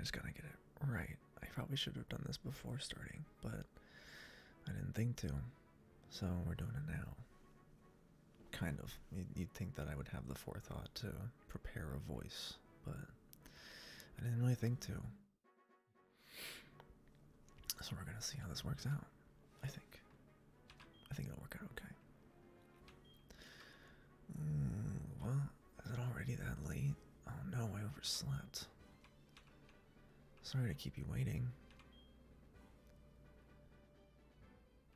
just gotta get it right. I probably should have done this before starting, but I didn't think to. So we're doing it now. Kind of. You'd think that I would have the forethought to prepare a voice, but I didn't really think to. So we're gonna see how this works out. I think. I think it'll work out okay. Well, is it already that late? Oh no, I overslept. Sorry to keep you waiting.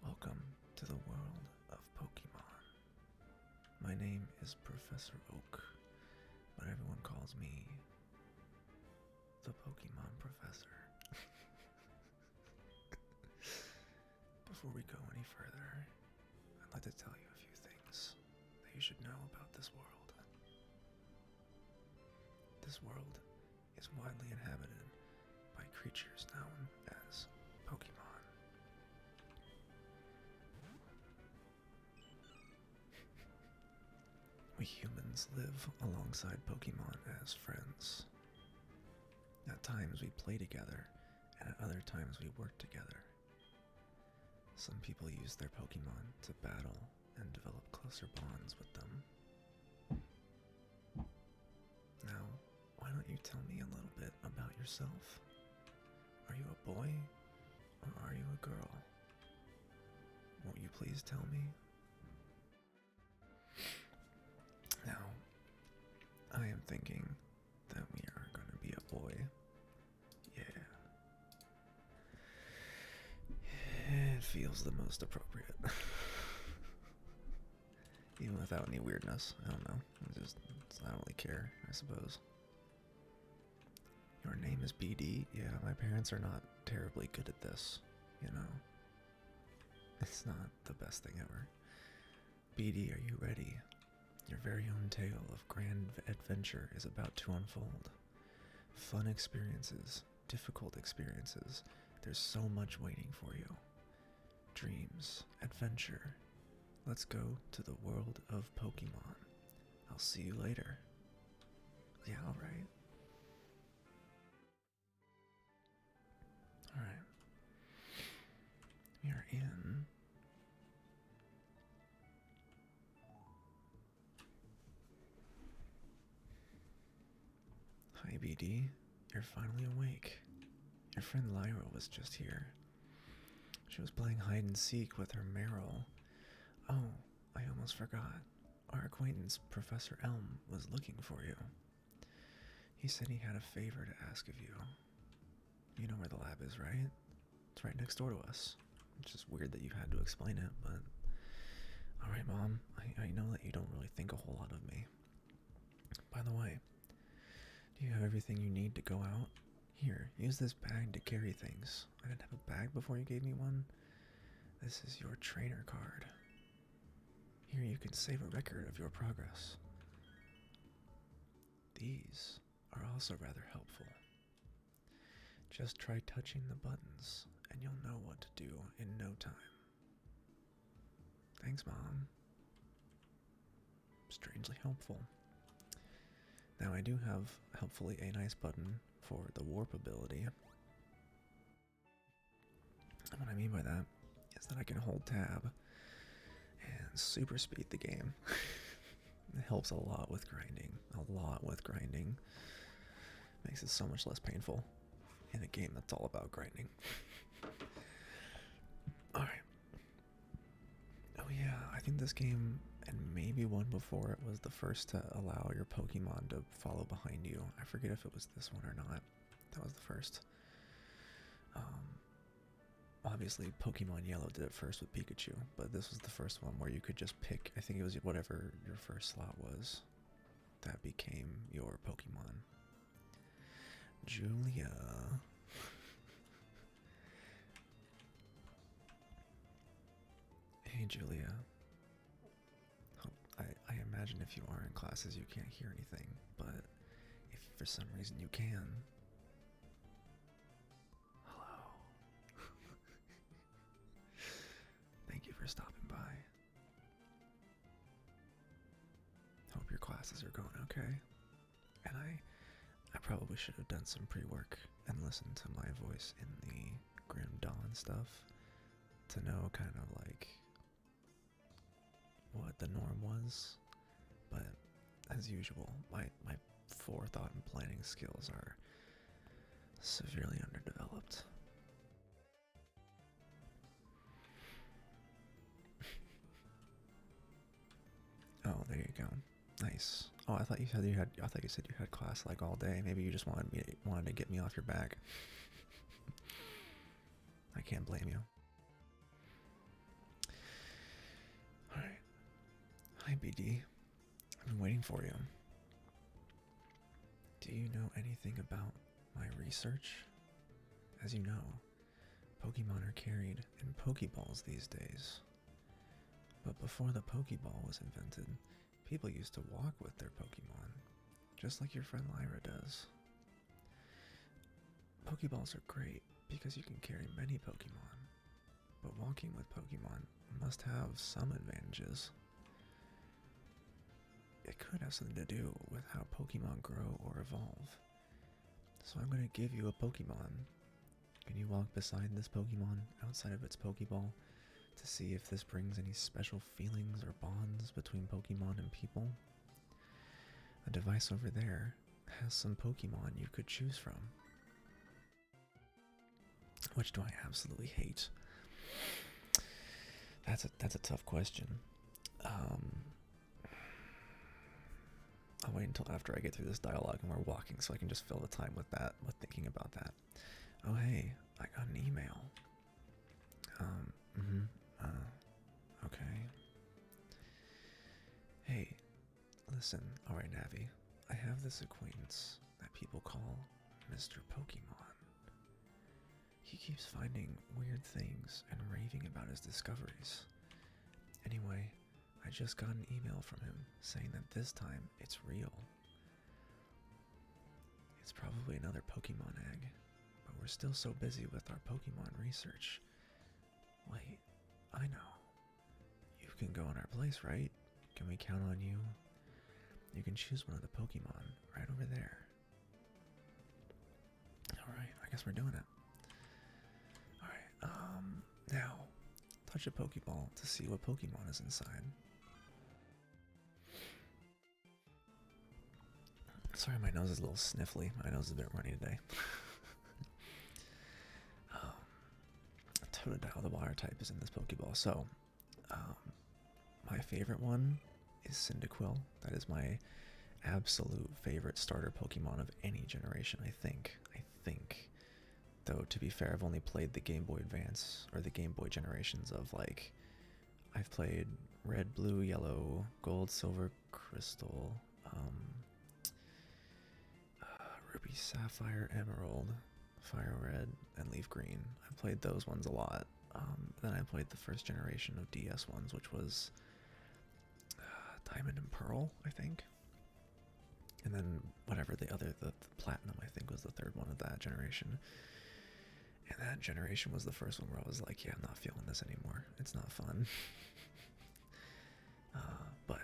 Welcome to the world of Pokemon. My name is Professor Oak, but everyone calls me the Pokemon Professor. Before we go any further, I'd like to tell you a few things that you should know about this world. This world is widely inhabited by creatures known as Pokemon. We humans live alongside Pokemon as friends. At times we play together, and at other times we work together. Some people use their Pokemon to battle and develop closer bonds with them. Now, why don't you tell me a little bit about yourself? Are you a boy or are you a girl? Won't you please tell me? Now, I am thinking that we are going to be a boy. Yeah. It feels the most appropriate. Even without any weirdness. I don't know. I don't really care, I suppose. Your name is BD? Yeah, my parents are not terribly good at this, you know. It's not the best thing ever. BD, are you ready? Your very own tale of grand adventure is about to unfold. Fun experiences, difficult experiences. There's so much waiting for you. Dreams, adventure. Let's go to the world of Pokemon. I'll see you later. Yeah, alright. Alright. We are in. Hi, BD. You're finally awake. Your friend Lyra was just here. She was playing hide and seek with her Meryl. Oh, I almost forgot. Our acquaintance, Professor Elm, was looking for you. He said he had a favor to ask of you. You know where the lab is, right? It's right next door to us. It's just weird that you had to explain it, but... Alright, Mom. I know that you don't really think a whole lot of me. By the way, do you have everything you need to go out? Here, use this bag to carry things. I didn't have a bag before you gave me one. This is your trainer card. Here you can save a record of your progress. These are also rather helpful. Just try touching the buttons, and you'll know what to do in no time. Thanks, Mom. Strangely helpful. Now I do have, helpfully, a nice button for the warp ability. And what I mean by that is that I can hold tab and super speed the game. It helps a lot with grinding. A lot with grinding. Makes it so much less painful in a game that's all about grinding. Alright. Oh yeah, I think this game, and maybe one before it, was the first to allow your Pokemon to follow behind you. I forget if it was this one or not. That was the first. Obviously, Pokemon Yellow did it first with Pikachu, but this was the first one where you could just pick, I think it was whatever your first slot was, that became your Pokemon. Julia. Hey, Julia. I imagine if you are in classes you can't hear anything, but if for some reason you can. Hello. Thank you for stopping by. Hope your classes are going okay. And I probably should have done some pre-work and listened to my voice in the Grim Dawn stuff to know kind of like what the norm was. But as usual, my forethought and planning skills are severely underdeveloped. Oh, there you go. Nice. Oh, I thought you said you had class like all day. Maybe you just wanted to get me off your back. I can't blame you. All right. Hi, BD. I've been waiting for you. Do you know anything about my research? As you know, Pokemon are carried in Pokeballs these days. But before the Pokeball was invented, people used to walk with their Pokemon, just like your friend Lyra does. Pokeballs are great because you can carry many Pokemon, but walking with Pokemon must have some advantages. It could have something to do with how Pokemon grow or evolve. So I'm going to give you a Pokemon. Can you walk beside this Pokemon outside of its Pokeball to see if this brings any special feelings or bonds between Pokemon and people? A device over there has some Pokemon you could choose from. Which do I absolutely hate? That's a tough question. I'll wait until after I get through this dialogue and we're walking so I can just fill the time with thinking about that. Oh hey, I got an email. Okay. Hey, listen, alright Navi, I have this acquaintance that people call Mr. Pokemon. He keeps finding weird things and raving about his discoveries. Anyway, I just got an email from him saying that this time it's real. It's probably another Pokemon egg, but we're still so busy with our Pokemon research. Wait, I know. You can go in our place, right? Can we count on you? You can choose one of the Pokemon right over there. Alright, I guess we're doing it. Alright, now, touch a Pokeball to see what Pokemon is inside. Sorry, my nose is a little sniffly. My nose is a bit runny today. Totodile, the water type, is in this Pokeball. So, my favorite one is Cyndaquil. That is my absolute favorite starter Pokemon of any generation, I think. Though, to be fair, I've only played the Game Boy Advance, or the Game Boy generations of, like, I've played Red, Blue, Yellow, Gold, Silver, Crystal, Ruby, Sapphire, Emerald, Fire Red, and Leaf Green. I played those ones a lot. Then I played the first generation of DS ones, which was Diamond and Pearl, I think. And then whatever the Platinum, I think, was the third one of that generation. And that generation was the first one where I was like, yeah, I'm not feeling this anymore. It's not fun. But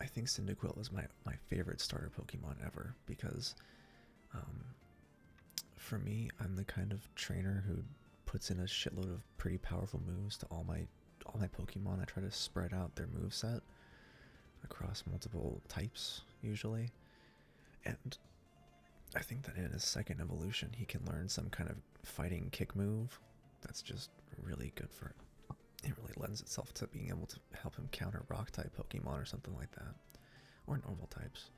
I think Cyndaquil is my favorite starter Pokemon ever because for me, I'm the kind of trainer who puts in a shitload of pretty powerful moves to all my Pokemon. I try to spread out their moveset across multiple types, usually. And I think that in his second evolution, he can learn some kind of fighting kick move that's just really good for it. It really lends itself to being able to help him counter rock-type Pokemon or something like that. Or normal types.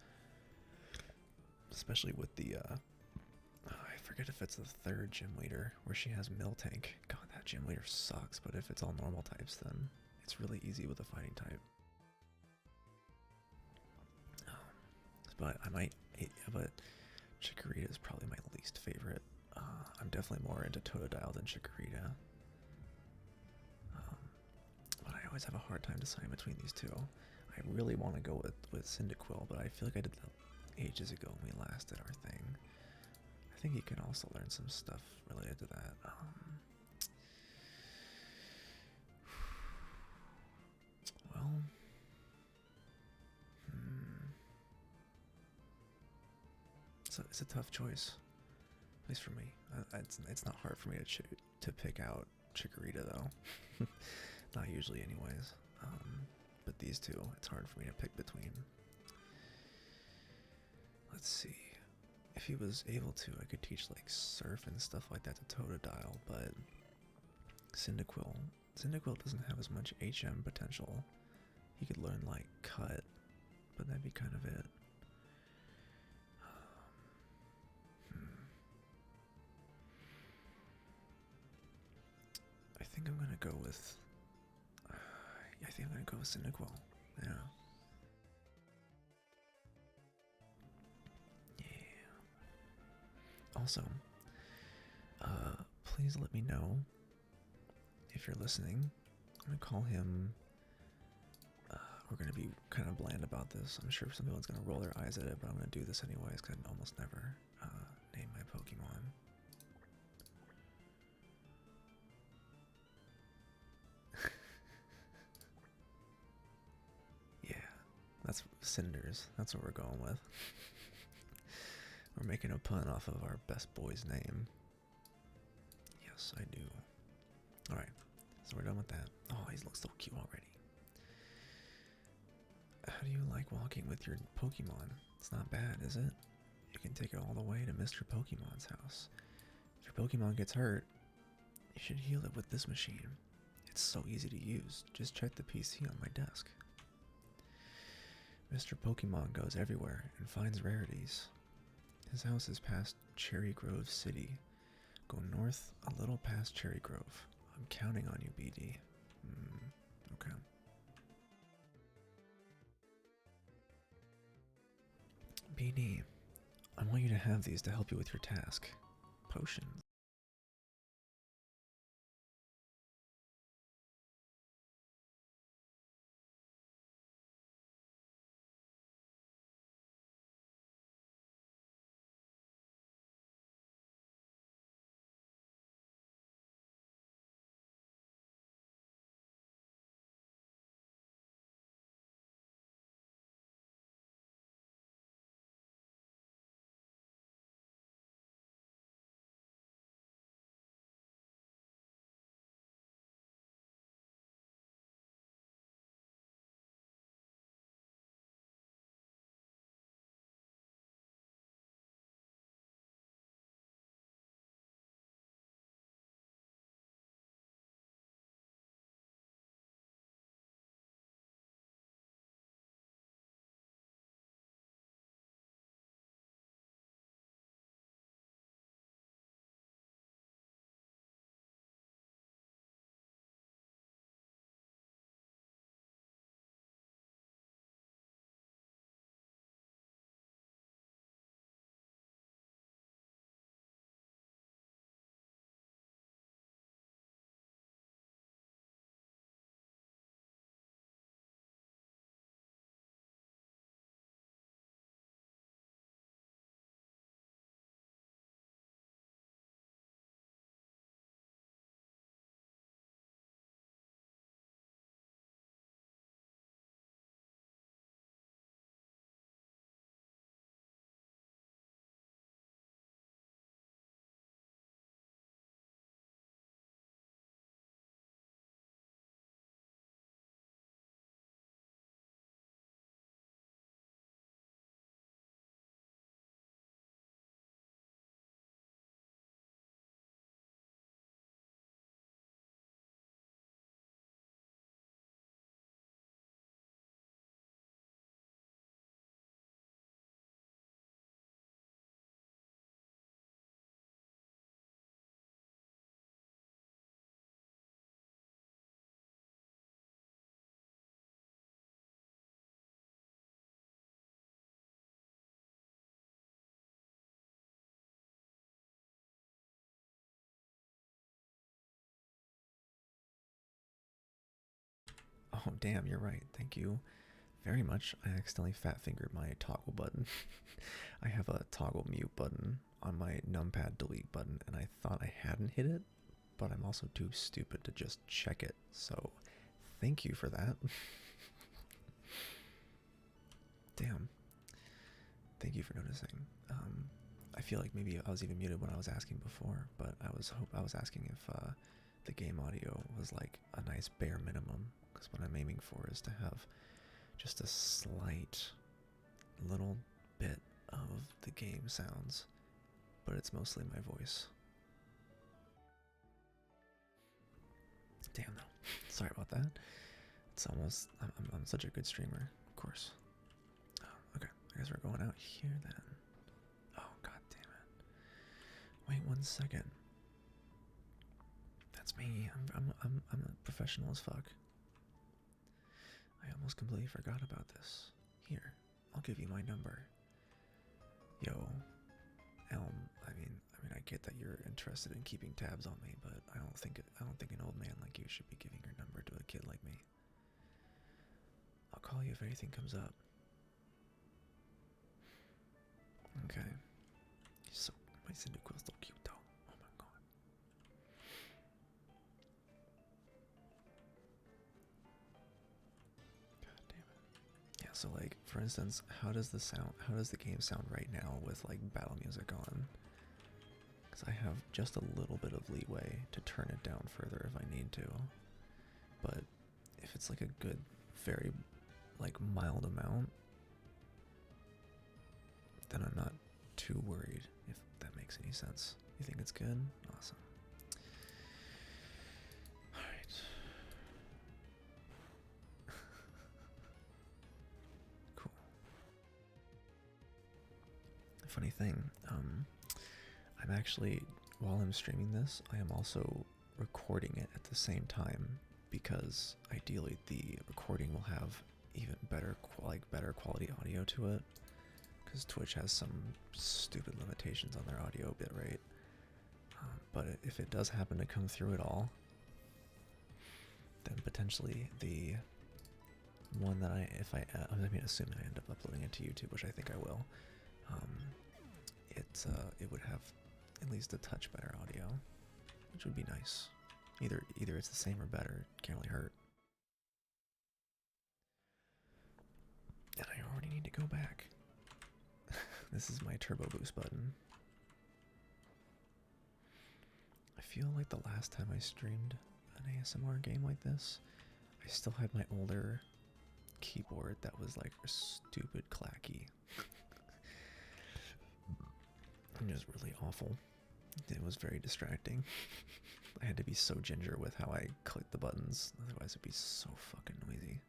Especially with the, I forget if it's the third gym leader where she has Miltank. God, that gym leader sucks, but if it's all normal types, then it's really easy with a fighting type. But but Chikorita is probably my least favorite. I'm definitely more into Totodile than Chikorita. But I always have a hard time deciding between these two. I really want to go with Cyndaquil, but I feel like I did that ages ago when we last did our thing. I think you can also learn some stuff related to that. Well, it's a tough choice, at least for me. It's not hard for me to pick out Chikorita though. Not usually, anyways. But these two, it's hard for me to pick between. Let's see. If he was able to, I could teach like Surf and stuff like that to Totodile, but Cyndaquil doesn't have as much HM potential. He could learn like Cut, but that'd be kind of it. I think I'm gonna go with. I think I'm gonna go with Cyndaquil. Yeah. Yeah. Also, please let me know if you're listening. I'm gonna call him. We're gonna be kind of bland about this. I'm sure someone's gonna roll their eyes at it, but I'm gonna do this anyways because I almost never name my Pokemon. Yeah, that's Cinders. That's what we're going with. We're making a pun off of our best boy's name. Yes, I do. Alright, so we're done with that. Oh, he looks so cute already. How do you like walking with your Pokemon? It's not bad, is it? You can take it all the way to Mr. Pokemon's house. If your Pokemon gets hurt, you should heal it with this machine. It's so easy to use. Just check the PC on my desk. Mr. Pokemon goes everywhere and finds rarities. His house is past Cherry Grove City. Go north a little past Cherry Grove. I'm counting on you, BD. Okay. BD, I want you to have these to help you with your task. Potions. Oh, damn, you're right. Thank you very much. I accidentally fat fingered my toggle button. I have a toggle mute button on my numpad delete button, and I thought I hadn't hit it, but I'm also too stupid to just check it. So, thank you for that. Damn. Thank you for noticing. I feel like maybe I was even muted when I was asking before, but I was asking if the game audio was like a nice bare minimum, because what I'm aiming for is to have just a slight little bit of the game sounds, but it's mostly my voice. Damn though. Sorry about that. It's almost I'm such a good streamer, of course. Oh, okay. I guess we're going out here then. Oh god damn it. Wait 1 second. That's me. I'm a professional as fuck. I almost completely forgot about this. Here, I'll give you my number. Yo, Elm. I mean, I get that you're interested in keeping tabs on me, but I don't think an old man like you should be giving your number to a kid like me. I'll call you if anything comes up. Okay. So my Cyndaquil's so cute though. Oh my god. God damn it. Yeah, so like for instance, how does the game sound right now with like battle music on? Because I have just a little bit of leeway to turn it down further if I need to. But if it's like a good, very like mild amount, then I'm not too worried, if that makes any sense. You think it's good? Awesome. Alright. Cool. Funny thing, I'm actually, while I'm streaming this, I am also recording it at the same time, because ideally the recording will have even better quality audio to it, because Twitch has some stupid limitations on their audio bitrate. But if it does happen to come through at all, then potentially the one that assuming I end up uploading it to YouTube, which I think I will, it would have at least a touch better audio, which would be nice. Either it's the same or better, can't really hurt. And I already need to go back. This is my turbo boost button. I feel like the last time I streamed an ASMR game like this, I still had my older keyboard that was like stupid clacky. And just really awful. It was very distracting. I had to be so ginger with how I clicked the buttons, otherwise it'd be so fucking noisy.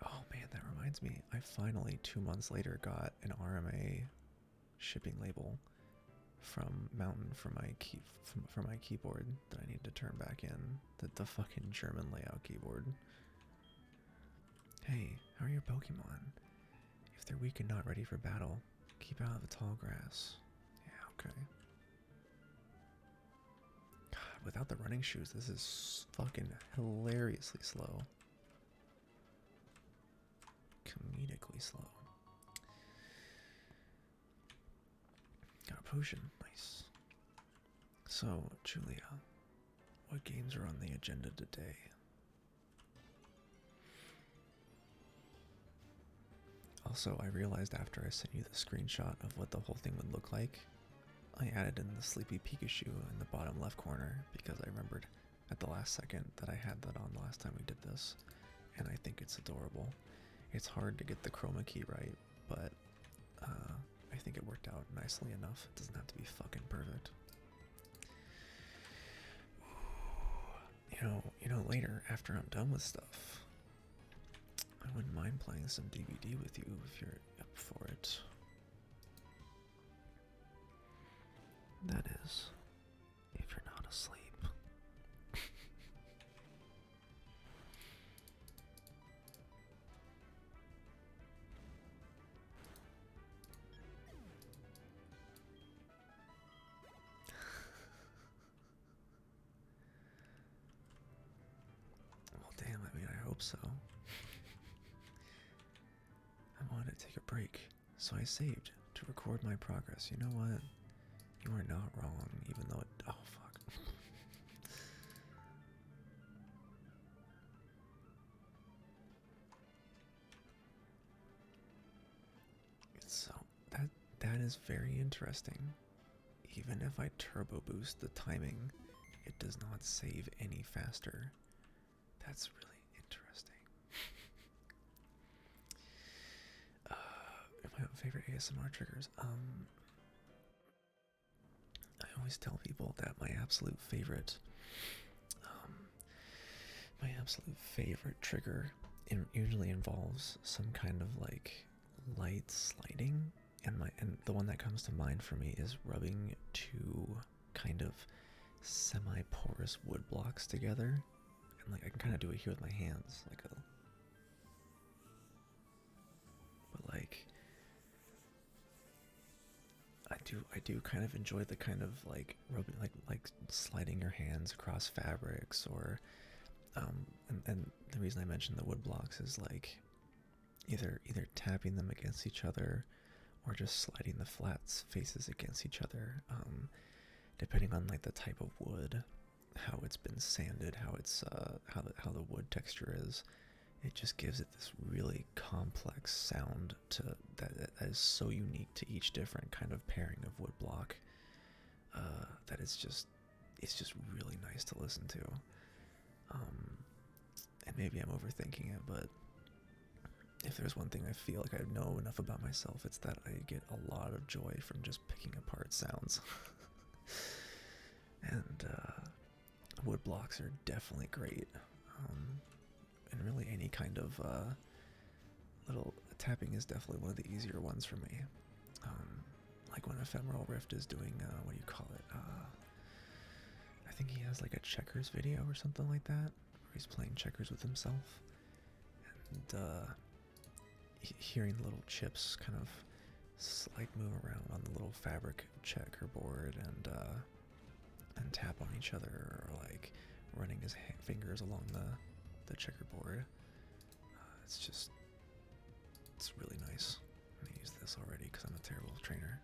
Oh man, that reminds me. I finally, 2 months later, got an RMA shipping label from Mountain for my keyboard that I need to turn back in. The fucking German layout keyboard. Hey, how are your Pokemon? If they're weak and not ready for battle, keep out of the tall grass. Yeah, okay. God, without the running shoes, this is fucking hilariously slow. Comedically slow. Got a potion, nice. So, Julia, what games are on the agenda today? Also, I realized after I sent you the screenshot of what the whole thing would look like, I added in the Sleepy Pikachu in the bottom left corner because I remembered at the last second that I had that on the last time we did this, and I think it's adorable. It's hard to get the chroma key right, but I think it worked out nicely enough. It doesn't have to be fucking perfect. You know, later after I'm done with stuff, I wouldn't mind playing some DVD with you if you're up for it. That is, if you're not asleep. Well, damn, I mean, I hope so. I wanted to take a break, so I saved to record my progress. You know what? You are not wrong, even though it... Oh, fuck. That is very interesting. Even if I turbo boost the timing, it does not save any faster. That's really interesting. My favorite ASMR triggers. I always tell people that my absolute favorite trigger usually involves some kind of like light sliding, and the one that comes to mind for me is rubbing two kind of semi-porous wood blocks together, and like I can kind of do it here with my hands, like a, but like I do kind of enjoy the kind of like rubbing, like sliding your hands across fabrics, or and the reason I mentioned the wood blocks is like either tapping them against each other, or just sliding the flat faces against each other, depending on like the type of wood, how it's been sanded, how it's how the wood texture is. It just gives it this really complex sound that is so unique to each different kind of pairing of wood block, that it's just really nice to listen to. And maybe I'm overthinking it, but if there's one thing I feel like I know enough about myself, it's that I get a lot of joy from just picking apart sounds. And wood blocks are definitely great. And really any kind of little tapping is definitely one of the easier ones for me. Like when Ephemeral Rift is doing, what do you call it? I think he has like a checkers video or something like that, where he's playing checkers with himself. And hearing the little chips kind of like move around on the little fabric checkerboard, and tap on each other, or like running his fingers along the checkerboard. It's really nice. I'm gonna use this already because I'm a terrible trainer.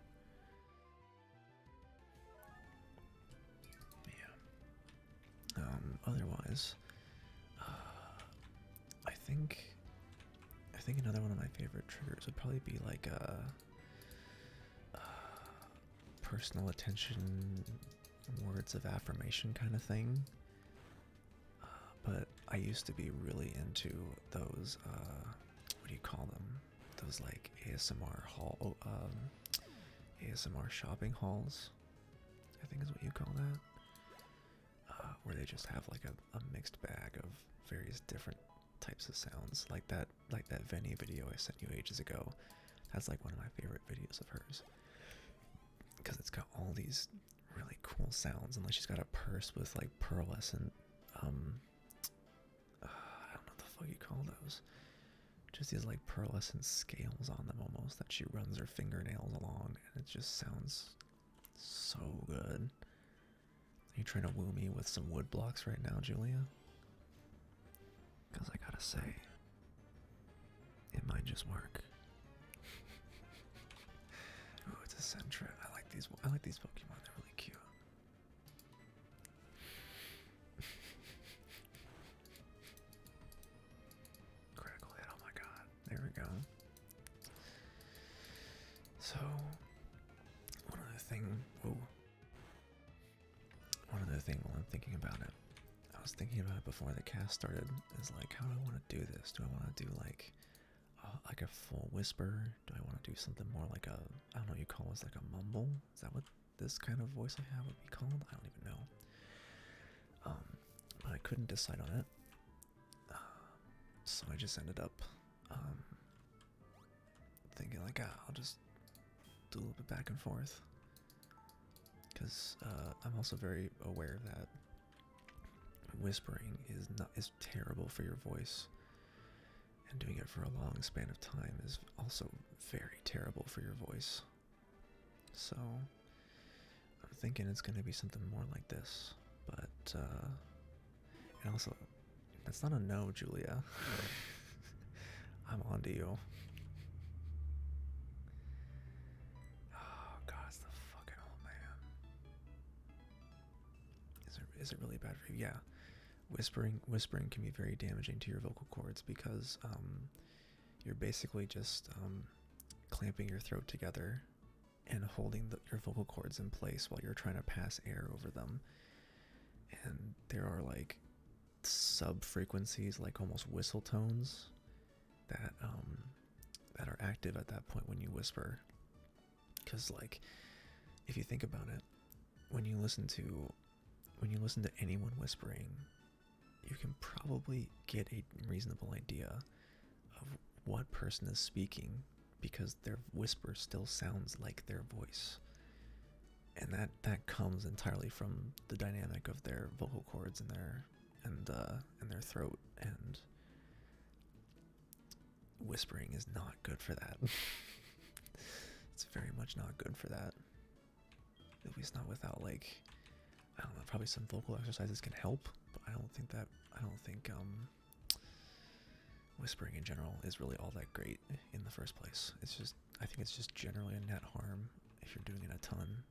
Yeah. Otherwise, I think another one of my favorite triggers would probably be like a personal attention, words of affirmation kind of thing. But I used to be really into those, what do you call them? Those like ASMR ASMR shopping hauls, I think is what you call that. Where they just have like a mixed bag of various different types of sounds, like that Venny video I sent you ages ago. That's like one of my favorite videos of hers, because it's got all these really cool sounds, and like she's got a purse with like pearlescent, I don't know what the fuck you call those, just these like pearlescent scales on them almost, that she runs her fingernails along, and it just sounds so good. Are you trying to woo me with some wood blocks right now, Julia? Because I gotta say, it might just work. Ooh, it's a Sentret. I like these Pokemon. They're really cute. Critical hit. Oh my god. There we go. So, one other thing while I'm thinking about it, I was thinking about it before the cast started, is like, how do I want to do this? Do I want to do like a full whisper? Do I want to do something more like a, I don't know what you call this, like a mumble? Is that what this kind of voice I have would be called? I don't even know. But I couldn't decide on it. So I just ended up thinking like, I'll just do a little bit back and forth. Because I'm also very aware that whispering is terrible for your voice, and doing it for a long span of time is also very terrible for your voice. So I'm thinking it's going to be something more like this, but and also, that's not a no, Julia. I'm on to you. Oh god, it's the fucking old man. Is it really bad for you? Yeah. Whispering can be very damaging to your vocal cords, because you're basically just clamping your throat together and holding your vocal cords in place while you're trying to pass air over them. And there are like sub frequencies, like almost whistle tones, that are active at that point when you whisper. Because like, if you think about it, when you listen to anyone whispering, you can probably get a reasonable idea of what person is speaking, because their whisper still sounds like their voice. And that comes entirely from the dynamic of their vocal cords and their throat, and whispering is not good for that. It's very much not good for that. At least not without, like, I don't know, probably some vocal exercises can help, but I don't think whispering in general is really all that great in the first place. I think it's just generally a net harm if you're doing it a ton.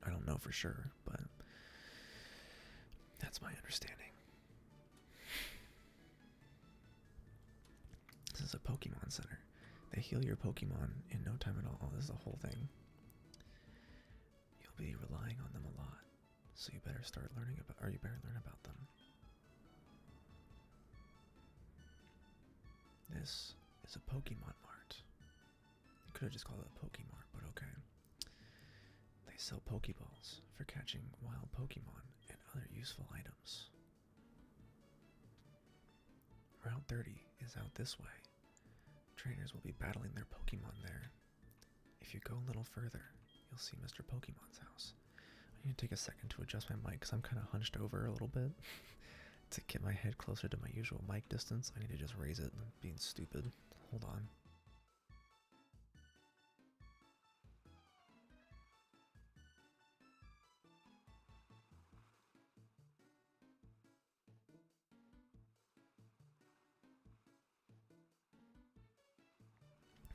I don't know for sure, but that's my understanding. This is a Pokemon Center. They heal your Pokemon in no time at all. This is the whole thing. You'll be relying on them a lot, so you better learn about them. This is a Pokemon Mart. You could have just called it a Pokemart, but okay. They sell Pokeballs for catching wild Pokemon and other useful items. Route 30 is out this way. Trainers will be battling their Pokemon there. If you go a little further, you'll see Mr. Pokemon's house. I need to take a second to adjust my mic because I'm kind of hunched over a little bit. To get my head closer to my usual mic distance, I need to just raise it. I'm being stupid. Hold on.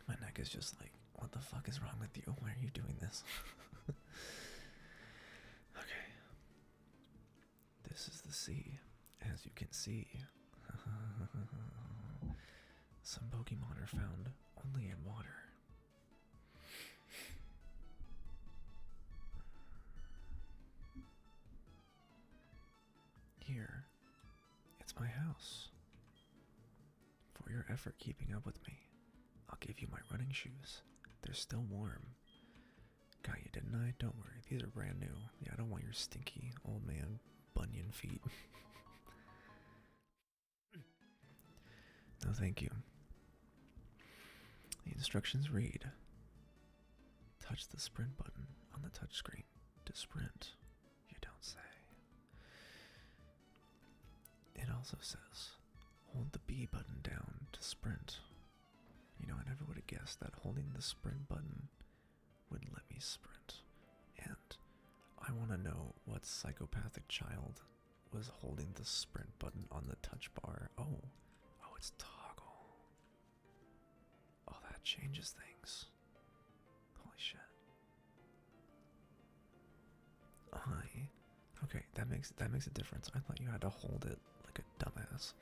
My neck is just like, what the fuck is wrong with you? Why are you doing this? Okay. This is the sea. As you can see, some Pokemon are found only in water. Here, it's my house. For your effort keeping up with me, I'll give you my running shoes. They're still warm. Got you, didn't I? Don't worry, these are brand new. Yeah, I don't want your stinky old man bunion feet. No, thank you. The instructions read: touch the sprint button on the touchscreen to sprint. You don't say. It also says, hold the B button down to sprint. You know, I never would have guessed that holding the sprint button would let me sprint. And I want to know what psychopathic child was holding the sprint button on the touch bar. Oh, it's toggle. Oh, that changes things. Holy shit. Okay, that makes a difference. I thought you had to hold it like a dumbass.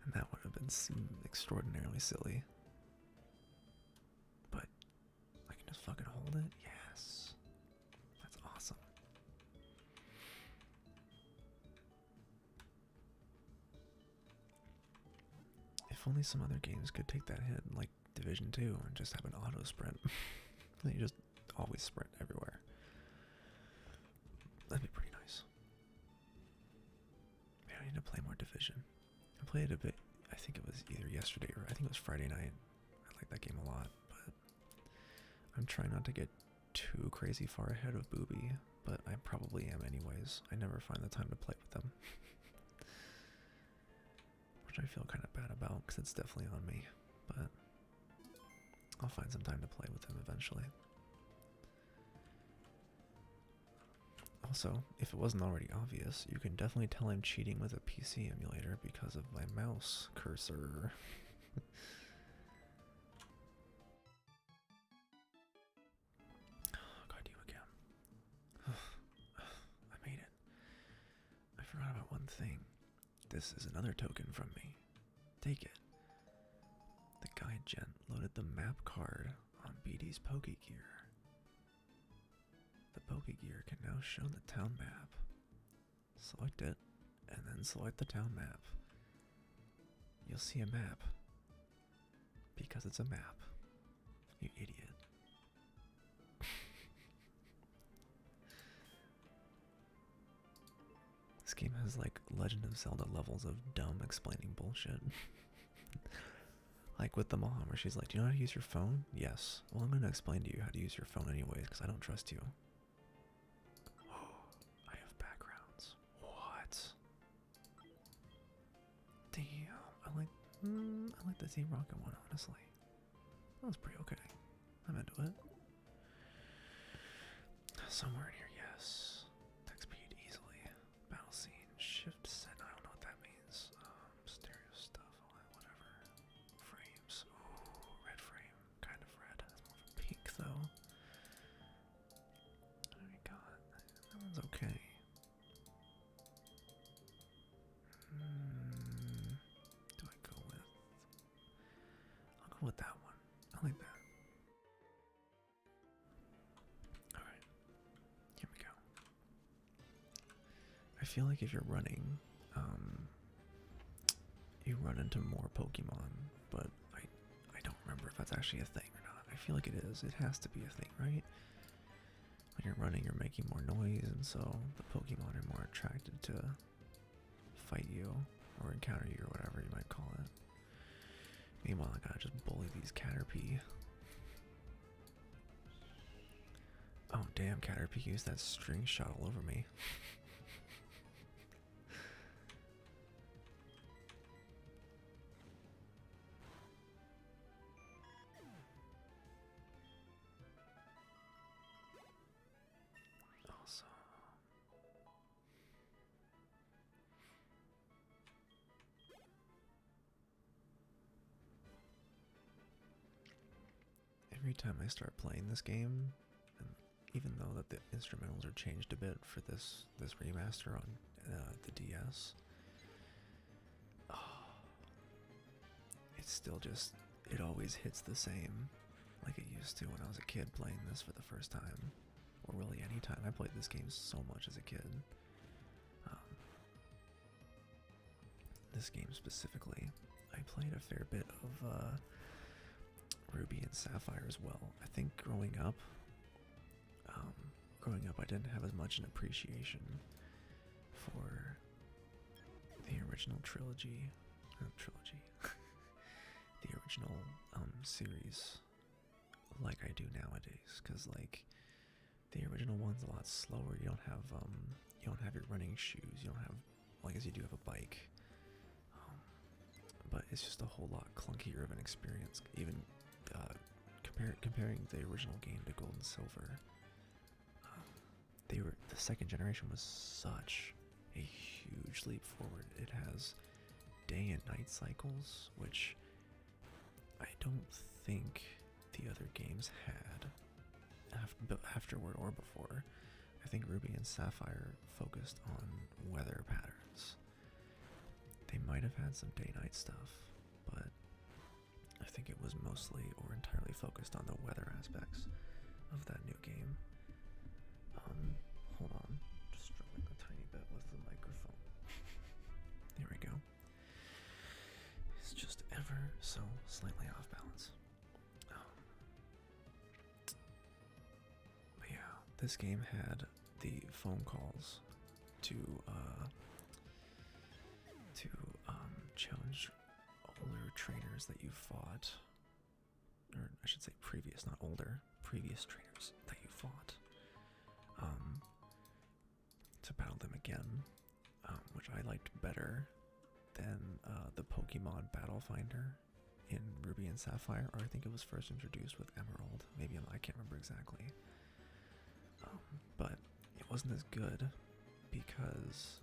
And that would have been extraordinarily silly. But I can just fucking hold it? Yes. That's awesome. If only some other games could take that hit, like Division 2, and just have an auto sprint. Then you just always sprint everywhere. That'd be pretty nice. Man, I need to play more Division. I played it a bit, I think it was either yesterday or I think it was Friday night. I like that game a lot, but I'm trying not to get too crazy far ahead of Booby, but I probably am anyways. I never find the time to play with them. Which I feel kind of bad about because it's definitely on me, but I'll find some time to play with him eventually. Also, if it wasn't already obvious, you can definitely tell I'm cheating with a PC emulator because of my mouse cursor. Oh, God, you again. I made it. I forgot about one thing. This is another token from me. Take it. The guide gent downloaded the map card on BD's Pokegear. The Pokegear can now show the town map. Select it, and then select the town map. You'll see a map. Because it's a map. You idiot. This game has like Legend of Zelda levels of dumb explaining bullshit. Like with the mom where she's like, do you know how to use your phone? Yes. Well, I'm going to explain to you how to use your phone anyways because I don't trust you. I have backgrounds. What? Damn. I like the Team Rocket one, honestly. That was pretty okay. I'm into it. Somewhere in here, yes. Text speed easily. Battle scene. Shift set. I don't know what that means. Stereo stuff. Whatever. Frames. Ooh, red frame. Kind of red. That's more of a pink though. Oh my god. That one's okay. Do I go with? I'll go with that one. I like that. Alright. Here we go. I feel like if you're running, you run into more Pokemon, but I don't remember if that's actually a thing or not. I feel like it is. It has to be a thing, right? When you're running, you're making more noise, and so the Pokemon are more attracted to fight you or encounter you or whatever you might call it. Meanwhile, I gotta just bully these Caterpie. Oh damn, Caterpie used that string shot all over me. Also, every time I start playing this game, and even though that the instrumentals are changed a bit for this remaster on the DS, it's still just, it always hits the same like it used to when I was a kid playing this for the first time, or really any time. I played this game so much as a kid. This game specifically, I played a fair bit of Ruby and Sapphire as well. I think growing up I didn't have as much an appreciation for the original trilogy, the original series, like I do nowadays. Because like the original one's a lot slower. You don't have your running shoes. You don't have, like, as you do have a bike. But it's just a whole lot clunkier of an experience. Even comparing the original game to Gold and Silver, the second generation was such a huge leap forward. It has day and night cycles, which I don't think the other games had afterward or before. I think Ruby and Sapphire focused on weather patterns. They might have had some day-night stuff, but I think it was mostly or entirely focused on the weather aspects of that new game. Hold on, just struggling a tiny bit with the microphone. There we go. It's just ever so slightly off balance. But yeah, this game had the phone calls to challenge older trainers that you fought, or I should say previous, not older, previous trainers that you fought, to battle them again, which I liked better than the Pokemon Battle Finder in Ruby and Sapphire, or I think it was first introduced with Emerald. Maybe I can't remember exactly, but it wasn't as good because,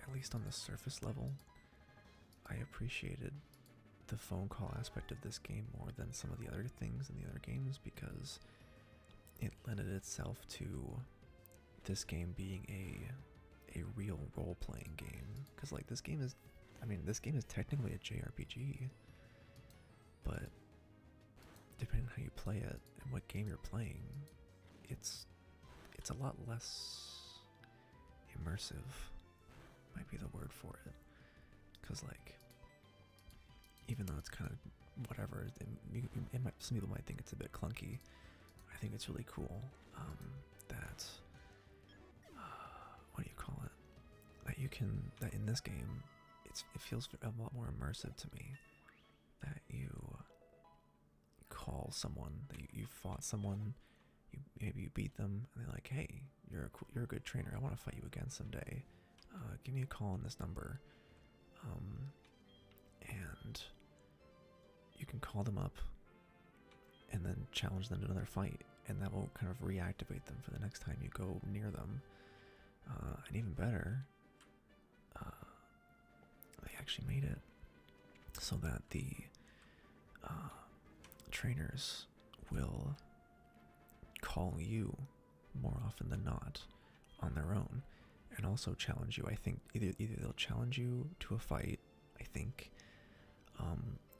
at least on the surface level, I appreciated the phone call aspect of this game more than some of the other things in the other games, because it lended itself to this game being a real role-playing game. Because like this game is technically a JRPG. but depending on how you play it and what game you're playing, it's a lot less immersive, might be the word for it. Because, like, even though it's kind of whatever, some people might think it's a bit clunky. I think it's really cool that, what do you call it? That in this game, it feels a lot more immersive to me. That you call someone, that you fought someone, maybe you beat them, and they're like, hey, you're a good trainer, I want to fight you again someday. Give me a call on this number. And you can call them up and then challenge them to another fight, and that will kind of reactivate them for the next time you go near them. And even better, they actually made it so that the trainers will call you more often than not on their own, and also challenge you. I think either they'll challenge you to a fight, I think,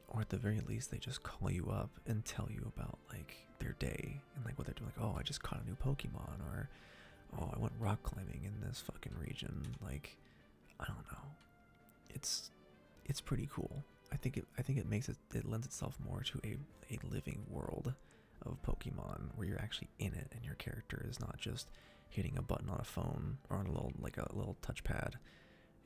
or at the very least they just call you up and tell you about like their day and like what they're doing. Like, oh, I just caught a new Pokemon, or oh, I went rock climbing in this fucking region. Like, I don't know. It's pretty cool. I think it makes it lends itself more to a living world of Pokemon where you're actually in it and your character is not just hitting a button on a phone or on a little touchpad,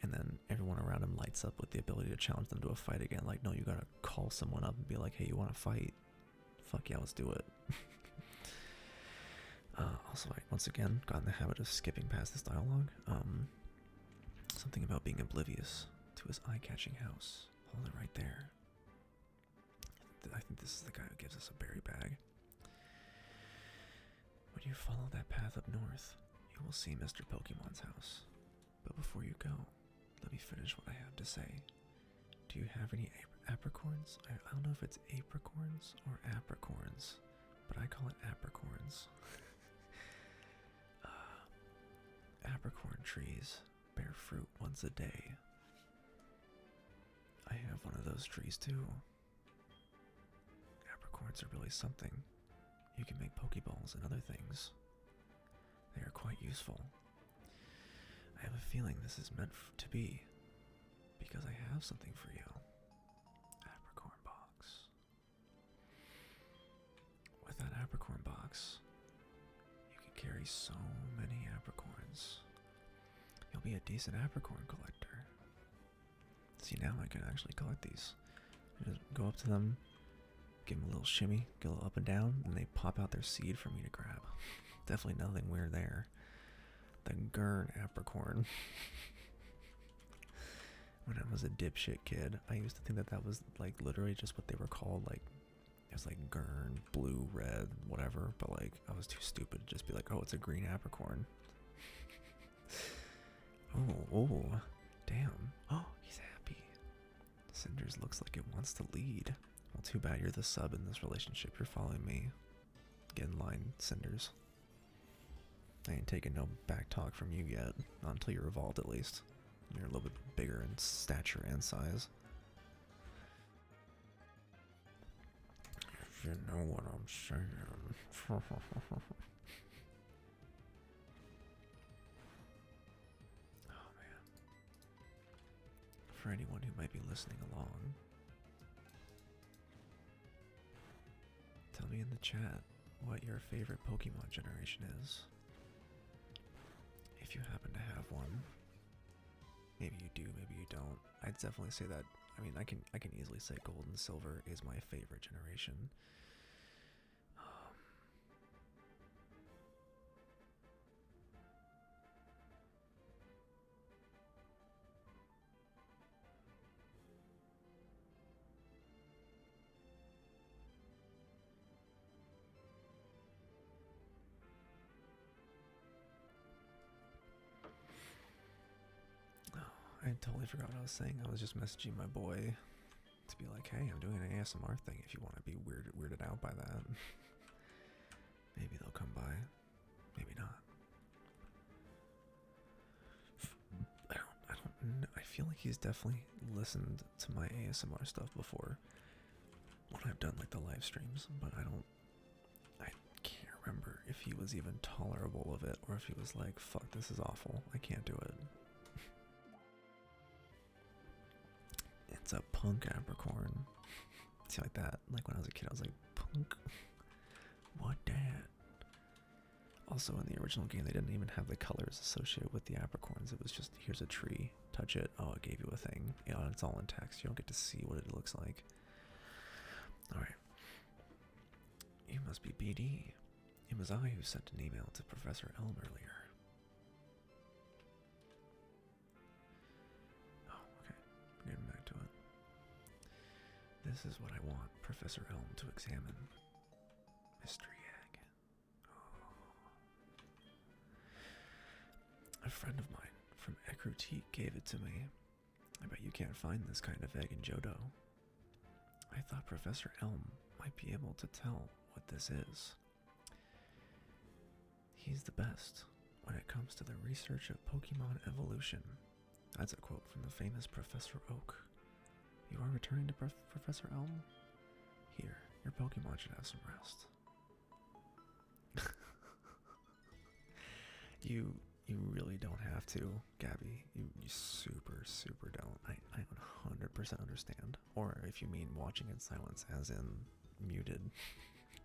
and then everyone around him lights up with the ability to challenge them to a fight again. Like, no, you gotta call someone up and be like, hey, you want to fight? Fuck yeah, let's do it. Also, I once again got in the habit of skipping past this dialogue. Something about being oblivious to his eye-catching house. Hold it right there. I think this is the guy who gives us a berry bag. When you follow that path up north, you will see Mr. Pokemon's house. But before you go, let me finish what I have to say. Do you have any apricorns? I don't know if it's apricorns or apricorns, but I call it apricorns. Apricorn trees bear fruit once a day. I have one of those trees too. Apricorns are really something. You can make Pokeballs and other things. They are quite useful. I have a feeling this is meant to be, because I have something for you. Apricorn box. With that apricorn box, you can carry so many apricorns. You'll be a decent apricorn collector. See, now I can actually collect these. I just go up to them, give them a little shimmy, go up and down, and they pop out their seed for me to grab. Definitely nothing weird there. The Gurn apricorn. When I was a dipshit kid, I used to think that was like literally just what they were called. Like, it was like Gurn, blue, red, whatever. But like, I was too stupid to just be like, oh, it's a green apricorn. Oh, damn. Oh, he's happy. Cinders looks like it wants to lead. Well, too bad you're the sub in this relationship. You're following me. Get in line, Cinders. I ain't taking no back talk from you yet. Not until you're evolved, at least. You're a little bit bigger in stature and size. If you know what I'm saying. Oh, man. For anyone who might be listening along, tell me in the chat what your favorite Pokemon generation is. If you happen to have one. Maybe you do, maybe you don't. I'd definitely say that. I mean, I can easily say Gold and Silver is my favorite generation. I totally forgot what I was saying. I was just messaging my boy to be like, hey, I'm doing an ASMR thing if you want to be weirded out by that. Maybe they'll come by. Maybe not. I don't know. I feel like he's definitely listened to my ASMR stuff before. One when I've done like the live streams, but I can't remember if he was even tolerable of it or if he was like, fuck, this is awful, I can't do it. It's a punk apricorn. See, like that. Like when I was a kid, I was like, punk? What that? Also, in the original game, they didn't even have the colors associated with the apricorns. It was just, here's a tree, touch it, oh, it gave you a thing. Yeah, it's all in text. You don't get to see what it looks like. Alright. You must be BD. It was I who sent an email to Professor Elm earlier. Oh, okay. Getting back to it. This is what I want Professor Elm to examine. Mystery egg. Oh. A friend of mine from Ekrutik gave it to me. I bet you can't find this kind of egg in Johto. I thought Professor Elm might be able to tell what this is. He's the best when it comes to the research of Pokemon evolution. That's a quote from the famous Professor Oak. You are returning to Professor Elm? Here, your Pokemon should have some rest. You really don't have to, Gabby. You super don't. I 100% understand. Or if you mean watching in silence as in muted,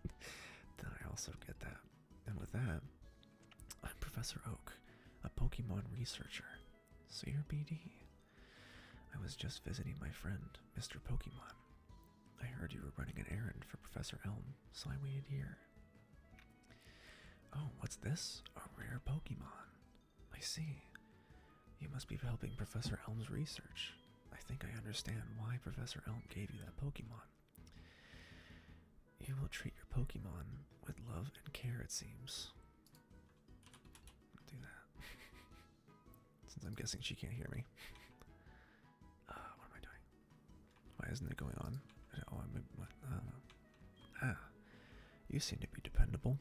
then I also get that. And with that, I'm Professor Oak, a Pokemon researcher. So you're BD. I was just visiting my friend, Mr. Pokemon. I heard you were running an errand for Professor Elm, so I waited here. Oh, what's this? A rare Pokemon. I see. You must be helping Professor Elm's research. I think I understand why Professor Elm gave you that Pokemon. You will treat your Pokemon with love and care, it seems. Do that. Since I'm guessing she can't hear me. What am I doing? Why isn't it going on? Oh, I don't know. Ah, you seem to be dependable.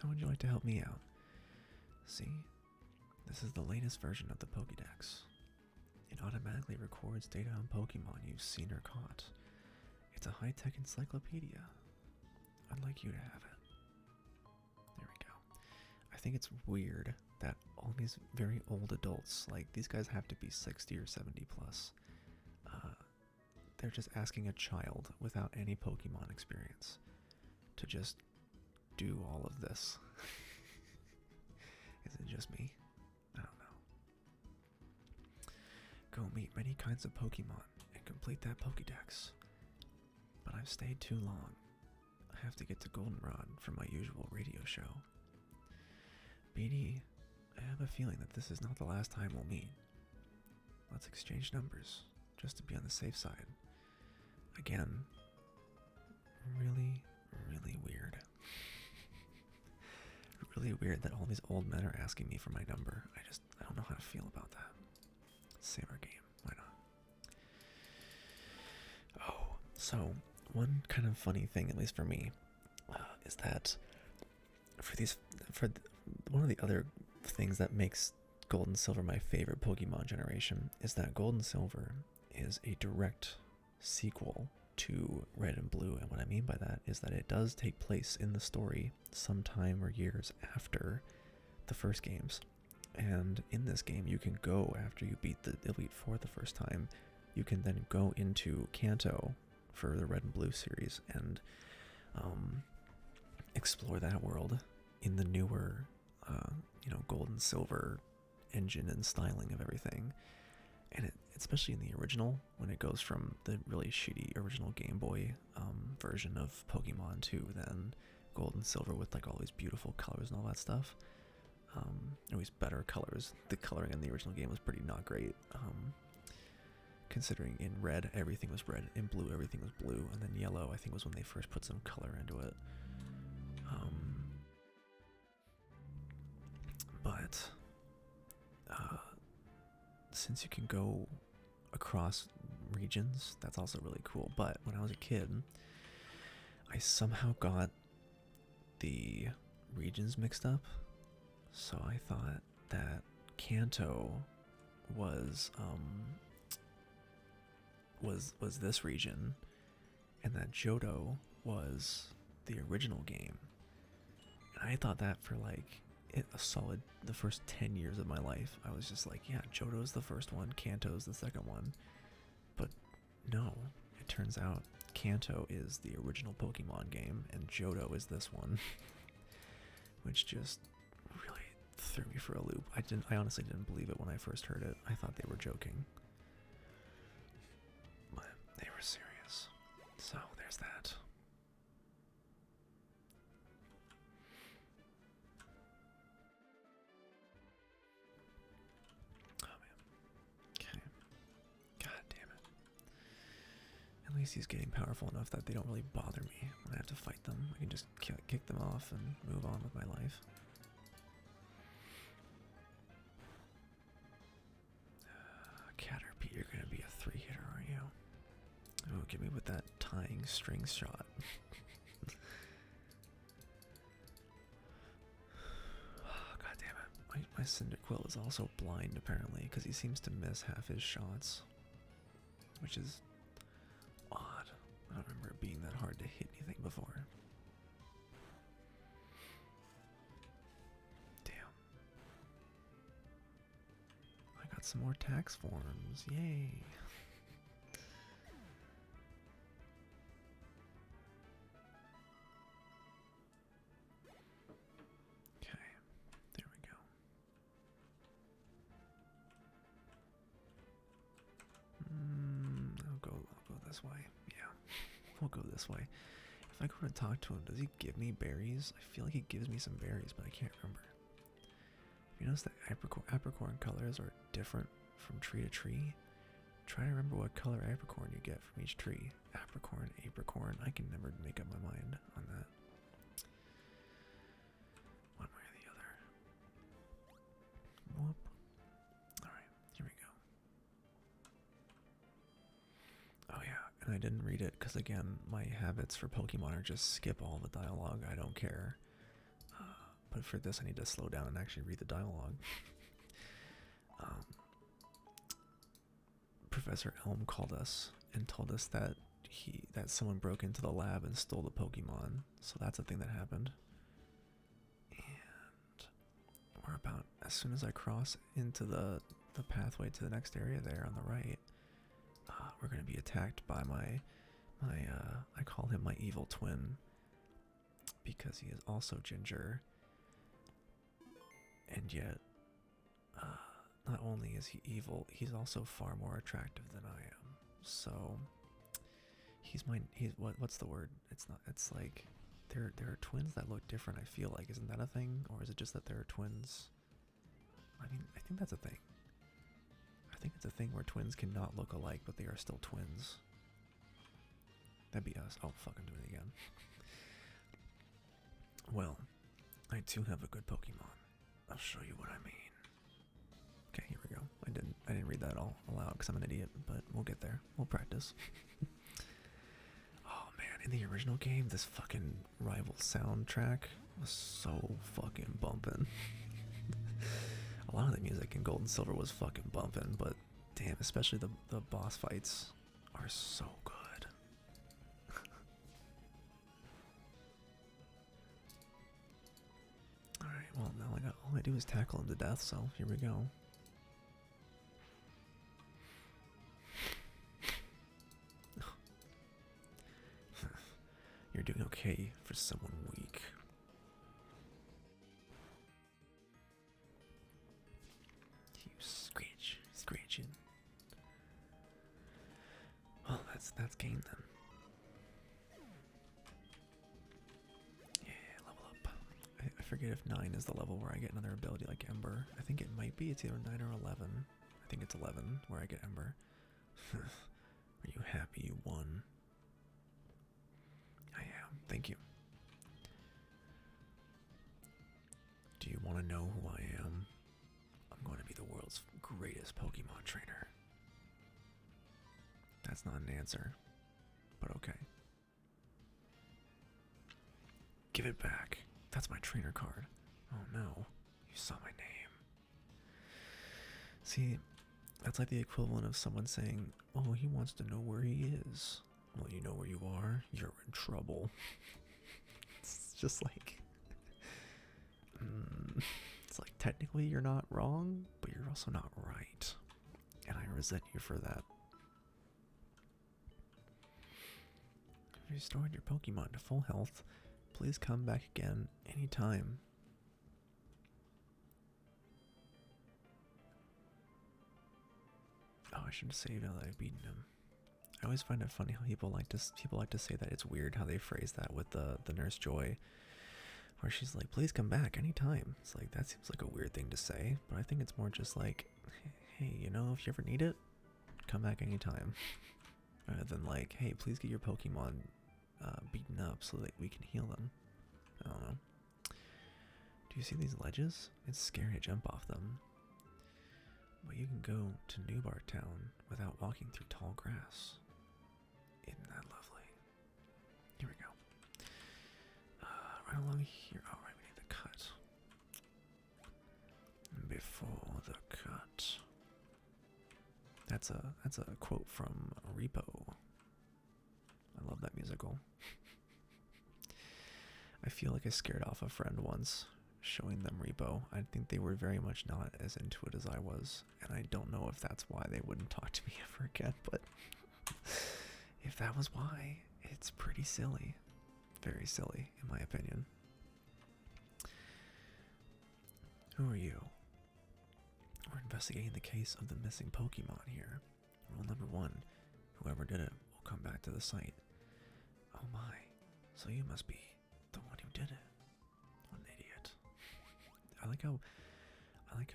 How would you like to help me out? See? This is the latest version of the Pokédex. It automatically records data on Pokemon you've seen or caught. It's a high-tech encyclopedia. I'd like you to have it. There we go. I think it's weird that all these very old adults, like these guys have to be 60 or 70 plus, they're just asking a child without any Pokemon experience to just do all of this. Is it just me? I don't know. Go meet many kinds of Pokemon and complete that Pokédex. But I've stayed too long. I have to get to Goldenrod for my usual radio show. BD, I have a feeling that this is not the last time we'll meet. Let's exchange numbers, just to be on the safe side. Again, really weird. Really weird that all these old men are asking me for my number. I don't know how to feel about that. Save our game, why not? Oh, so one kind of funny thing, at least for me, is that one of the other things that makes Gold and Silver my favorite Pokemon generation is that Gold and Silver is a direct sequel to Red and Blue, and what I mean by that is that it does take place in the story sometime or years after the first games. And in this game, you can go, after you beat the Elite Four the first time, you can then go into Kanto for the Red and Blue series and explore that world in the newer, Gold and Silver engine and styling of everything. And especially in the original, when it goes from the really shitty original Game Boy version of Pokemon to then Gold and Silver with like all these beautiful colors and all that stuff. Always better colors. The coloring in the original game was pretty not great. Considering in Red everything was red, in Blue everything was blue, and then Yellow I think was when they first put some color into it. But since you can go across regions, that's also really cool. But when I was a kid, I somehow got the regions mixed up. So I thought that Kanto was this region, and that Johto was the original game. And I thought that for like a solid the first 10 years of my life. I was just like, yeah, Johto's the first one, Kanto's the second one. But no, it turns out Kanto is the original Pokemon game and Johto is this one. Which just really threw me for a loop. I honestly didn't believe it when I first heard it. I thought they were joking. But they were serious. So there's that. Oh man. Okay. God damn it. At least he's getting powerful enough that they don't really bother me when I have to fight them. I can just kick them off and move on with my life. Caterpie, you're gonna be a 3-hitter, aren't you? Oh, get me with that tying string shot. Oh, God damn it. My Cyndaquil is also blind apparently because he seems to miss half his shots. Which is odd. I don't remember it being that hard to hit anything before. Damn. I got some more tax forms. Yay. Okay. There we go. I'll go this way. Yeah. We'll go this way. If I go to talk to him, does he give me berries? I feel like he gives me some berries, but I can't remember. You notice that apricorn colors are different from tree to tree? Try to remember what color apricorn you get from each tree. Apricorn. I can never make up my mind on that. One way or the other. Whoop. Alright, here we go. Oh yeah, and I didn't read it because again, my habits for Pokemon are just skip all the dialogue. I don't care. But for this, I need to slow down and actually read the dialogue. Professor Elm called us and told us that someone broke into the lab and stole the Pokemon. So that's a thing that happened. And we're about, as soon as I cross into the pathway to the next area there on the right, we're going to be attacked by I call him my evil twin because he is also ginger. And yet, not only is he evil, he's also far more attractive than I am. So, what's the word? It's like, there are twins that look different, I feel like. Isn't that a thing? Or is it just that there are twins? I mean, I think that's a thing. I think it's a thing where twins cannot look alike, but they are still twins. That'd be us. Oh, fuck, I'm doing it again. Well, I too have a good Pokemon. I'll show you what I mean. Okay, here we go. I didn't read that all aloud because I'm an idiot, but we'll get there. We'll practice. Oh man, in the original game, this fucking rival soundtrack was so fucking bumping. A lot of the music in Gold and Silver was fucking bumping, but damn, especially the boss fights are so good. Alright, well now all I do is tackle him to death, so here we go. You're doing okay for someone weak. You screeching. Well, that's game then. Yeah, level up. I forget if 9 is the level where I get another ability like Ember. I think it might be. It's either 9 or 11. I think it's 11 where I get Ember. Are you happy you won? I am. Thank you. Do you want to know who I am? I'm going to be the world's greatest Pokemon trainer. That's not an answer, but okay. Give it back. That's my trainer card. Oh no, you saw my name. See, that's like the equivalent of someone saying, oh, he wants to know where he is. Well, you know where you are. you're in trouble. It's just like, it's like technically you're not wrong, but you're also not right. And I resent you for that. If you restored your Pokemon to full health, please come back again anytime. Oh, I should say that I've beaten him. I always find it funny how people like to say that it's weird how they phrase that with the Nurse Joy, where she's like, "Please come back anytime." It's like that seems like a weird thing to say, but I think it's more just like, "Hey, you know, if you ever need it, come back anytime." Rather than like, "Hey, please get your Pokemon beaten up so that we can heal them." I don't know. Do you see these ledges? It's scary to jump off them. But you can go to Newbar Town without walking through tall grass. Isn't that lovely? Here we go. Right along here. Oh, right, we need the cut. Before the cut. That's a quote from Repo. I love that musical. I feel like I scared off a friend once, showing them Repo. I think they were very much not as into it as I was, and I don't know if that's why they wouldn't talk to me ever again, but if that was why, it's pretty silly. Very silly, in my opinion. Who are you? We're investigating the case of the missing Pokemon here. Rule number 1, whoever did it will come back to the site. Oh my, so you must be the one who did it. What an idiot. I like how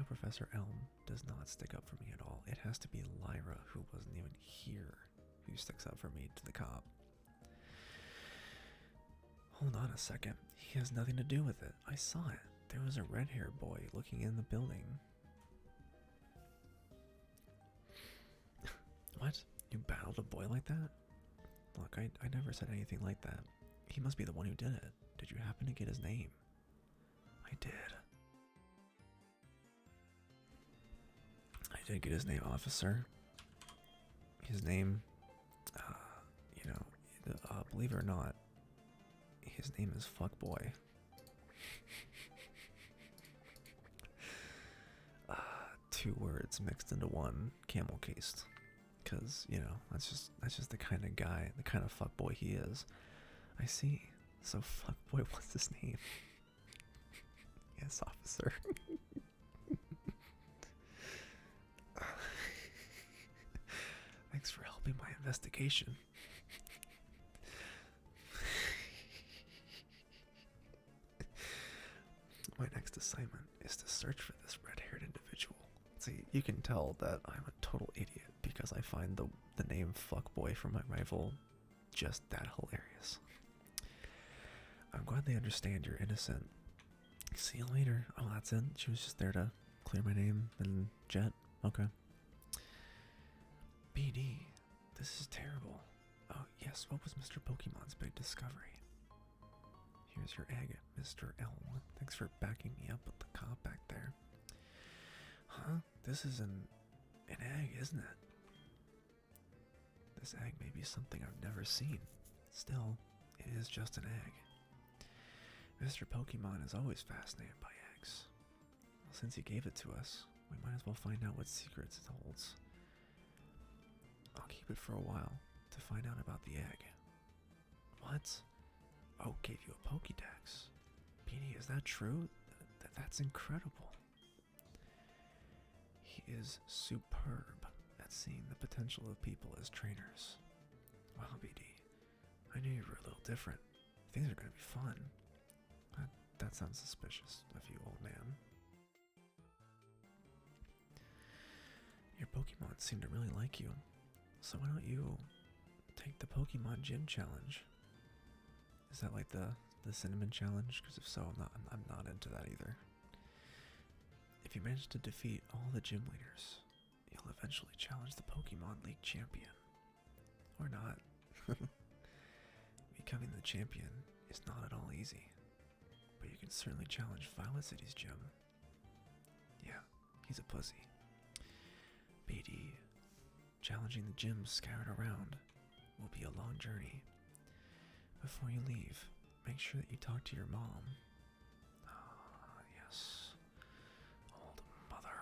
Professor Elm does not stick up for me at all. It has to be Lyra, who wasn't even here, who sticks up for me to the cop. Hold on a second. He has nothing to do with it. I saw it. There was a red-haired boy looking in the building. What? You battled a boy like that? Look, I never said anything like that. He must be the one who did it. Did you happen to get his name? I did. I did get his name, officer. His name, believe it or not, his name is Fuckboy. 2 words mixed into one, camel cased. Cause, that's just the kind of guy, the kind of fuckboy he is. I see. So Fuckboy, what's his name? Yes, officer. Thanks for helping my investigation. My next assignment is to search for this red-haired individual. See, you can tell that I'm a total idiot because I find the name Fuckboy for my rival just that hilarious. I'm glad they understand you're innocent. See you later. Oh, that's it? She was just there to clear my name and jet? Okay. BD, this is terrible. Oh, yes, what was Mr. Pokemon's big discovery? Here's your egg, Mr. Elm. Thanks for backing me up with the cop back there. Huh? This is an egg, isn't it? This egg may be something I've never seen. Still, it is just an egg. Mr. Pokemon is always fascinated by eggs. Well, since he gave it to us, we might as well find out what secrets it holds. I'll keep it for a while to find out about the egg. What? Oh, gave you a Pokédex. Beanie, is that true? That's incredible. He is superb at seeing the potential of people as trainers. Wow, BD, I knew you were a little different. Things are going to be fun. That sounds suspicious of you, old man. Your Pokemon seem to really like you. So why don't you take the Pokemon Gym Challenge? Is that like the Cinnamon Challenge? Because if so, I'm not into that either. If you manage to defeat all the gym leaders, you'll eventually challenge the Pokemon League champion. Or not. Becoming the champion is not at all easy. But you can certainly challenge Violet City's gym. Yeah, he's a pussy. BD, challenging the gyms scattered around will be a long journey. before you leave, make sure that you talk to your mom. Ah, yes. Old mother.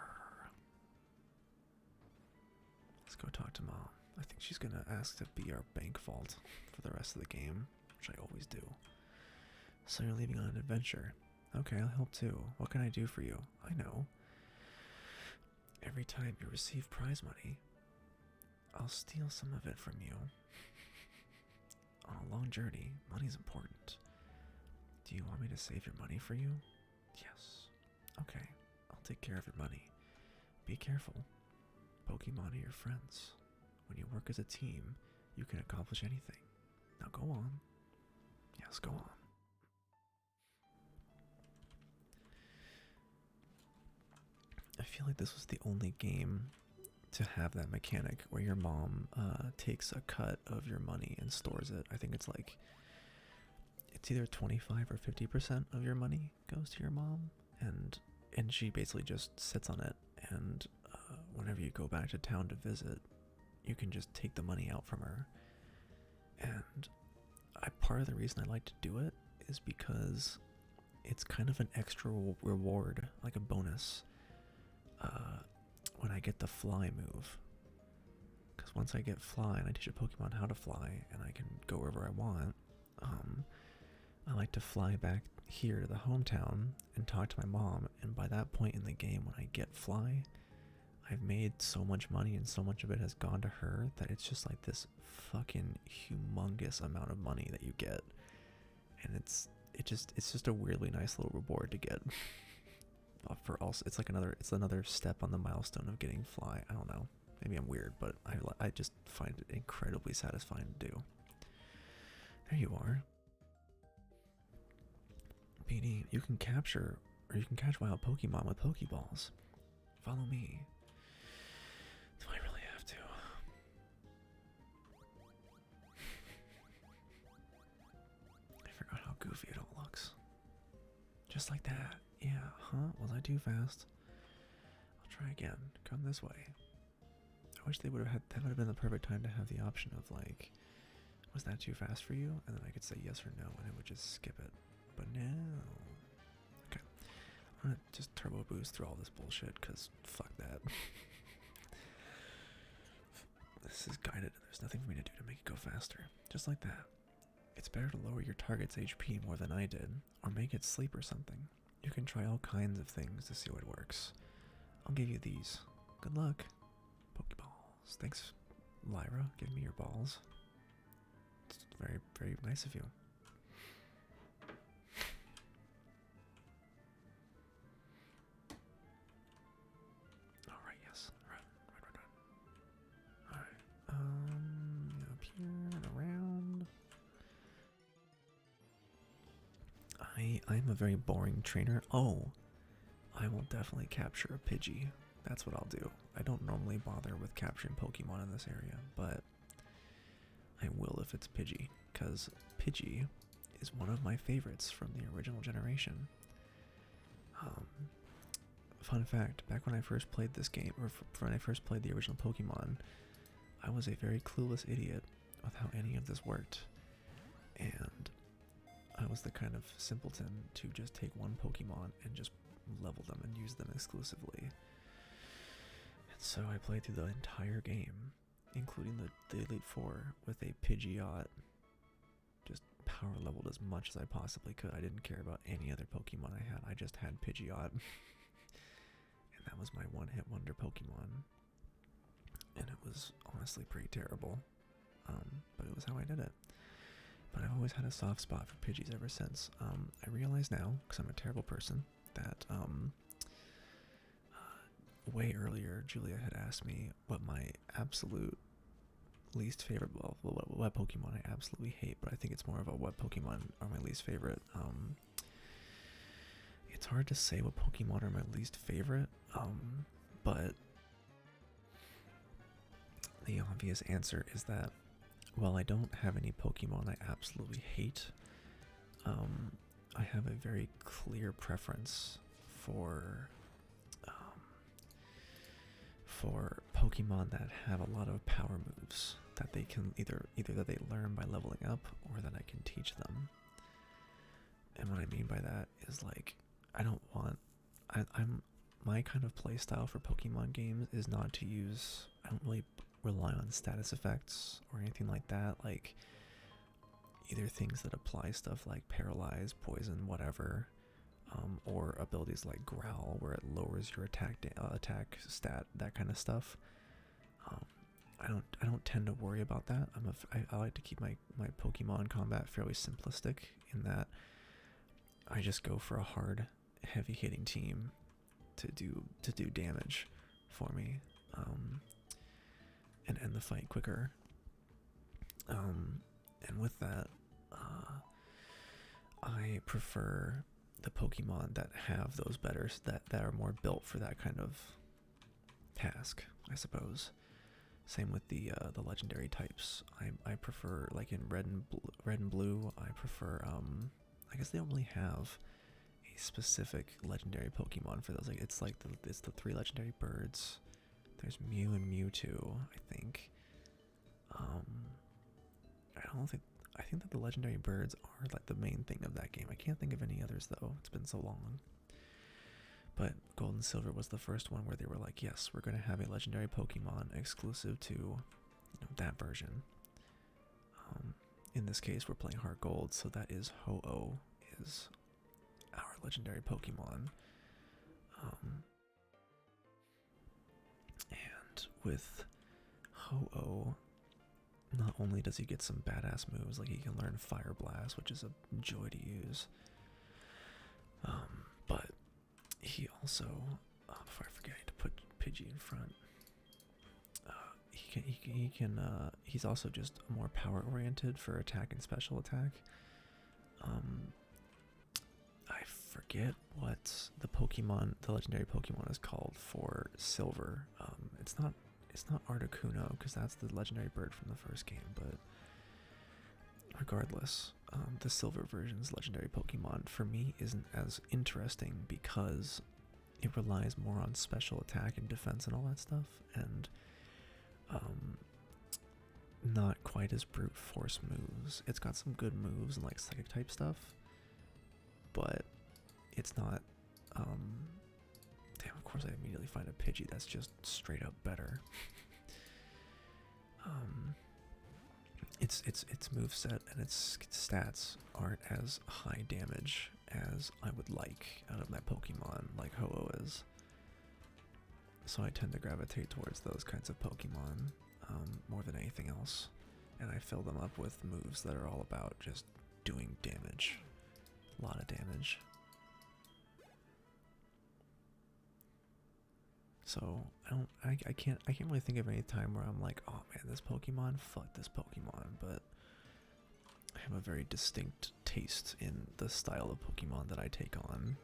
Let's go talk to mom. I think she's gonna ask to be our bank vault for the rest of the game, which I always do. So you're leaving on an adventure. Okay, I'll help too. What can I do for you? I know. Every time you receive prize money, I'll steal some of it from you. On a long journey, money's important. Do you want me to save your money for you? Yes. Okay, I'll take care of your money. Be careful. Pokemon are your friends. When you work as a team, you can accomplish anything. Now go on. Yes, go on. I feel like this was the only game to have that mechanic where your mom takes a cut of your money and stores it. I think it's like, it's either 25 or 50% of your money goes to your mom, and she basically just sits on it, and whenever you go back to town to visit, you can just take the money out from her. And part of the reason I like to do it is because it's kind of an extra reward, like a bonus, when I get the fly move. Because once I get fly and I teach a Pokemon how to fly and I can go wherever I want, I like to fly back here to the hometown and talk to my mom, and by that point in the game when I get fly, I've made so much money and so much of it has gone to her that it's just like this fucking humongous amount of money that you get, and it's just a weirdly nice little reward to get. For also, it's another step on the milestone of getting fly. I don't know, maybe I'm weird, but I just find it incredibly satisfying to do. There you are. PD, you can capture or you can catch wild Pokemon with Pokeballs. Follow me. Do I really have to? I forgot how goofy it all looks. Just like that. Yeah, huh? Was I too fast? I'll try again. Come this way. I wish that would have been the perfect time to have the option of like, was that too fast for you? And then I could say yes or no and it would just skip it. But no. Okay. I'm gonna just turbo boost through all this bullshit because fuck that. This is guided. There's nothing for me to do to make it go faster. Just like that. It's better to lower your target's HP more than I did, or make it sleep or something. You can try all kinds of things to see what works. I'll give you these. Good luck. Pokeballs. Thanks, Lyra. Give me your balls. It's very, very nice of you. Alright, yes. Right. Alright. Up here and around. I'm a very boring trainer. Oh, I will definitely capture a Pidgey. That's what I'll do. I don't normally bother with capturing Pokemon in this area, but I will if it's Pidgey, because Pidgey is one of my favorites from the original generation. Fun fact, back when I first played this game, or when I first played the original Pokemon, I was a very clueless idiot with how any of this worked. And I was the kind of simpleton to just take one Pokemon and just level them and use them exclusively. And so I played through the entire game, including the Elite Four, with a Pidgeot. Just power leveled as much as I possibly could. I didn't care about any other Pokemon I had. I just had Pidgeot. And that was my one-hit wonder Pokemon. And it was honestly pretty terrible. But it was how I did it. But I've always had a soft spot for Pidgeys ever since. I realize now, because I'm a terrible person, that way earlier Julia had asked me what my absolute least favorite, well, what Pokemon I absolutely hate, but I think it's more of a what Pokemon are my least favorite. It's hard to say what Pokemon are my least favorite, but the obvious answer is that while I don't have any Pokemon I absolutely hate, I have a very clear preference for Pokemon that have a lot of power moves that they can either that they learn by leveling up or that I can teach them. what I mean by that is like I don't want I'm my kind of play style for Pokemon games is not to use. I don't really rely on status effects or anything like that. Like either things that apply stuff like paralyze, poison, whatever, or abilities like growl where it lowers your attack stat, that kind of stuff. Um, I don't tend to worry about that. I like to keep my Pokemon combat fairly simplistic in that I just go for a hard, heavy hitting team to do damage for me, and end the fight quicker. And with that, I prefer the Pokemon that have those better that are more built for that kind of task, I suppose. Same with the legendary types. I prefer, like in red and blue. I prefer I guess they don't really have a specific legendary Pokemon for those. Like it's the 3 legendary birds. There's Mew and Mewtwo, I think. I think that the legendary birds are like the main thing of that game. I can't think of any others though. It's been so long. But Gold and Silver was the first one where they were like, yes, we're going to have a legendary Pokemon exclusive to that version. In this case, we're playing Heart Gold, so that is Ho-Oh is our legendary Pokemon. And with Ho-Oh, not only does he get some badass moves, like he can learn Fire Blast, which is a joy to use, but he also, before I forget to put Pidgey in front, he's also just more power oriented for attack and special attack. I forget what the legendary Pokemon is called for Silver. It's not Articuno, because that's the legendary bird from the first game, but regardless, the Silver version's legendary Pokemon for me isn't as interesting because it relies more on special attack and defense and all that stuff, and not quite as brute force moves. It's got some good moves and like psychic type stuff, but it's not. Damn, of course I immediately find a Pidgey that's just straight up better. Its moveset and its stats aren't as high damage as I would like out of my Pokemon, like Ho-Oh is. So I tend to gravitate towards those kinds of Pokemon more than anything else, and I fill them up with moves that are all about just doing damage, a lot of damage. So I can't really think of any time where I'm like, oh man, this Pokemon, fuck this Pokemon, but I have a very distinct taste in the style of Pokemon that I take on.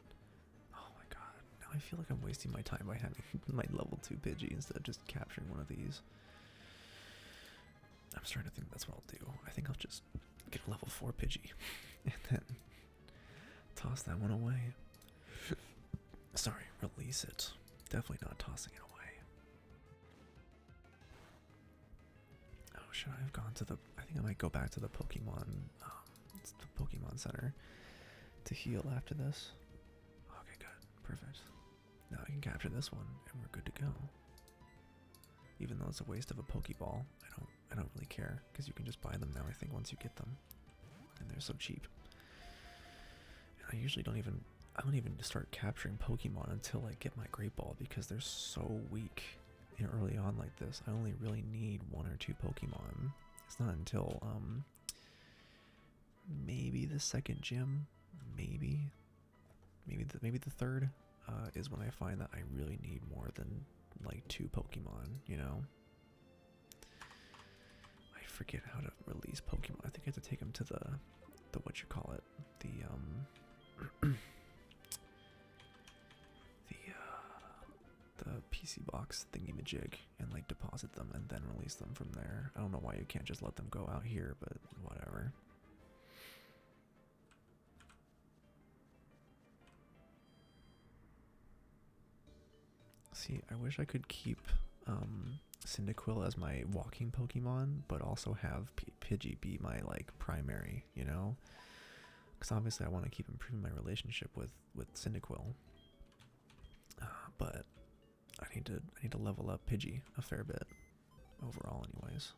Oh my god, now I feel like I'm wasting my time by having my level 2 Pidgey instead of just capturing one of these. I'm starting to think that's what I'll do. I think I'll just get a level 4 Pidgey and then toss that one away. Sorry, release it. Definitely not tossing it away. Oh, should I have gone to the... I think I might go back to the Pokemon Center to heal after this. Okay, good. Perfect. Now I can capture this one and we're good to go. Even though it's a waste of a Pokeball, I don't really care, because you can just buy them now, I think, once you get them. And they're so cheap. And I usually don't even start capturing Pokemon until I get my Great Ball, because they're so weak early on like this. I only really need 1 or 2 Pokemon. It's not until maybe the second gym, maybe the third is when I find that I really need more than like 2 Pokemon, you know? I forget how to release Pokemon. I think I have to take them to the whatchamacallit, the PC box thingy-majig, and like deposit them and then release them from there. I don't know why you can't just let them go out here, but whatever. See, I wish I could keep Cyndaquil as my walking Pokemon, but also have Pidgey be my like primary, you know? because obviously I want to keep improving my relationship with Cyndaquil. But I need to level up Pidgey a fair bit overall, anyways.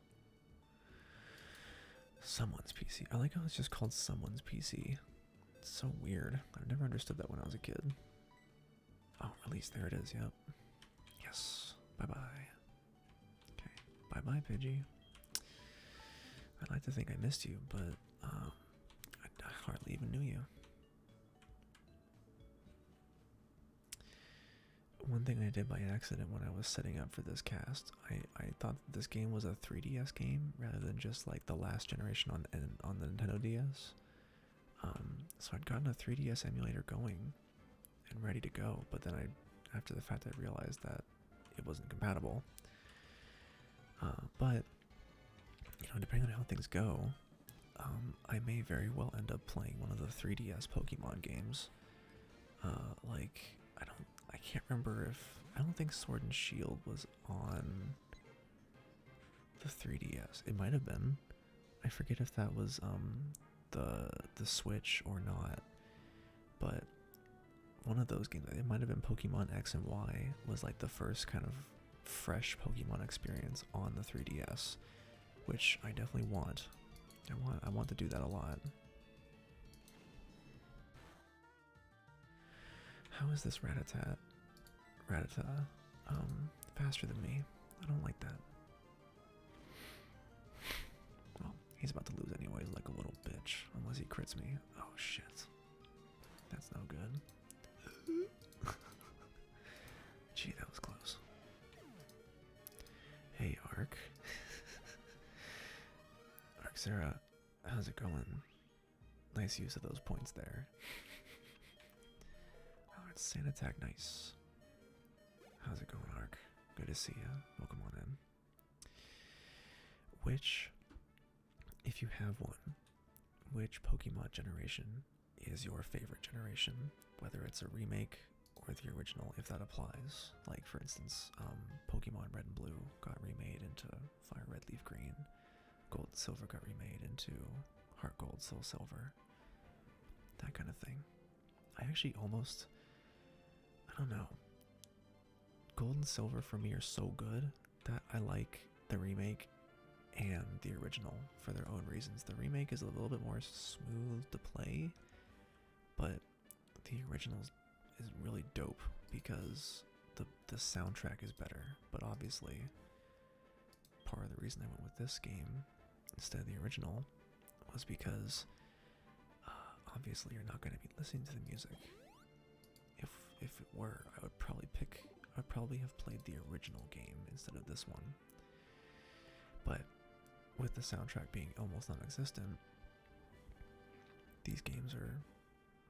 Someone's PC. I like how it's just called someone's PC. It's so weird. I've never understood that when I was a kid. Oh, at least there it is. Yep. Yes. Bye bye. Okay. Bye bye, Pidgey. I'd like to think I missed you, but I hardly even knew you. One thing I did by accident when I was setting up for this cast, I thought this game was a 3DS game rather than just like the last generation on the Nintendo DS. So I'd gotten a 3DS emulator going and ready to go, but then after the fact I realized that it wasn't compatible. But you know, depending on how things go, I may very well end up playing one of the 3DS Pokemon games. Like I can't remember if I don't think Sword and Shield was on the 3DS. It might have been. I forget if that was the Switch or not. But one of those games, it might have been Pokemon X and Y, was like the first kind of fresh Pokemon experience on the 3DS, which I definitely want. I want to do that a lot. How is this Rattata faster than me? I don't like that. Well, he's about to lose anyways, like a little bitch, unless he crits me. Oh shit. That's no good. Gee, that was close. Hey, Ark. Ark Sarah, how's it going? Nice use of those points there. Oh, it's Sand Attack, nice. How's it going, Ark? Good to see ya. Welcome on in. Which, if you have one, which Pokemon generation is your favorite generation? Whether it's a remake or the original, if that applies. Like, for instance, Pokemon Red and Blue got remade into Fire Red, Leaf Green. Gold and Silver got remade into Heart Gold, Soul Silver. That kind of thing. I actually almost, I don't know. Gold and Silver for me are so good that I like the remake and the original for their own reasons. The remake is a little bit more smooth to play, but the original is really dope because the soundtrack is better. But obviously, part of the reason I went with this game instead of the original was because obviously you're not going to be listening to the music. If it were, I would probably have played the original game instead of this one. But with the soundtrack being almost non-existent, these games are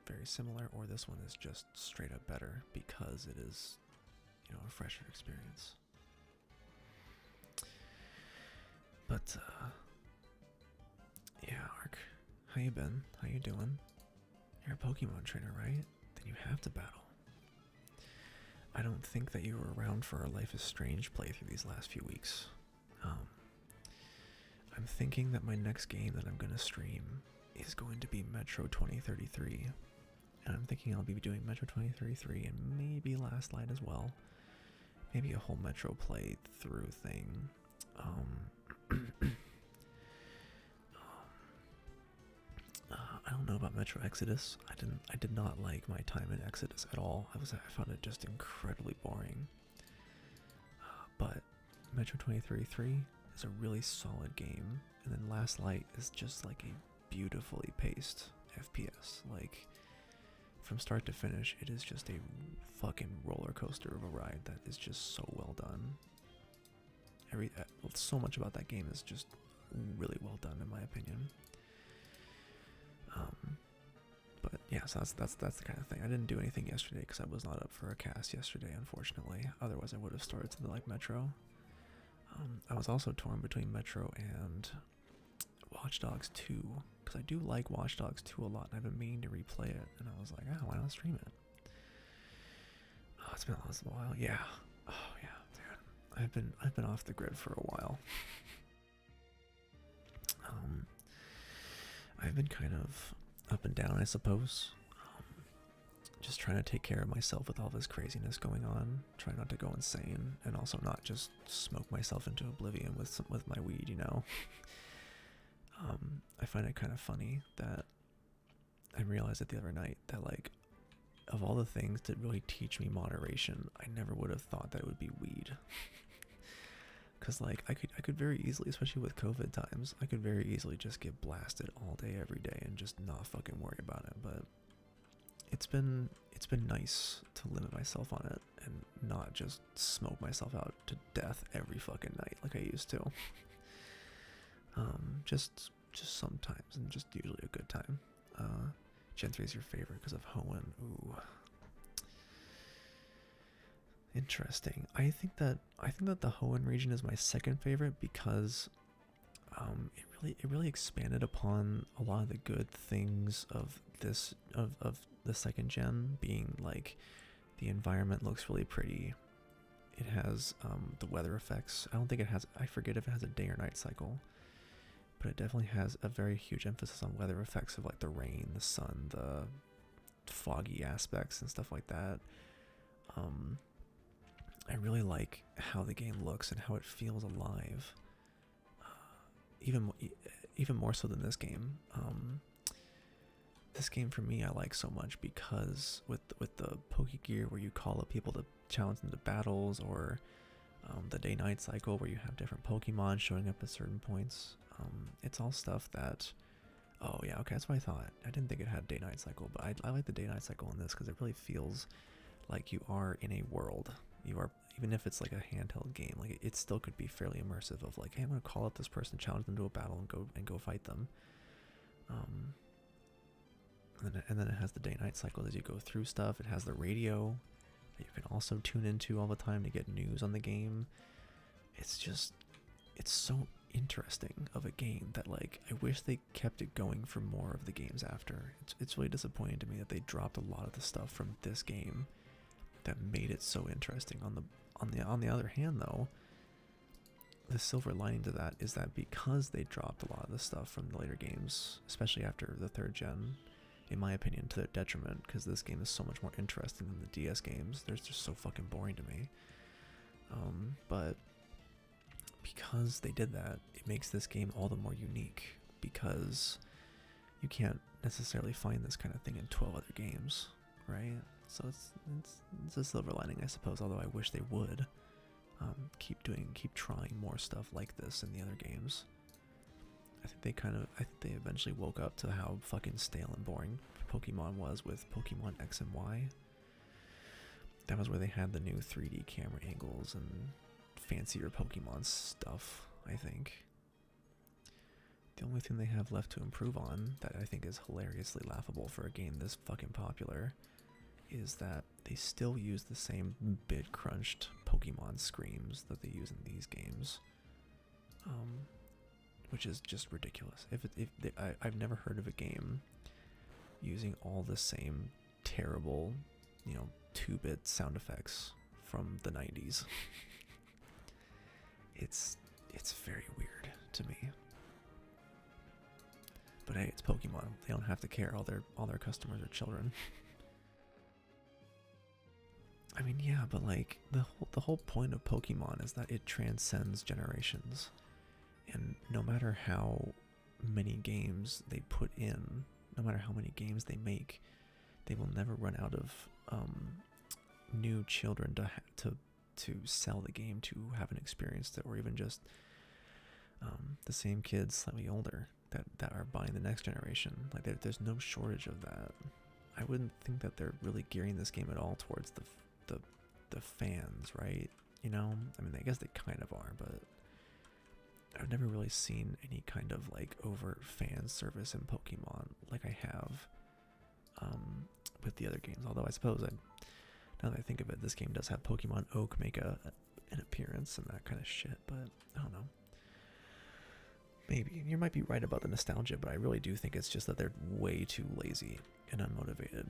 very similar, or this one is just straight up better because it is, you know, a fresher experience. But yeah, Ark, how you been? How you doing? You're a Pokemon trainer, right? Then you have to battle. I don't think that you were around for our Life is Strange playthrough these last few weeks. I'm thinking that my next game that I'm going to stream is going to be Metro 2033. And I'm thinking I'll be doing Metro 2033 and maybe Last Light as well. Maybe a whole Metro playthrough thing. I don't know about Metro Exodus. I did not like my time in Exodus at all. I found it just incredibly boring. But Metro 2033 is a really solid game, and then Last Light is just like a beautifully paced FPS. Like, from start to finish, it is just a fucking roller coaster of a ride that is just so well done. So much about that game is just really well done, in my opinion. But yeah, so that's the kind of thing. I didn't do anything yesterday because I was not up for a cast yesterday, unfortunately. Otherwise, I would have started something like Metro. I was also torn between Metro and Watch Dogs 2, because I do like Watch Dogs 2 a lot, and I've been meaning to replay it, and I was like, oh, why not stream it? Oh, it's been a while. Yeah. Oh yeah, dude. I've been off the grid for a while. I've been kind of up and down, I suppose. Just trying to take care of myself with all this craziness going on. Try not to go insane, and also not just smoke myself into oblivion with my weed, you know. I find it kind of funny that I realized it the other night that, like, of all the things that really teach me moderation, I never would have thought that it would be weed. Because, like, I could very easily, especially with COVID times, I could very easily just get blasted all day every day and just not fucking worry about it. But it's been nice to limit myself on it and not just smoke myself out to death every fucking night like I used to. Just sometimes, and just usually a good time. Gen 3 is your favorite because of Hoenn. Ooh, interesting. I think that the Hoenn region is my second favorite because it really expanded upon a lot of the good things of this of the second gen, being like the environment looks really pretty. It has the weather effects. I don't think it has, I forget if it has a day or night cycle, but it definitely has a very huge emphasis on weather effects of like the rain, the sun, the foggy aspects and stuff like that. I really like how the game looks and how it feels alive. Even more so than this game. This game for me I like so much because with the Pokegear where you call up people to challenge them to battles, or the day-night cycle where you have different Pokemon showing up at certain points. It's all stuff that, oh yeah, okay, that's what I thought. I didn't think it had day-night cycle, but I like the day-night cycle in this because it really feels like you are in a world. You are, even if it's like a handheld game, like it still could be fairly immersive of like, hey, I'm gonna call up this person, challenge them to a battle, and go fight them. And then it has the day-night cycle as you go through stuff. It has the radio that you can also tune into all the time to get news on the game. It's so interesting of a game that, like, I wish they kept it going for more of the games after. It's really disappointing to me that they dropped a lot of the stuff from this game that made it so interesting. On the other hand, though, the silver lining to that is that because they dropped a lot of the stuff from the later games, especially after the third gen, in my opinion, to their detriment, because this game is so much more interesting than the DS games. They're just so fucking boring to me. But because they did that, it makes this game all the more unique, because you can't necessarily find this kind of thing in 12 other games, right? So it's a silver lining, I suppose, although I wish they would keep trying more stuff like this in the other games. I think they eventually woke up to how fucking stale and boring Pokemon was with Pokemon X and Y. That was where they had the new 3D camera angles and fancier Pokemon stuff, I think. The only thing they have left to improve on that I think is hilariously laughable for a game this fucking popular is that they still use the same bit crunched Pokemon screams that they use in these games. Which is just ridiculous. I've never heard of a game using all the same terrible, 2-bit sound effects from the 90s. It's very weird to me. But hey, it's Pokemon. They don't have to care. All their customers are children. I mean, yeah, but like the whole point of Pokemon is that it transcends generations. And no matter how many games they put in, no matter how many games they make, they will never run out of new children to sell the game to, haven't experienced it, or even just the same kids slightly older that are buying the next generation. Like there's no shortage of that. I wouldn't think that they're really gearing this game at all towards the fans, right? I mean, I guess they kind of are, but I've never really seen any kind of like overt fan service in Pokemon like I have with the other games. Although I suppose, now that I think of it, this game does have Pokemon Oak make an appearance and that kind of shit, but I don't know. Maybe. You might be right about the nostalgia, but I really do think it's just that they're way too lazy and unmotivated.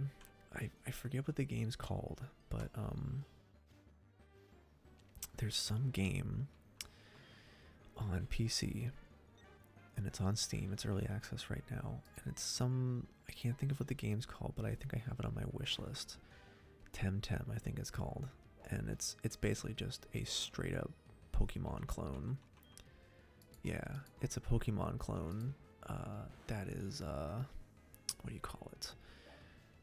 I forget what the game's called, but there's some game on PC and it's on Steam. It's early access right now, and it's some, I can't think of what the game's called, but I think I have it on my wish list. Temtem, I think it's called, and it's basically just a straight up Pokemon clone. Yeah, it's a Pokemon clone. That is what do you call it?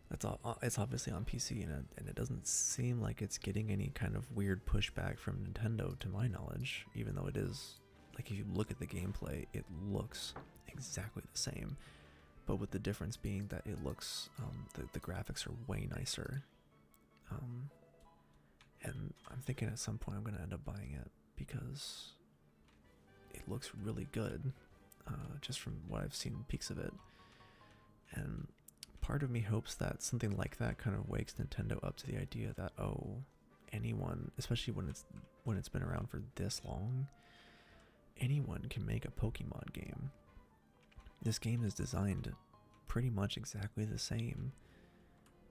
That's all. It's obviously on PC, and it doesn't seem like it's getting any kind of weird pushback from Nintendo, to my knowledge. Even though it is, like, if you look at the gameplay, it looks exactly the same, but with the difference being that it looks, the graphics are way nicer. And I'm thinking at some point I'm gonna end up buying it because it looks really good, just from what I've seen peeks of it. And part of me hopes that something like that kind of wakes Nintendo up to the idea that, oh, anyone, especially when it's been around for this long, anyone can make a Pokemon game. This game is designed pretty much exactly the same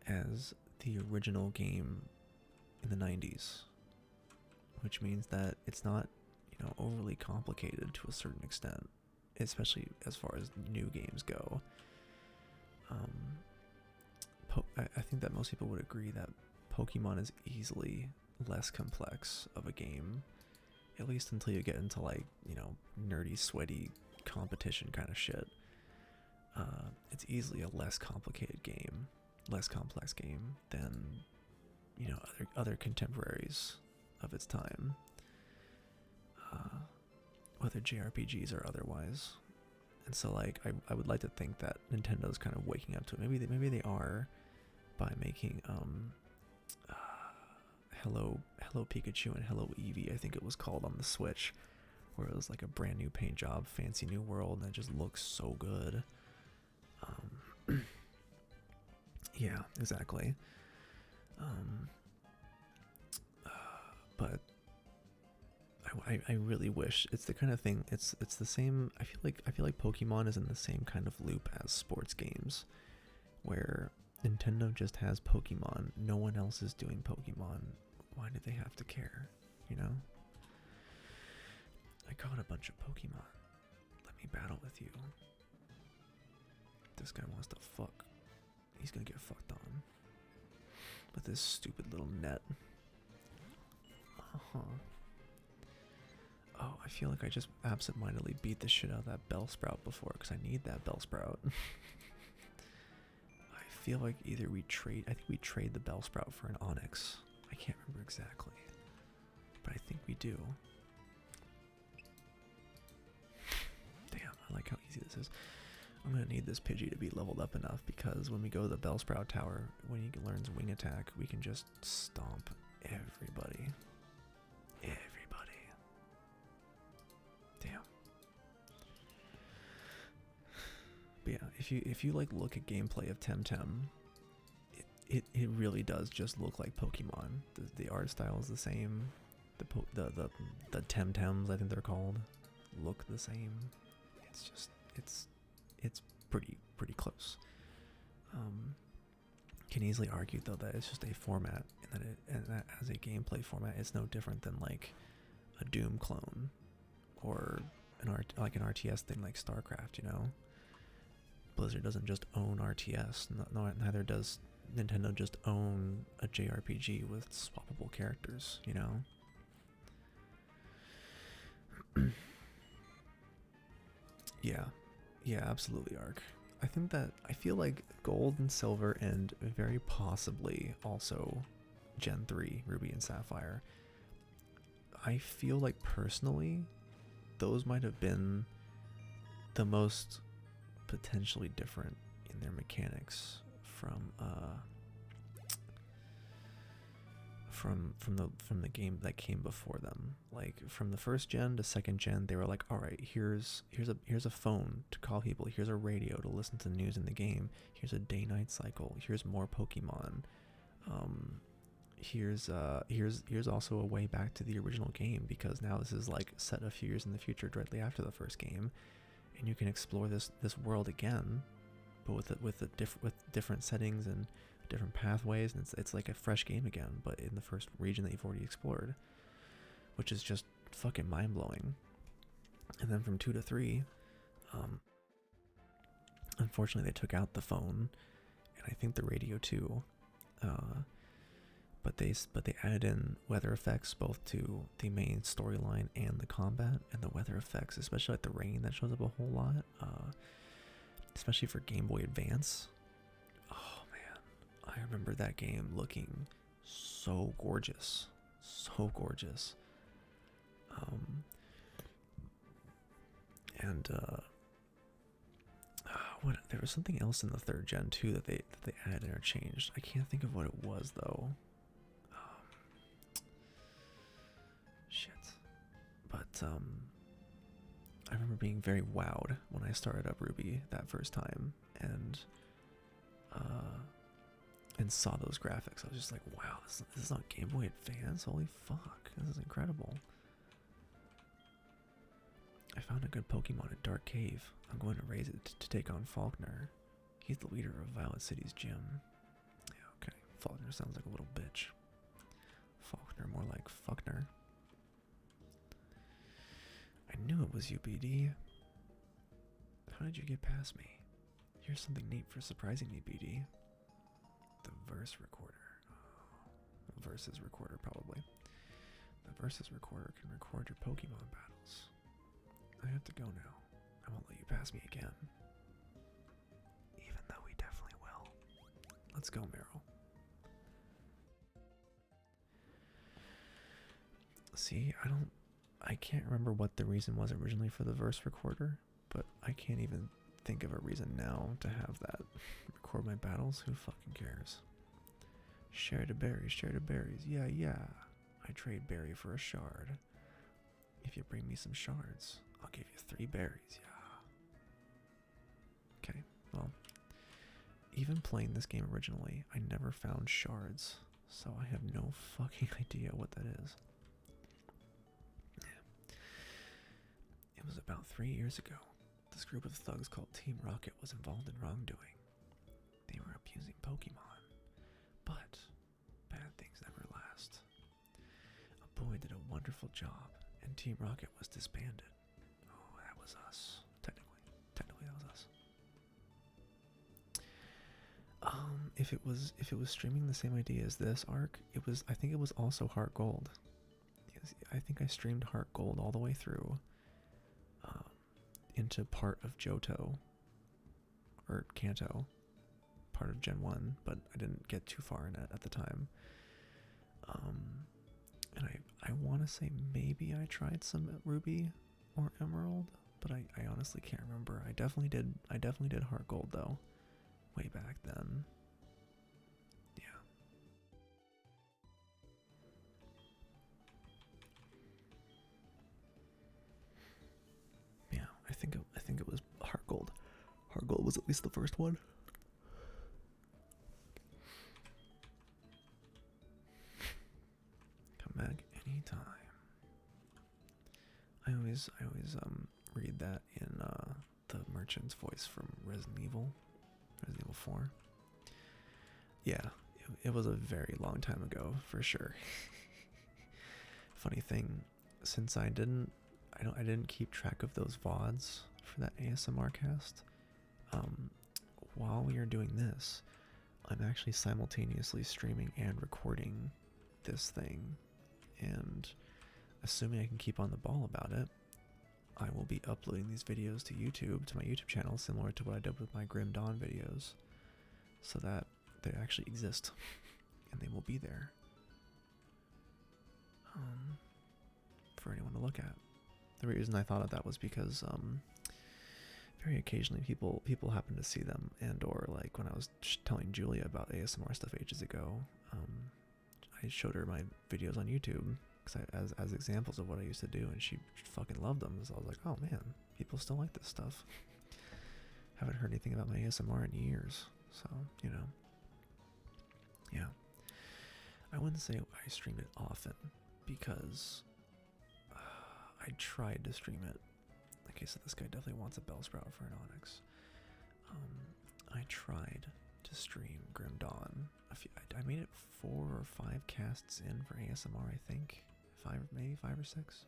as the original game in the 90s, which means that it's not, overly complicated to a certain extent, especially as far as new games go. I think that most people would agree that Pokemon is easily less complex of a game, at least until you get into, like, nerdy, sweaty competition kind of shit. It's easily a less complicated game, less complex game than, other contemporaries of its time, whether JRPGs or otherwise. And so, like, I would like to think that Nintendo's kind of waking up to it. Maybe they are, by making Hello Pikachu and Hello Eevee, I think it was called, on the Switch, where it was like a brand new paint job, fancy new world, and it just looks so good. Yeah, exactly. But I really wish it's the kind of thing. It's the same. I feel like Pokemon is in the same kind of loop as sports games, where Nintendo just has Pokemon. No one else is doing Pokemon. Why do they have to care? I caught a bunch of Pokemon. Let me battle with you. This guy wants to fuck. He's gonna get fucked on with this stupid little net. Oh, I feel like I just absentmindedly beat the shit out of that Bellsprout before, because I need that Bellsprout. I feel like either I think we trade the Bellsprout for an Onyx. I can't remember exactly, but I think we do. Damn, I like how easy this is. I'm gonna need this Pidgey to be leveled up enough, because when we go to the Bellsprout Tower, when he learns Wing Attack, we can just stomp everybody. Damn. But yeah, if you like look at gameplay of Temtem, it really does just look like Pokemon. The art style is the same. The Temtems, I think they're called, look the same. It's just it's pretty close. Can easily argue though that it's just a format, and that as a gameplay format, it's no different than like a Doom clone, or an RTS thing like StarCraft. Blizzard doesn't just own RTS. Neither does Nintendo just own a JRPG with swappable characters. Yeah, absolutely, Ark. I feel like Gold and Silver, and very possibly also Gen 3, Ruby and Sapphire, I feel like personally those might have been the most potentially different in their mechanics from the game that came before them. Like, from the first gen to second gen, they were like, all right, here's a phone to call people, here's a radio to listen to the news in the game, here's a day-night cycle, here's more Pokemon, here's also a way back to the original game, because now this is like set a few years in the future, directly after the first game, and you can explore this world again, but with different settings and different pathways, and it's like a fresh game again, but in the first region that you've already explored, which is just fucking mind-blowing. And then from 2 to 3, Unfortunately, they took out the phone, and I think the radio too. But they added in weather effects both to the main storyline and the combat, and the weather effects, especially like the rain that shows up a whole lot, especially for Game Boy Advance. Oh man, I remember that game looking so gorgeous, so gorgeous. And what, there was something else in the third gen too that they added or changed. I can't think of what it was though. Shit. But I remember being very wowed when I started up Ruby that first time and saw those graphics. I was just like, wow, this is on Game Boy Advance. Holy fuck, this is incredible. I found a good Pokemon in Dark Cave. I'm going to raise it to take on Faulkner. He's the leader of Violet City's gym. Yeah, okay. Faulkner sounds like a little bitch. Faulkner, more like Fuckner. I knew it was you, BD. How did you get past me? Here's something neat for surprising me, BD. The verse recorder. Oh, versus recorder, probably. The versus recorder can record your Pokemon battles. I have to go now. I won't let you pass me again. Even though we definitely will. Let's go, Meryl. See, I can't remember what the reason was originally for the verse recorder, but I can't even think of a reason now to have that record my battles. Who fucking cares? Share the berries, yeah, yeah. I trade berry for a shard. If you bring me some shards, I'll give you 3 berries, yeah. Okay, well, even playing this game originally, I never found shards, so I have no fucking idea what that is. Yeah. It was about 3 years ago. This group of thugs called Team Rocket was involved in wrongdoing. They were abusing Pokemon, but bad things never last. A boy did a wonderful job, and Team Rocket was disbanded. Oh, that was us. Technically that was us. If it was streaming the same idea as this arc, I think it was also Heart Gold. I think I streamed Heart Gold all the way through into part of Johto or Kanto, part of Gen 1, but I didn't get too far in it at the time. And I want to say maybe I tried some Ruby or Emerald, but I honestly can't remember. I definitely did Heart Gold though, way back then. Yeah, I think it was Heart Gold. Heart Gold was at least the first one. Come back anytime. I always read that in the merchant's voice from Resident Evil 4. Yeah, it was a very long time ago for sure. Funny thing, since I didn't keep track of those VODs for that ASMR cast, while we are doing this, I'm actually simultaneously streaming and recording this thing, and assuming I can keep on the ball about it, I will be uploading these videos to YouTube, to my YouTube channel, similar to what I did with my Grim Dawn videos, so that they actually exist, and they will be there for anyone to look at. The reason I thought of that was because very occasionally people happen to see them, and or like when I was telling Julia about ASMR stuff ages ago, I showed her my videos on YouTube as examples of what I used to do, and she fucking loved them. So I was like, oh man, people still like this stuff. Haven't heard anything about my ASMR in years, so you know. Yeah, I wouldn't say I streamed it often because I tried to stream it. Okay, so this guy definitely wants a Bellsprout for an Onyx. I tried to stream Grim Dawn. I made it 4 or 5 casts in for ASMR, I think. 5, maybe 5 or 6.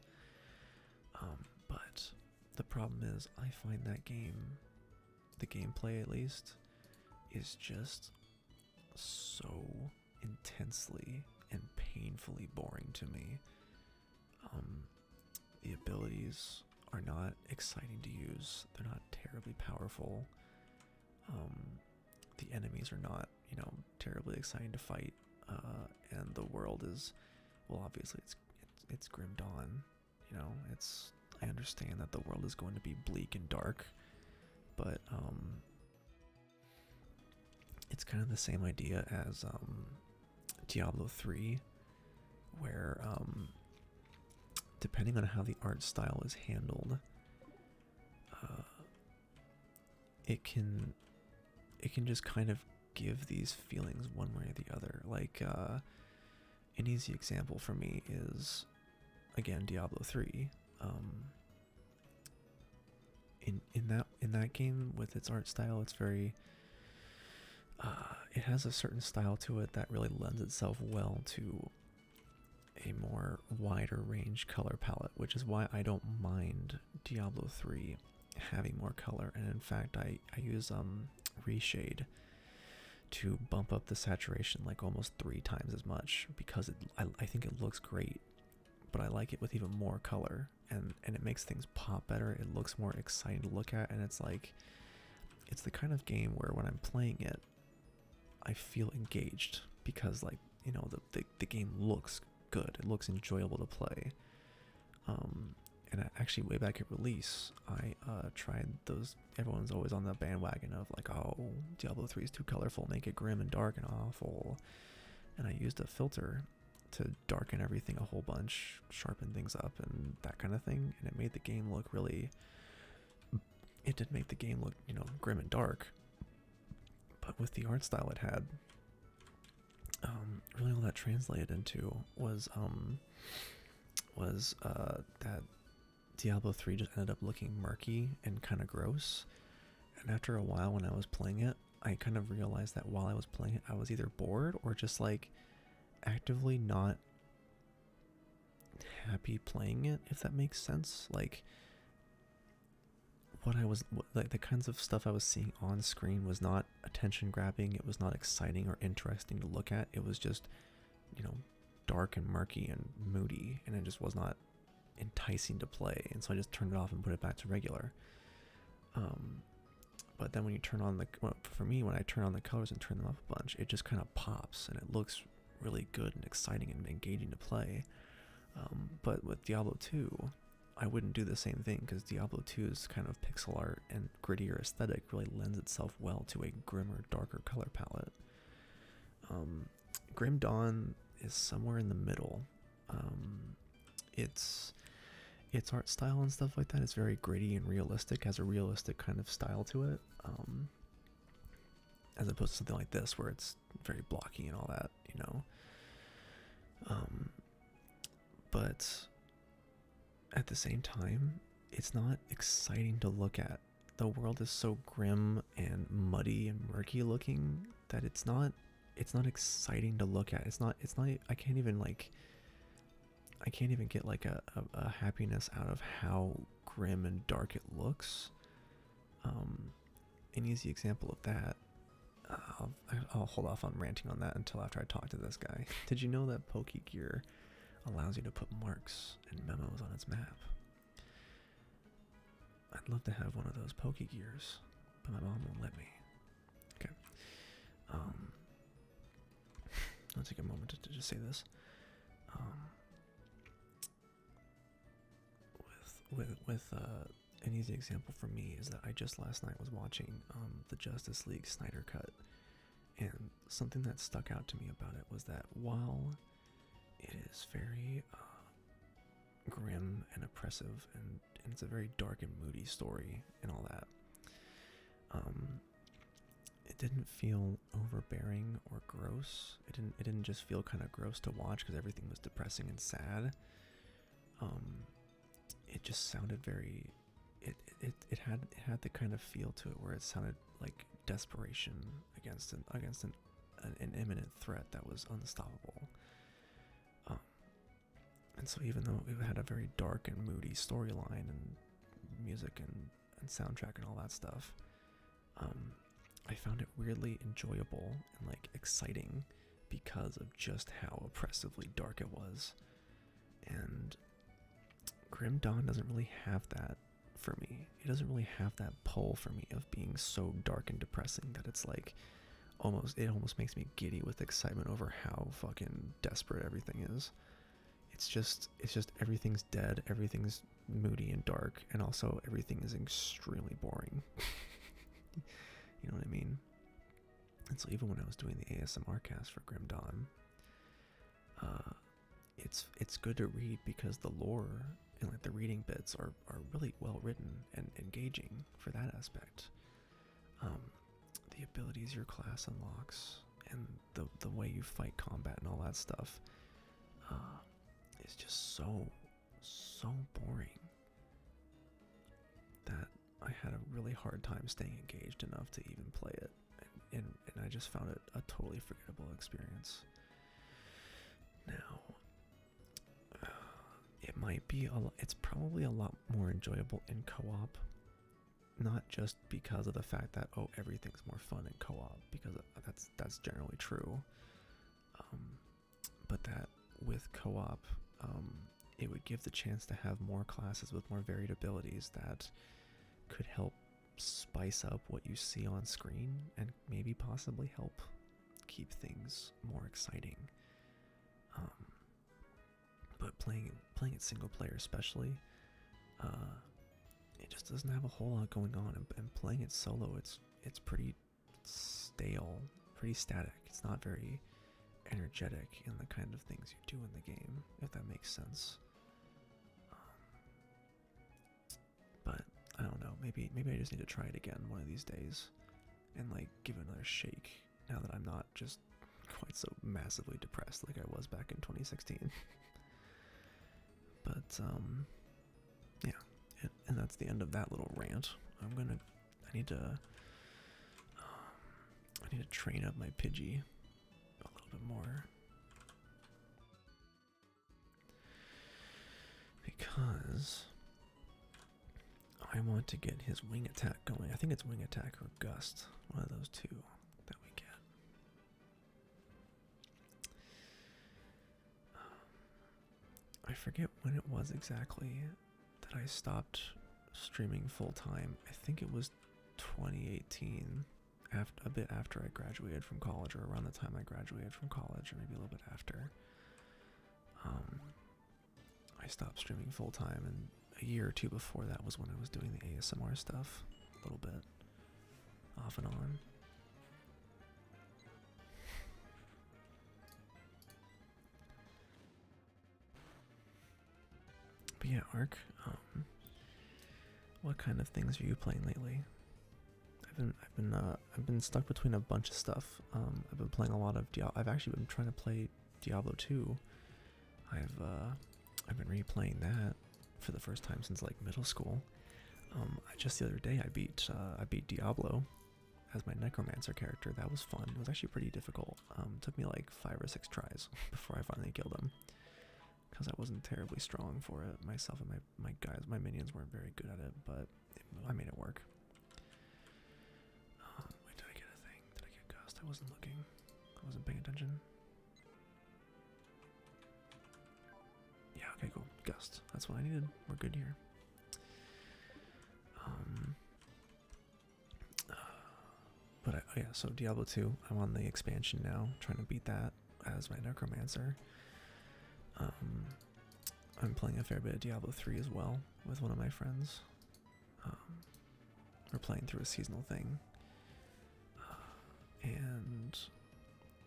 But the problem is I find that game, the gameplay at least, is just so intensely and painfully boring to me. The abilities are not exciting to use. They're not terribly powerful. The enemies are not, terribly exciting to fight. And the world is, well, obviously it's Grim Dawn. I understand that the world is going to be bleak and dark, but it's kind of the same idea as Diablo 3, where depending on how the art style is handled, it can just kind of give these feelings one way or the other. Like an easy example for me is, again, Diablo 3. In that game, with its art style, it's very it has a certain style to it that really lends itself well to a more wider range color palette, which is why I don't mind Diablo 3 having more color. And in fact, I use reshade to bump up the saturation like almost 3 times as much, because I think it looks great, but I like it with even more color, and it makes things pop better. It looks more exciting to look at, and it's the kind of game where when I'm playing it, I feel engaged, because the game looks good. It looks enjoyable to play. And actually, way back at release, I tried those. Everyone's always on the bandwagon of like, oh, Diablo 3 is too colorful, make it grim and dark and awful. And I used a filter to darken everything a whole bunch, sharpen things up, and that kind of thing. And it made the game look really. It did make the game look, grim and dark. But with the art style it had, really all that translated into was that Diablo 3 just ended up looking murky and kind of gross. And after a while, when I was playing it, I kind of realized that while I was playing it, I was either bored or just like actively not happy playing it, if that makes sense. Like the kinds of stuff I was seeing on screen was not attention grabbing. It was not exciting or interesting to look at. It was just, dark and murky and moody, and it just was not enticing to play. And so I just turned it off and put it back to regular. But then when you turn on for me, when I turn on the colors and turn them up a bunch, it just kind of pops and it looks really good and exciting and engaging to play. But with Diablo 2, I wouldn't do the same thing, because Diablo 2's kind of pixel art and grittier aesthetic really lends itself well to a grimmer, darker color palette. Grim Dawn is somewhere in the middle. Its art style and stuff like that is very gritty and realistic, has a realistic kind of style to it, as opposed to something like this where it's very blocky and all that, but at the same time, it's not exciting to look at. The world is so grim and muddy and murky looking that it's not exciting to look at. It's not I can't even get like a happiness out of how grim and dark it looks. An easy example of that, I'll hold off on ranting on that until after I talk to this guy. Did you know that Pokegear allows you to put marks and memos on its map? I'd love to have one of those Pokegears, but my mom won't let me. Okay. I'll take a moment to just say this. With an easy example for me is that I just last night was watching the Justice League Snyder Cut, and something that stuck out to me about it was that while it is very grim and oppressive, and it's a very dark and moody story and all that, it didn't feel overbearing or gross. It didn't just feel kind of gross to watch because everything was depressing and sad. It just sounded very. It had the kind of feel to it where it sounded like desperation against an imminent threat that was unstoppable. And so even though it had a very dark and moody storyline and music and soundtrack and all that stuff, I found it weirdly enjoyable and like exciting because of just how oppressively dark it was. And Grim Dawn doesn't really have that for me. It doesn't really have that pull for me of being so dark and depressing that it's like it almost makes me giddy with excitement over how fucking desperate everything is. It's just everything's dead, everything's moody and dark, and also everything is extremely boring. You know what I mean? And so even when I was doing the ASMR cast for Grim Dawn, it's good to read because the lore and like the reading bits are really well written and engaging for that aspect. The abilities your class unlocks and the way you fight combat and all that stuff is just so boring that I had a really hard time staying engaged enough to even play it, and I just found it a totally forgettable experience. Now, it's probably a lot more enjoyable in co-op, not just because of the fact that everything's more fun in co-op, because that's generally true, but that with co-op, it would give the chance to have more classes with more varied abilities that could help spice up what you see on screen and maybe possibly help keep things more exciting. But playing it single player especially, it just doesn't have a whole lot going on, and playing it solo, it's pretty stale, pretty static. It's not very energetic in the kind of things you do in the game, if that makes sense. But I don't know, maybe I just need to try it again one of these days and like give it another shake now that I'm not just quite so massively depressed like I was back in 2016. But yeah, and that's the end of that little rant. I need to train up my Pidgey a little bit more, because I want to get his wing attack going. I think it's wing attack or gust, one of those two that we get. I forget when it was exactly that I stopped streaming full time. I think it was 2018, a bit after I graduated from college, or around the time I graduated from college, or maybe a little bit after. I stopped streaming full time, and a year or two before that was when I was doing the ASMR stuff, a little bit, off and on. But yeah, Ark, what kind of things are you playing lately? I've been stuck between a bunch of stuff. I've been playing a lot of Diablo. I've actually been trying to play Diablo 2. I've been replaying that for the first time since like middle school. Just the other day I beat Diablo as my necromancer character. That was fun. It was actually pretty difficult. It took me like 5 or 6 tries before I finally killed him, because I wasn't terribly strong for it myself, and my minions weren't very good at it, but I made it work. Wait, did I get a thing? Did I get Gust? I wasn't looking. I wasn't paying attention. Yeah, okay, cool. Gust. That's what I needed. We're good here. Yeah, so Diablo 2, I'm on the expansion now, trying to beat that as my necromancer. I'm playing a fair bit of Diablo 3 as well with one of my friends. We're playing through a seasonal thing. And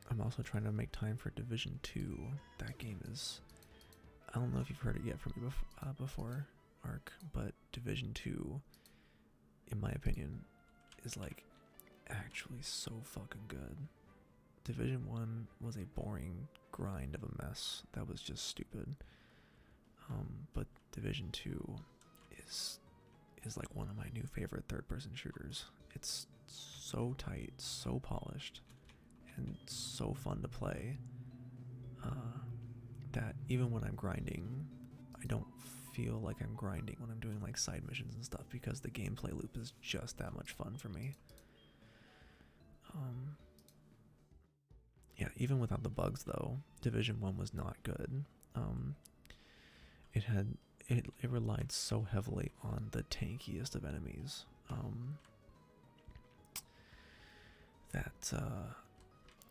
I'm also trying to make time for Division 2. That game is... I don't know if you've heard it yet from me before, Ark, but Division 2, in my opinion, is like actually so fucking good. Division 1 was a boring grind of a mess that was just stupid. But Division 2 is like one of my new favorite third-person shooters. It's so tight, so polished, and so fun to play, that even when I'm grinding, I don't feel like I'm grinding when I'm doing like side missions and stuff because the gameplay loop is just that much fun for me. Yeah, even without the bugs though, Division 1 was not good. It relied so heavily on the tankiest of enemies.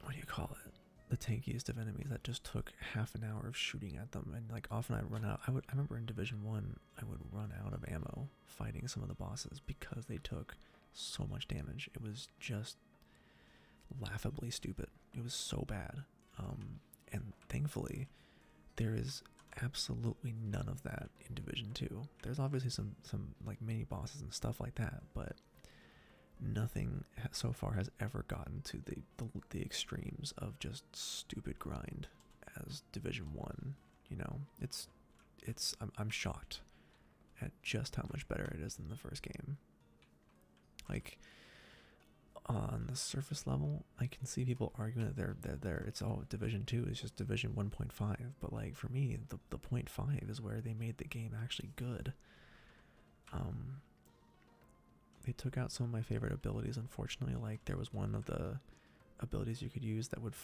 What do you call it? The tankiest of enemies that just took half an hour of shooting at them, and like often I'd run out. I remember in Division 1 I would run out of ammo fighting some of the bosses because they took so much damage. It was just laughably stupid. It was so bad. And thankfully there is absolutely none of that in Division 2. There's obviously some like mini bosses and stuff like that, but nothing so far has ever gotten to the extremes of just stupid grind as Division 1. You know, I'm shocked at just how much better it is than the first game. Like, on the surface level, I can see people arguing that it's all Division 2 is just Division 1.5, but like for me, the 0.5 is where they made the game actually good. They took out some of my favorite abilities, unfortunately. Like there was one of the abilities you could use that would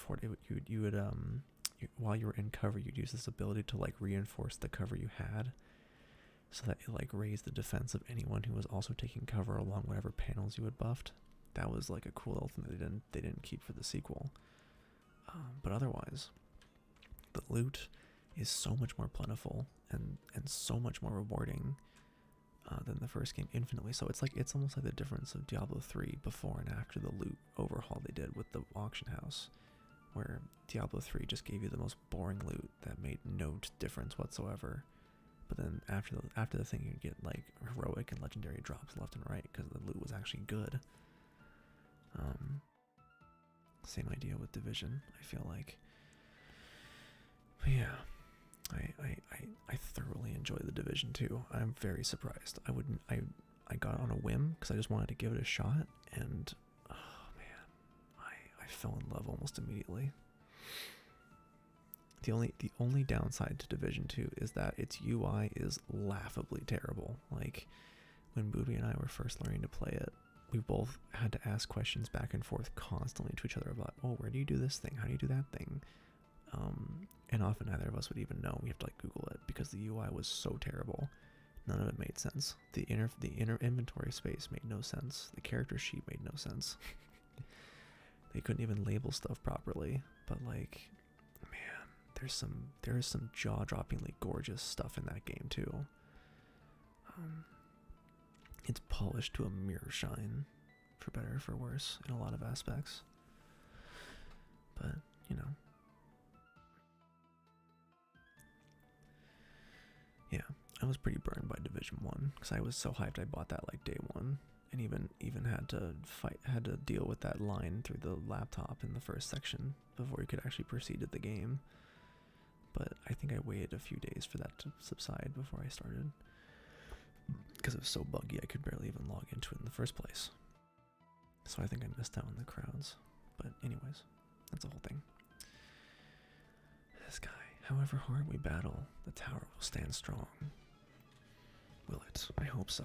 while you were in cover, you'd use this ability to like reinforce the cover you had, so that it like raised the defense of anyone who was also taking cover along whatever panels you had buffed. That was like a cool little thing that they didn't keep for the sequel. But otherwise, the loot is so much more plentiful and so much more rewarding than the first game, infinitely. So it's almost like the difference of Diablo 3 before and after the loot overhaul they did with the auction house, where Diablo 3 just gave you the most boring loot that made no difference whatsoever. But then after the thing, you get like heroic and legendary drops left and right because the loot was actually good. Same idea with Division, I feel like. But yeah, I thoroughly enjoy the Division 2. I'm very surprised. I got it on a whim because I just wanted to give it a shot, and oh man, I fell in love almost immediately. The only downside to Division 2 is that its UI is laughably terrible. Like when Booby and I were first learning to play it, we both had to ask questions back and forth constantly to each other about, oh, where do you do this thing? How do you do that thing? And often neither of us would even know. We have to like Google it because the UI was so terrible. None of it made sense. The inner inventory space made no sense. The character sheet made no sense. They couldn't even label stuff properly. But like, man, there is some jaw-droppingly gorgeous stuff in that game too. It's polished to a mirror shine, for better or for worse, in a lot of aspects. But, you know. Yeah, I was pretty burned by Division 1, because I was so hyped I bought that like day one, and even had to deal with that line through the laptop in the first section before you could actually proceed to the game. But I think I waited a few days for that to subside before I started, because it was so buggy I could barely even log into it in the first place. So I think I missed out on the crowds. But anyways, that's the whole thing. This guy, however hard we battle, the tower will stand strong. Will it? I hope so.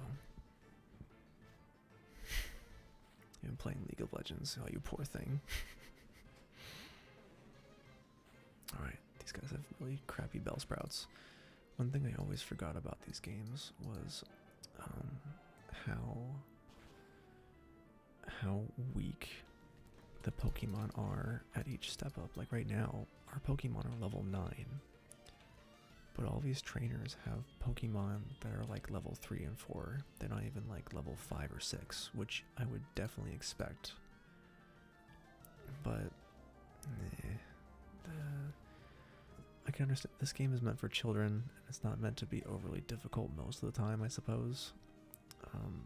You've been playing League of Legends, oh you poor thing. Alright, these guys have really crappy bell sprouts. One thing I always forgot about these games was how weak the Pokemon are at each step up. Like right now, our Pokemon are level 9, but all these trainers have Pokemon that are like level 3 and 4. They're not even like level 5 or 6, which I would definitely expect. But I can understand this game is meant for children, and it's not meant to be overly difficult most of the time, I suppose.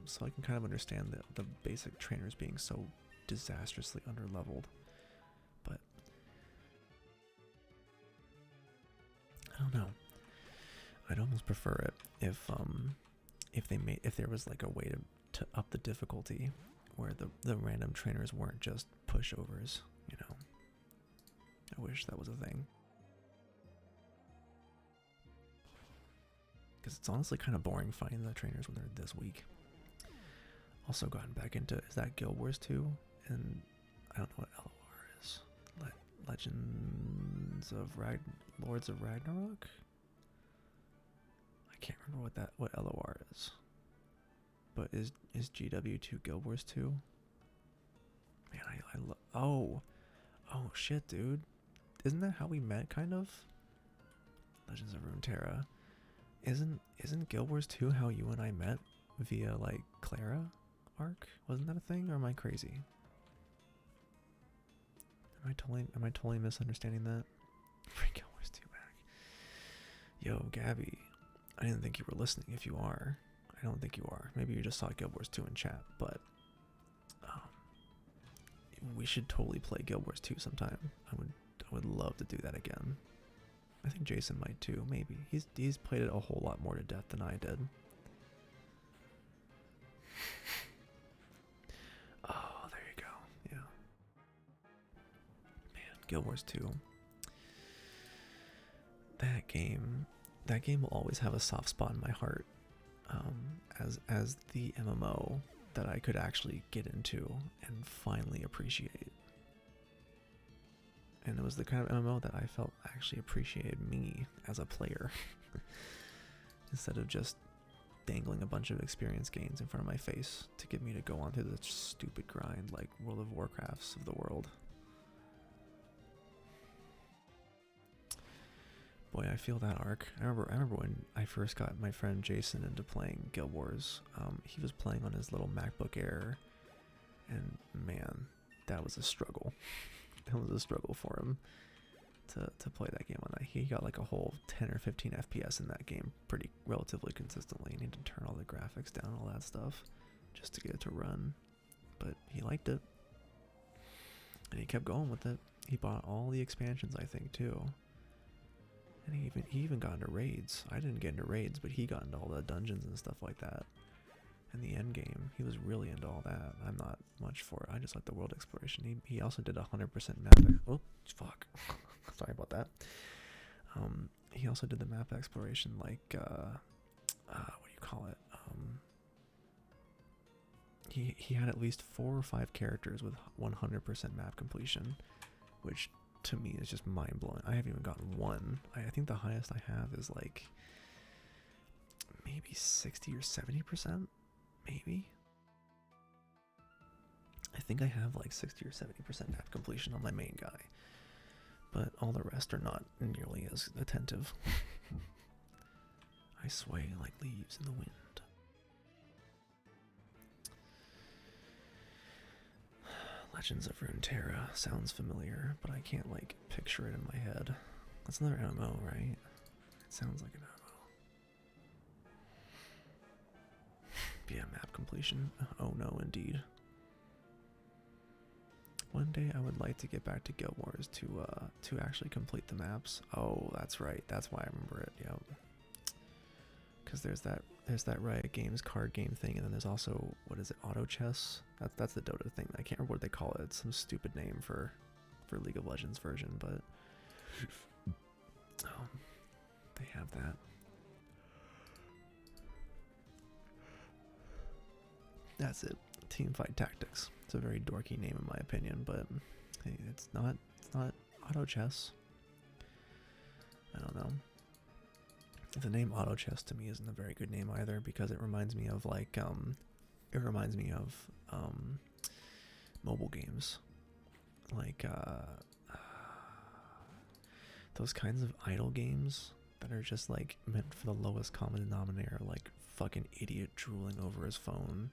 So I can kind of understand the basic trainers being so disastrously underleveled. But I don't know. I'd almost prefer it if there was like a way to up the difficulty where the random trainers weren't just pushovers, you know. I wish that was a thing. because it's honestly kind of boring finding the trainers when they're this weak. Also gotten back into, is that Guild Wars 2? And I don't know what LOR is. Legends of Lords of Ragnarok? I can't remember what LOR is. But is GW2 Guild Wars 2? Man, I love. Oh shit, dude. Isn't that how we met, kind of? Legends of Runeterra. Isn't Guild Wars 2 how you and I met via like Clara arc? Wasn't that a thing, or am I crazy? Am I totally misunderstanding that? Bring Guild Wars 2 back. Yo, Gabby. I didn't think you were listening. If you are, I don't think you are. Maybe you just saw Guild Wars 2 in chat, but we should totally play Guild Wars 2 sometime. I would love to do that again. I think Jason might too, maybe. He's played it a whole lot more to death than I did. Oh, there you go. Yeah. Man, Guild Wars 2. That game will always have a soft spot in my heart. As the MMO that I could actually get into and finally appreciate. And it was the kind of MMO that I felt actually appreciated me as a player. Instead of just dangling a bunch of experience gains in front of my face to get me to go on through the stupid grind like World of Warcrafts of the world. Boy, I feel that arc. I remember when I first got my friend Jason into playing Guild Wars. He was playing on his little MacBook Air, and man, that was a struggle. That was a struggle for him to play that game on that. He got like a whole 10 or 15 FPS in that game pretty relatively consistently, and he had to turn all the graphics down, all that stuff, just to get it to run. But he liked it, and he kept going with it. He bought all the expansions, I think, too. And he even got into raids. I didn't get into raids, but he got into all the dungeons and stuff like that. And the end game, he was really into all that. I'm not much for it. I just like the world exploration. He also did 100% map. Oh, fuck. Sorry about that. He also did the map exploration, like what do you call it? He had at least 4 or 5 characters with 100% map completion, which to me is just mind-blowing. I haven't even gotten one. I think the highest I have is like maybe 60 or 70%, maybe. I think I have like 60 or 70% map completion on my main guy, but all the rest are not nearly as attentive. I sway like leaves in the wind. Legends of Runeterra sounds familiar, but I can't like picture it in my head. That's another MMO, right? It sounds like an MMO. Yeah, map completion. Oh no, indeed. One day I would like to get back to Guild Wars to actually complete the maps. Oh, that's right. That's why I remember it. Yep. Because there's that Riot Games card game thing, and then there's also, what is it, auto chess? That's the Dota thing. I can't remember what they call it. It's some stupid name for League of Legends version, but they have that. That's it. Teamfight Tactics. It's a very dorky name in my opinion, but hey, it's not auto chess. I don't know. The name auto chess to me isn't a very good name either, because it reminds me of like mobile games, like those kinds of idle games that are just like meant for the lowest common denominator, like fucking idiot drooling over his phone,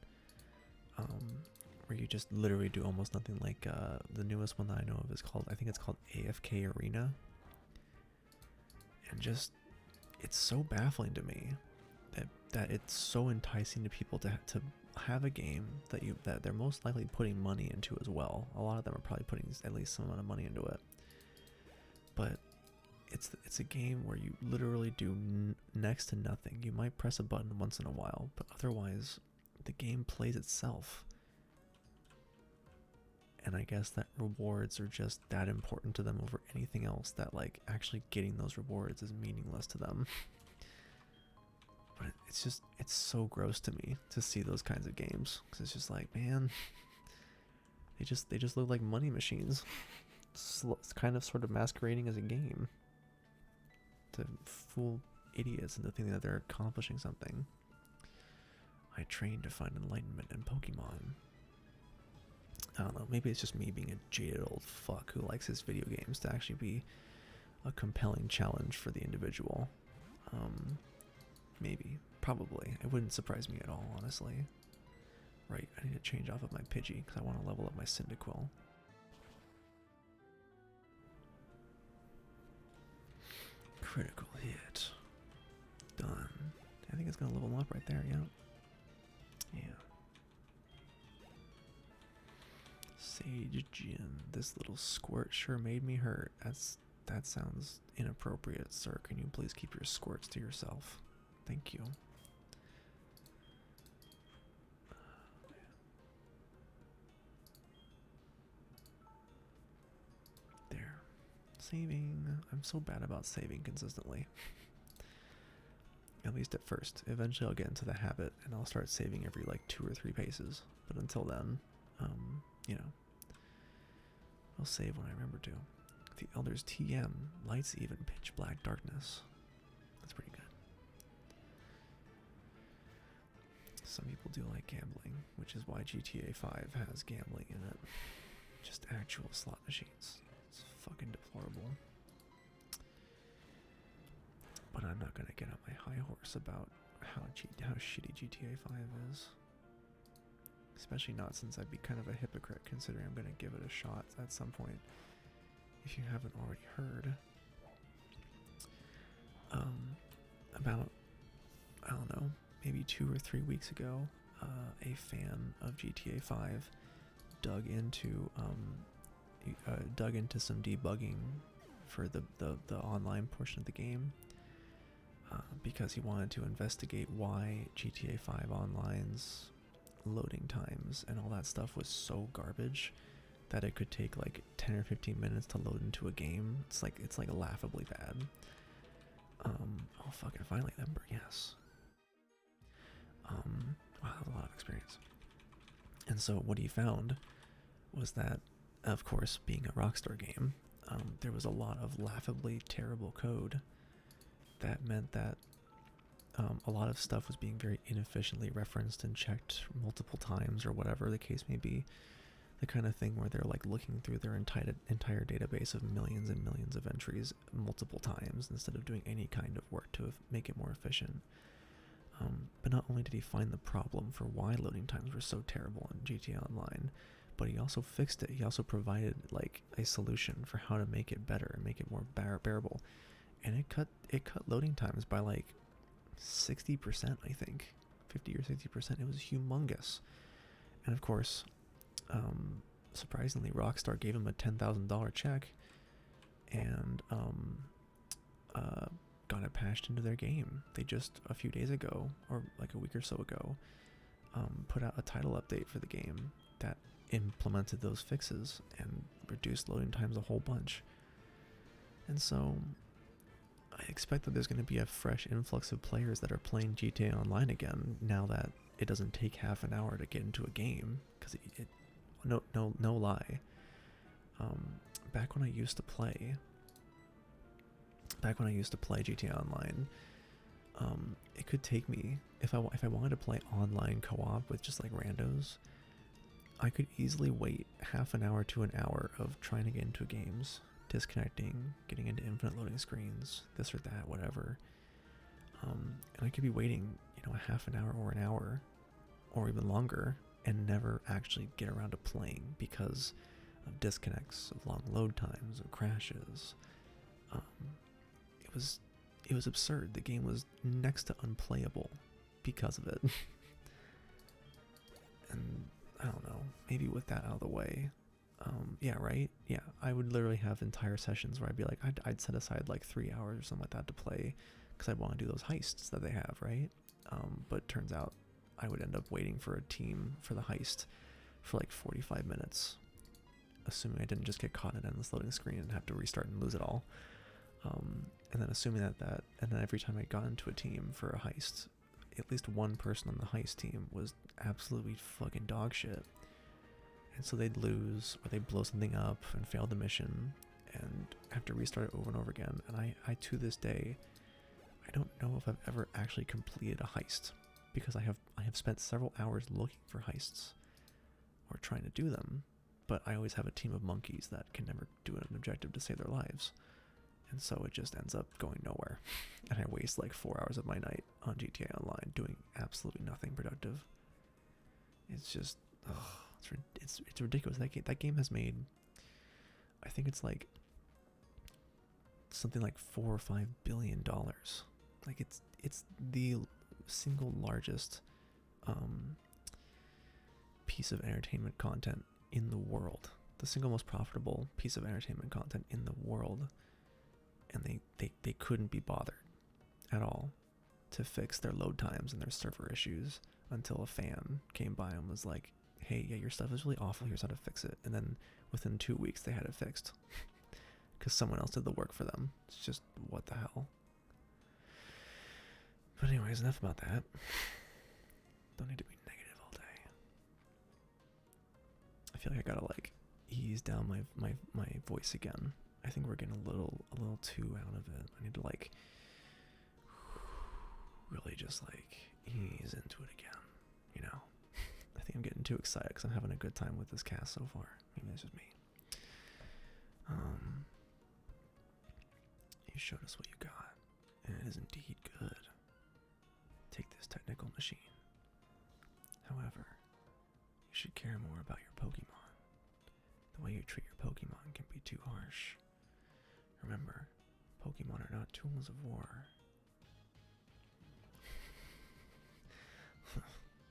where you just literally do almost nothing. Like the newest one that I know of is called, I think it's called Afk Arena, and just, it's so baffling to me that it's so enticing to people to have a game that they're most likely putting money into as well. A lot of them are probably putting at least some amount of money into it, but it's a game where you literally do next to nothing. You might press a button once in a while, but otherwise the game plays itself. And I guess that rewards are just that important to them over anything else, that like actually getting those rewards is meaningless to them. it's so gross to me to see those kinds of games, because it's just like, man, they just look like money machines. It's kind of sort of masquerading as a game to fool idiots into thinking that they're accomplishing something. I trained to find enlightenment in Pokemon. I don't know, maybe it's just me being a jaded old fuck who likes his video games to actually be a compelling challenge for the individual. Maybe, probably. It wouldn't surprise me at all, honestly. Right, I need to change off of my Pidgey because I want to level up my Cyndaquil. Critical hit. Done. I think it's going to level him up right there, yeah. Yeah. Sage Gin. This little squirt sure made me hurt. That sounds inappropriate, sir. Can you please keep your squirts to yourself? Thank you. There. Saving. I'm so bad about saving consistently. At least at first. Eventually I'll get into the habit and I'll start saving every like 2 or 3 paces. But until then, you know, I'll save when I remember to. The Elder's TM, lights even pitch black darkness. That's pretty good. Some people do like gambling, which is why GTA 5 has gambling in it. Just actual slot machines. It's fucking deplorable. But I'm not gonna get on my high horse about how shitty GTA 5 is. Especially not since I'd be kind of a hypocrite considering I'm gonna give it a shot at some point. If you haven't already heard, about, I don't know, maybe 2 or 3 weeks ago, a fan of GTA 5 dug into some debugging for the online portion of the game, because he wanted to investigate why GTA 5 Online's loading times and all that stuff was so garbage that it could take like 10 or 15 minutes to load into a game. It's like laughably bad. Oh fuck, I finally remember, yes. Wow, that was a lot of experience. And so what he found was that, of course, being a Rockstar game, there was a lot of laughably terrible code that meant that a lot of stuff was being very inefficiently referenced and checked multiple times or whatever the case may be. The kind of thing where they're like looking through their entire database of millions and millions of entries multiple times instead of doing any kind of work to make it more efficient. But not only did he find the problem for why loading times were so terrible in GTA Online, but he also fixed it. He also provided like a solution for how to make it better and make it more bearable. And it cut loading times by like 60%, I think. 50 or 60%. It was humongous. And of course, surprisingly, Rockstar gave him a $10,000 check and got it patched into their game. They just a few days ago, or like a week or so ago, put out a title update for the game that implemented those fixes and reduced loading times a whole bunch. And so I expect that there's going to be a fresh influx of players that are playing GTA Online again now that it doesn't take half an hour to get into a game, because no lie, back when I used to play GTA Online, it could take me, if I wanted to play online co-op with just like randos, I could easily wait half an hour to an hour of trying to get into games, disconnecting, getting into infinite loading screens, this or that, whatever. And I could be waiting, a half an hour or an hour or even longer and never actually get around to playing because of disconnects, of long load times, of crashes. It was absurd. The game was next to unplayable because of it. And I don't know, maybe with that out of the way, yeah, right? Yeah, I would literally have entire sessions where I'd be like, I'd set aside like 3 hours or something like that to play because I'd want to do those heists that they have, right? But it turns out I would end up waiting for a team for the heist for like 45 minutes, assuming I didn't just get caught in an endless loading screen and have to restart and lose it all. And then assuming that and then every time I got into a team for a heist, at least one person on the heist team was absolutely fucking dog shit. And so they'd lose, or they'd blow something up and fail the mission, and have to restart it over and over again. And I to this day, I don't know if I've ever actually completed a heist, because I have spent several hours looking for heists, or trying to do them, but I always have a team of monkeys that can never do an objective to save their lives. And so it just ends up going nowhere. And I waste like 4 hours of my night on GTA Online doing absolutely nothing productive. It's just, it's ridiculous. That game has made, I think it's like something like $4 or $5 billion. Like it's the single largest piece of entertainment content in the world. The single most profitable piece of entertainment content in the world. And they couldn't be bothered at all to fix their load times and their server issues until a fan came by and was like, hey, yeah, your stuff is really awful, here's how to fix it. And then within 2 weeks they had it fixed because someone else did the work for them. It's just, what the hell. But anyways, enough about that. Don't need to be negative all day. I feel like I gotta like ease down my voice again. I think we're getting a little too out of it. I need to like really just like ease into it again, you know. I think I'm getting too excited because I'm having a good time with this cast so far. Maybe that's just me. You showed us what you got, and it is indeed good. Take this technical machine. However, you should care more about your Pokemon. The way you treat your Pokemon can be too harsh. Remember, Pokemon are not tools of war.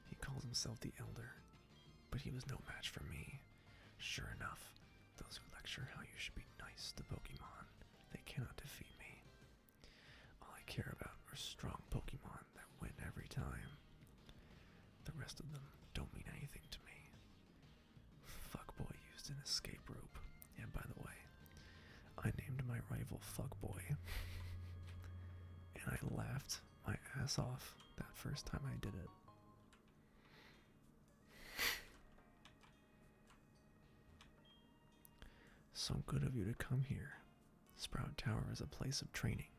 He calls himself the Elder, but he was no match for me. Sure enough, those who lecture how you should be nice to Pokemon, they cannot defeat me. All I care about are strong Pokemon that win every time. The rest of them don't mean anything to me. Fuckboy used an escape rope, and by the way, I named my rival Fuckboy, and I laughed my ass off that first time I did it. So good of you to come here. Sprout Tower is a place of training.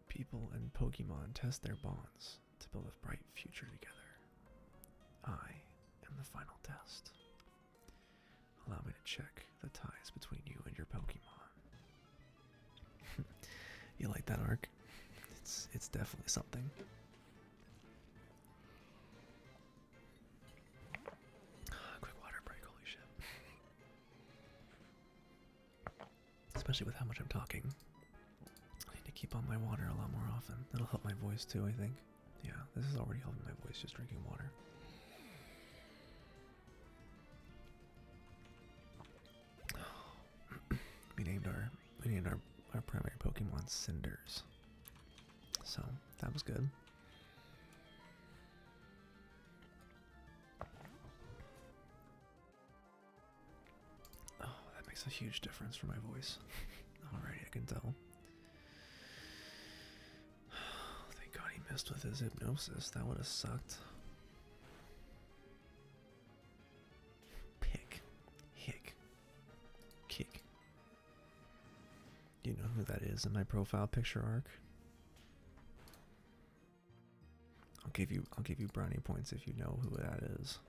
People and Pokemon test their bonds to build a bright future together. I am the final test. Allow me to check the ties between you and your Pokemon. You like that arc? It's definitely something. Quick water break, holy shit. Especially with how much I'm talking. I need to keep on my water a lot more often. That'll help my voice too, I think. Yeah, this is already helping my voice, just drinking water. We named our primary Pokemon Cinders. So that was good. Oh, that makes a huge difference for my voice. Alrighty, I can tell. Thank God he missed with his hypnosis. That would have sucked. Pick. Hick. Kick. Do you know who that is in my profile picture arc? I'll give you brownie points if you know who that is.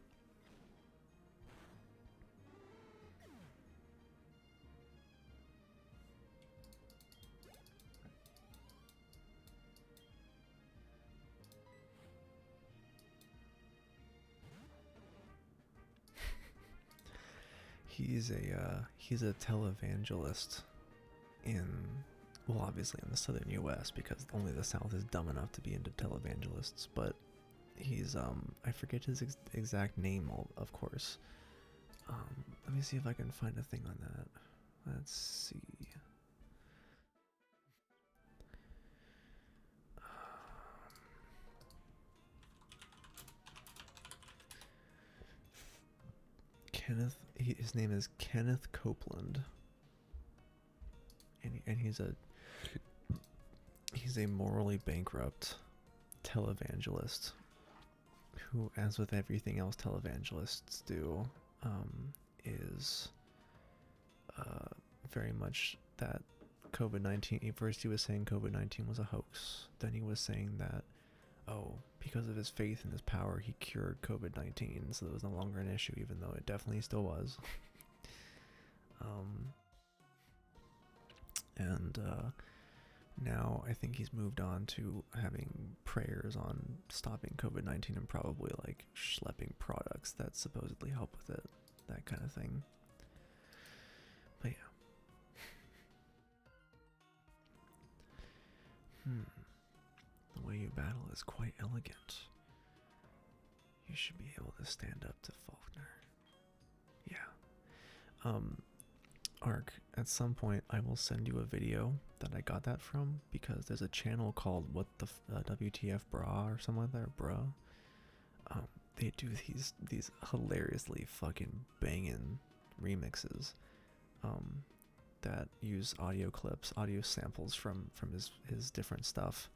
He's a televangelist in, well, obviously in the southern U.S. because only the South is dumb enough to be into televangelists. But he's I forget his exact name, of course. Let me see if I can find a thing on that. Let's see. His name is Kenneth Copeland, and he's He's a morally bankrupt televangelist who, as with everything else televangelists do, is very much that COVID-19. First he was saying COVID-19 was a hoax. Then he was saying that, oh, because of his faith in his power, he cured COVID-19, so it was no longer an issue, even though it definitely still was. And now I think he's moved on to having prayers on stopping COVID-19 and probably like schlepping products that supposedly help with it, that kind of thing. But yeah. The way you battle is quite elegant. You should be able to stand up to Faulkner. Yeah. Ark, at some point I will send you a video that I got that from, because there's a channel called What the WTF Bra or something like that, bra. They do these hilariously fucking banging remixes that use audio clips, audio samples from his different stuff.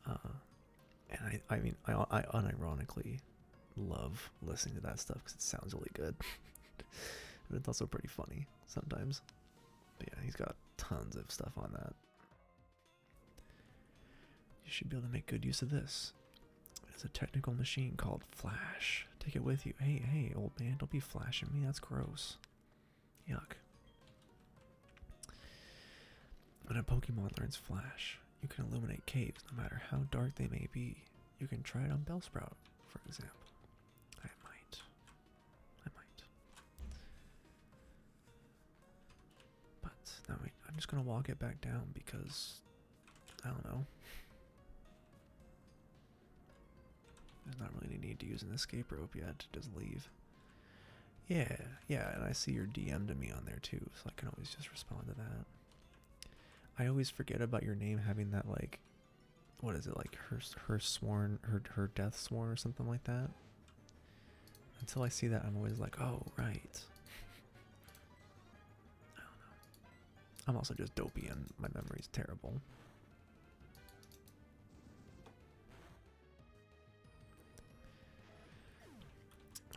And I mean I unironically love listening to that stuff because it sounds really good. But it's also pretty funny sometimes. But yeah, he's got tons of stuff on that. You should be able to make good use of this. It's a technical machine called Flash. Take it with you. Hey, old man, don't be flashing me. That's gross. Yuck. When a Pokemon learns Flash, you can illuminate caves no matter how dark they may be. You can try it on Bellsprout, for example. I might. But no, wait, I'm just gonna walk it back down because I don't know. There's not really any need to use an escape rope yet to just leave. Yeah, and I see your DM to me on there too, so I can always just respond to that. I always forget about your name having that, like, what is it, like her sworn, her death sworn or something like that. Until I see that, I'm always like, oh, right. I don't know. I'm also just dopey and my memory's terrible.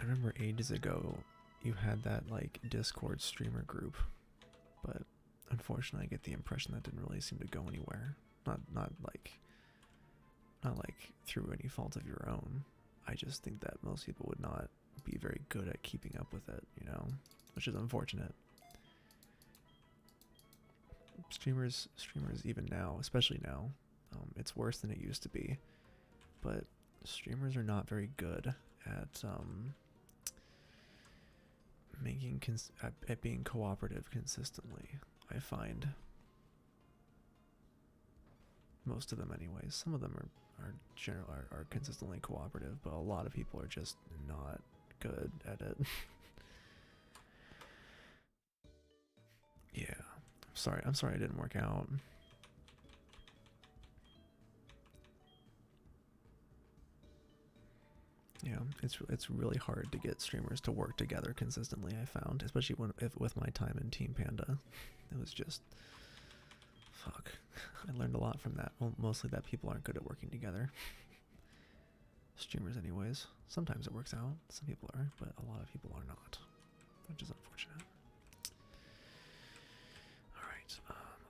I remember ages ago you had that like Discord streamer group, but unfortunately I get the impression that didn't really seem to go anywhere. Not like through any fault of your own. I just think that most people would not be very good at keeping up with it, you know, which is unfortunate. Streamers even now, especially now, it's worse than it used to be, but streamers are not very good at at being cooperative consistently, I find. Most of them anyways. Some of them are consistently cooperative, but a lot of people are just not good at it. Yeah. I'm sorry it didn't work out. Yeah, it's really hard to get streamers to work together consistently, I found, especially with my time in Team Panda. It was just fuck. I learned a lot from that. Well, mostly that people aren't good at working together. Streamers anyways. Sometimes it works out. Some people are, but a lot of people are not, which is unfortunate. Alright,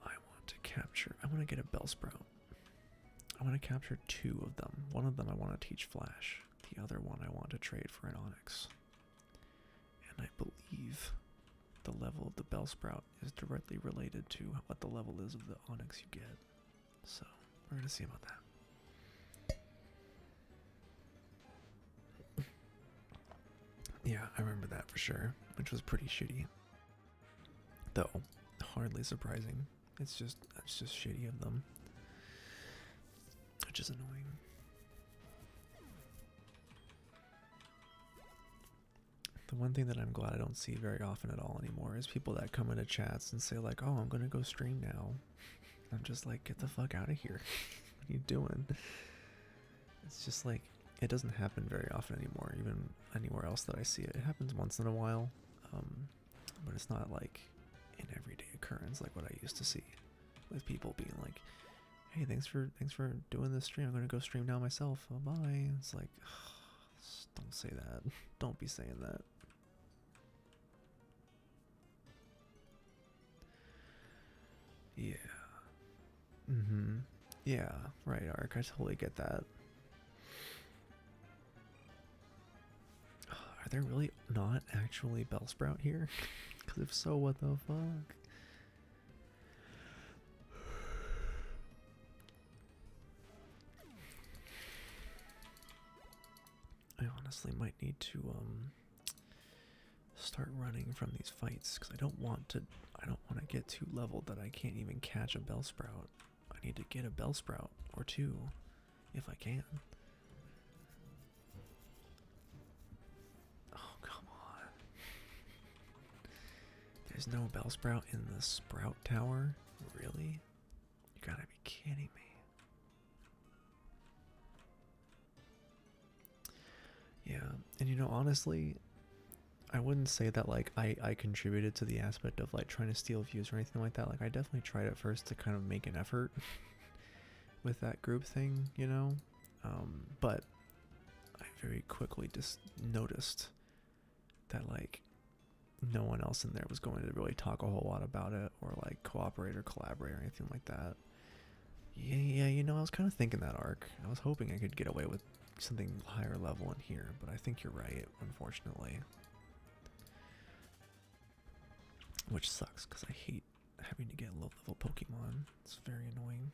I want to get a Bellsprout. I want to capture 2 of them. One of them I want to teach Flash. The other one I want to trade for an Onyx. And I believe the level of the Bellsprout is directly related to what the level is of the Onyx you get. So, we're going to see about that. Yeah, I remember that for sure, which was pretty shitty. Though, hardly surprising. It's just shitty of them. Which is annoying. The one thing that I'm glad I don't see very often at all anymore is people that come into chats and say like, oh, I'm gonna go stream now. I'm just like, get the fuck out of here. What are you doing? It's just like, it doesn't happen very often anymore, even anywhere else that I see it. It happens once in a while, but it's not like an everyday occurrence like what I used to see, with people being like, hey, thanks for doing this stream. I'm gonna go stream now myself. Oh, bye. It's like, don't say that. Don't be saying that. Yeah. Mm-hmm. Yeah, right, Ark. I totally get that. Are there really not actually Bellsprout here? Because if so, what the fuck? I honestly might need to start running from these fights because I don't want to get too leveled that I can't even catch a Bellsprout. I need to get a Bellsprout or two if I can. Oh, come on. There's no Bellsprout in the Sprout Tower? Really? You gotta be kidding me. Yeah, and you know, honestly, I wouldn't say that like I contributed to the aspect of like trying to steal views or anything like that. Like I definitely tried at first to kind of make an effort with that group thing, you know? But I very quickly just noticed that like no one else in there was going to really talk a whole lot about it or like cooperate or collaborate or anything like that. Yeah, you know, I was kind of thinking that, Arc. I was hoping I could get away with something higher level in here, but I think you're right, unfortunately. Which sucks, because I hate having to get low-level Pokemon. It's very annoying.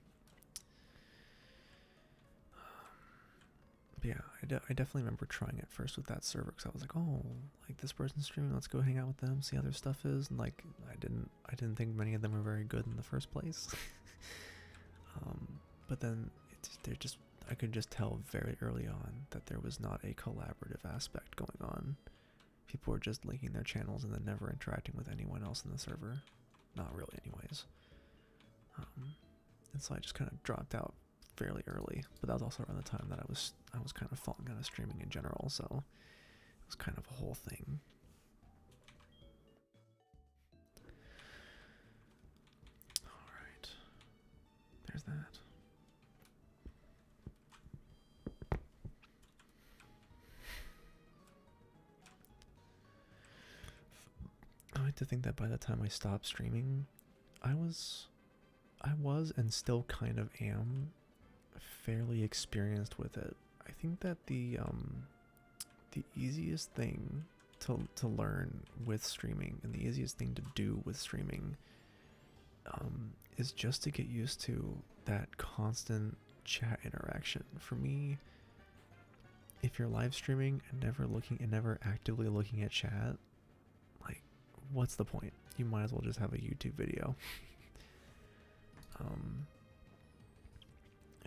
But yeah, I definitely remember trying it first with that server, because I was like, oh, like this person's streaming, let's go hang out with them, see how their stuff is, and like, I didn't think many of them were very good in the first place. But then I could just tell very early on that there was not a collaborative aspect going on. People were just linking their channels and then never interacting with anyone else in the server. Not really, anyways. And so I just kind of dropped out fairly early. But that was also around the time that I was kind of falling out of streaming in general. So it was kind of a whole thing. All right, there's that. I like to think that by the time I stopped streaming, I was and still kind of am fairly experienced with it. I think that the easiest thing to learn with streaming and the easiest thing to do with streaming is just to get used to that constant chat interaction. For me, if you're live streaming and never actively looking at chat, like, what's the point? You might as well just have a YouTube video.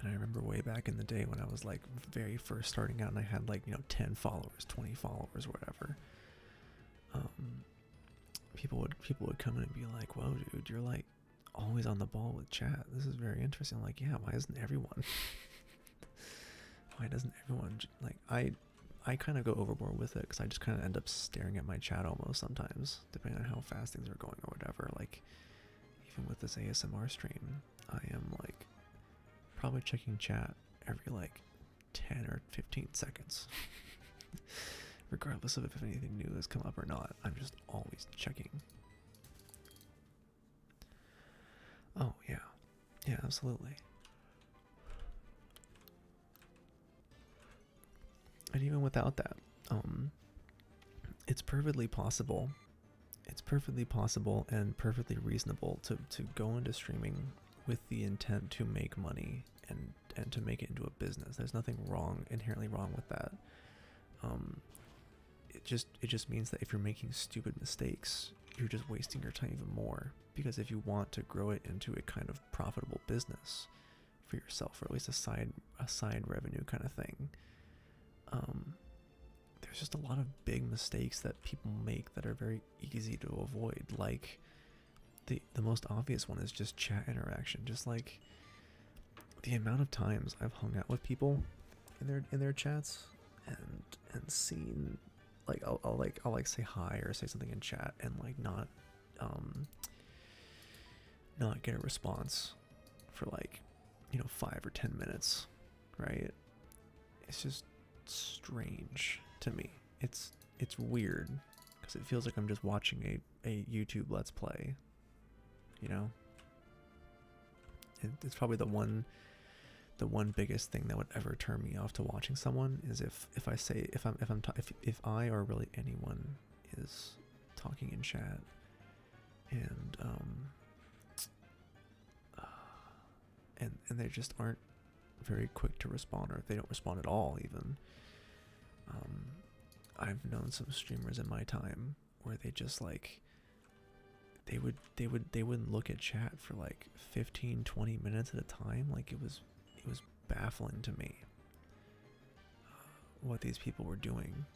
And I remember way back in the day when I was like very first starting out and I had like, you know, 10 followers, 20 followers, whatever. People would come in and be like, whoa, dude, you're like always on the ball with chat. This is very interesting. I'm like, yeah, why isn't everyone? Why doesn't everyone, like, I kind of go overboard with it because I just kind of end up staring at my chat almost sometimes, depending on how fast things are going or whatever. Like, even with this ASMR stream, I am like probably checking chat every like 10 or 15 seconds. Regardless of if anything new has come up or not, I'm just always checking. Oh, yeah. Yeah, absolutely. And even without that, it's perfectly possible. It's perfectly possible and perfectly reasonable to go into streaming with the intent to make money and to make it into a business. There's nothing inherently wrong with that. It just means that if you're making stupid mistakes, you're just wasting your time even more. Because if you want to grow it into a kind of profitable business for yourself, or at least a side revenue kind of thing, there's just a lot of big mistakes that people make that are very easy to avoid. Like the most obvious one is just chat interaction. Just like the amount of times I've hung out with people in their chats and seen, like, I'll like say hi or say something in chat and like not get a response for like you know, 5 or 10 minutes, right? It's just strange to me. It's weird because it feels like I'm just watching a YouTube Let's Play, you know? It's probably the one biggest thing that would ever turn me off to watching someone is if I or really anyone is talking in chat and they just aren't very quick to respond, or if they don't respond at all even. I've known some streamers in my time where they just like they wouldn't look at chat for like 15-20 minutes at a time. Like it was baffling to me what these people were doing.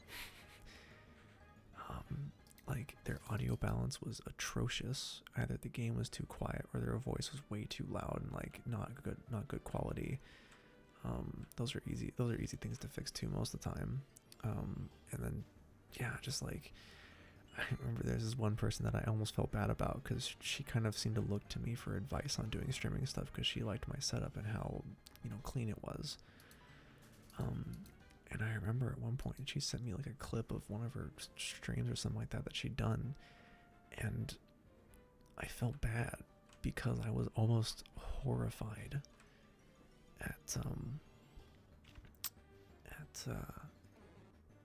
Like their audio balance was atrocious. Either the game was too quiet or their voice was way too loud and like not good quality. Those are easy things to fix too most of the time. And then yeah, just like I remember there's this one person that I almost felt bad about because she kind of seemed to look to me for advice on doing streaming stuff because she liked my setup and how, you know, clean it was. And I remember at one point she sent me like a clip of one of her streams or something like that she'd done, and I felt bad because I was almost horrified at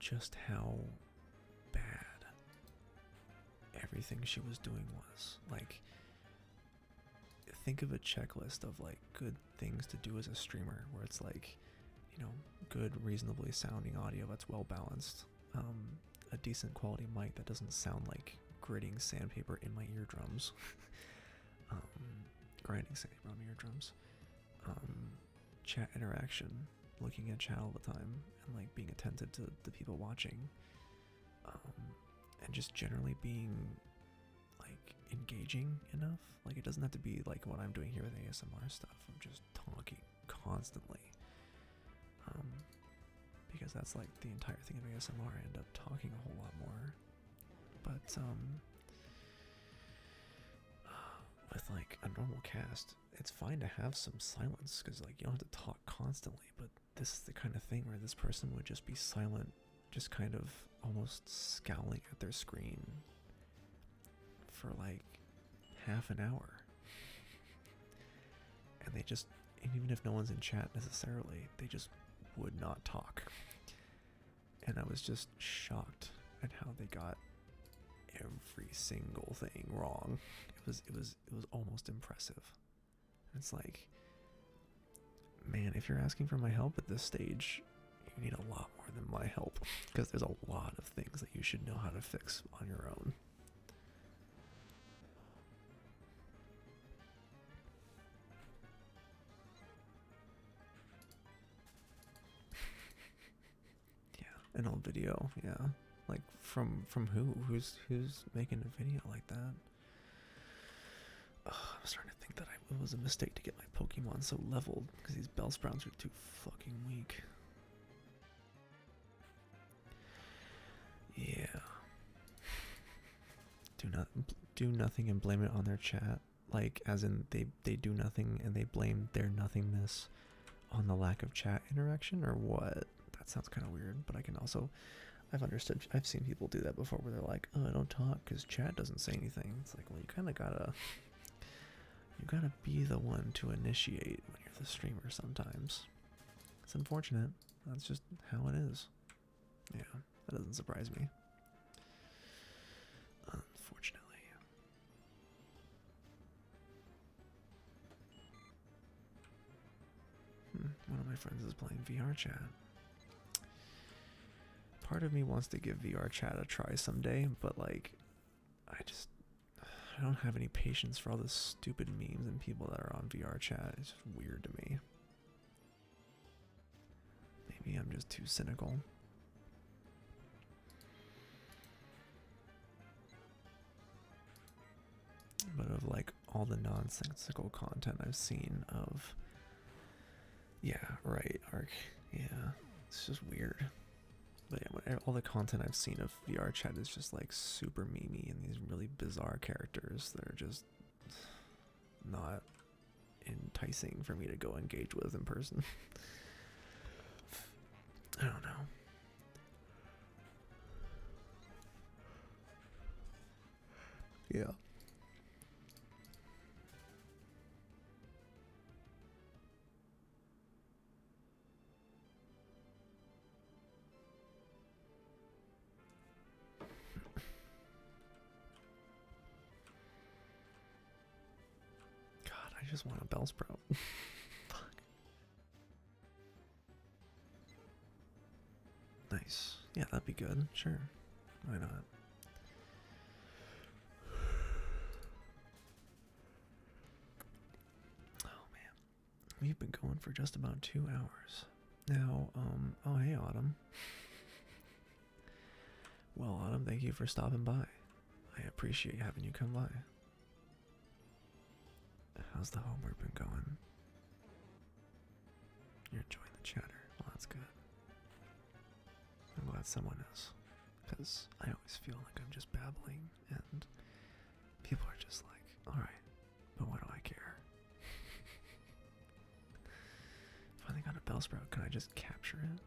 just how bad everything she was doing was. Like, think of a checklist of like good things to do as a streamer where it's like, you know, good reasonably sounding audio that's well balanced, a decent quality mic that doesn't sound like gritting sandpaper in my eardrums, grinding sandpaper on my eardrums, chat interaction, looking at chat all the time and like being attentive to the people watching, and just generally being like engaging enough. Like it doesn't have to be like what I'm doing here with ASMR stuff. I'm just talking constantly, because that's like the entire thing of ASMR. I end up talking a whole lot more, but with like a normal cast, it's fine to have some silence because like you don't have to talk constantly. But this is the kind of thing where this person would just be silent, just kind of almost scowling at their screen for like half an hour, and they just, and even if no one's in chat necessarily, they just would not talk. And I was just shocked at how they got every single thing wrong. It was almost impressive. It's like, man, if you're asking for my help at this stage, you need a lot more than my help, because there's a lot of things that you should know how to fix on your own. An old video, yeah. Like from who? Who's making a video like that? I'm starting to think that it was a mistake to get my Pokemon so leveled because these Bellsprouts are too fucking weak. Yeah. Do nothing and blame it on their chat. Like, as in they do nothing and they blame their nothingness on the lack of chat interaction, or what? That sounds kind of weird, but I've seen people do that before where they're like, oh, I don't talk because chat doesn't say anything. It's like, well, you kind of gotta be the one to initiate when you're the streamer sometimes. It's unfortunate. That's just how it is. Yeah, that doesn't surprise me. Unfortunately. One of my friends is playing VR chat. Part of me wants to give VR chat a try someday, but like, I don't have any patience for all the stupid memes and people that are on VR chat. It's just weird to me. Maybe I'm just too cynical. But of like all the nonsensical content I've seen of, yeah, right, Ark, yeah, it's just weird. But yeah, all the content I've seen of VR chat is just like super memey and these really bizarre characters that are just not enticing for me to go engage with in person. I don't know. Yeah. God, I just want a Bellsprout. Fuck. Nice. Yeah, that'd be good. Sure. Why not? Oh man. We've been going for just about 2 hours. Now, oh hey Autumn. Well, Autumn, thank you for stopping by. I appreciate having you come by. How's the homework been going? You're enjoying the chatter. Well, that's good. I'm glad someone is. Because I always feel like I'm just babbling, and people are just like, alright, but what do I care? Finally got a Bellsprout, can I just capture it?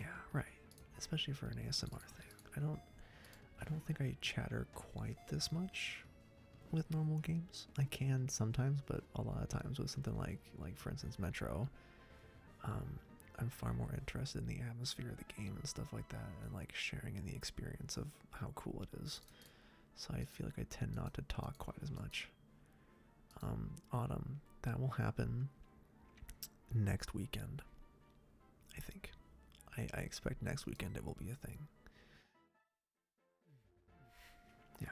Yeah, right. Especially for an ASMR thing. I don't think I chatter quite this much with normal games. I can sometimes, but a lot of times with something like for instance Metro, I'm far more interested in the atmosphere of the game and stuff like that, and like sharing in the experience of how cool it is. So I feel like I tend not to talk quite as much. Autumn, that will happen next weekend, I think. I expect next weekend it will be a thing. Yeah.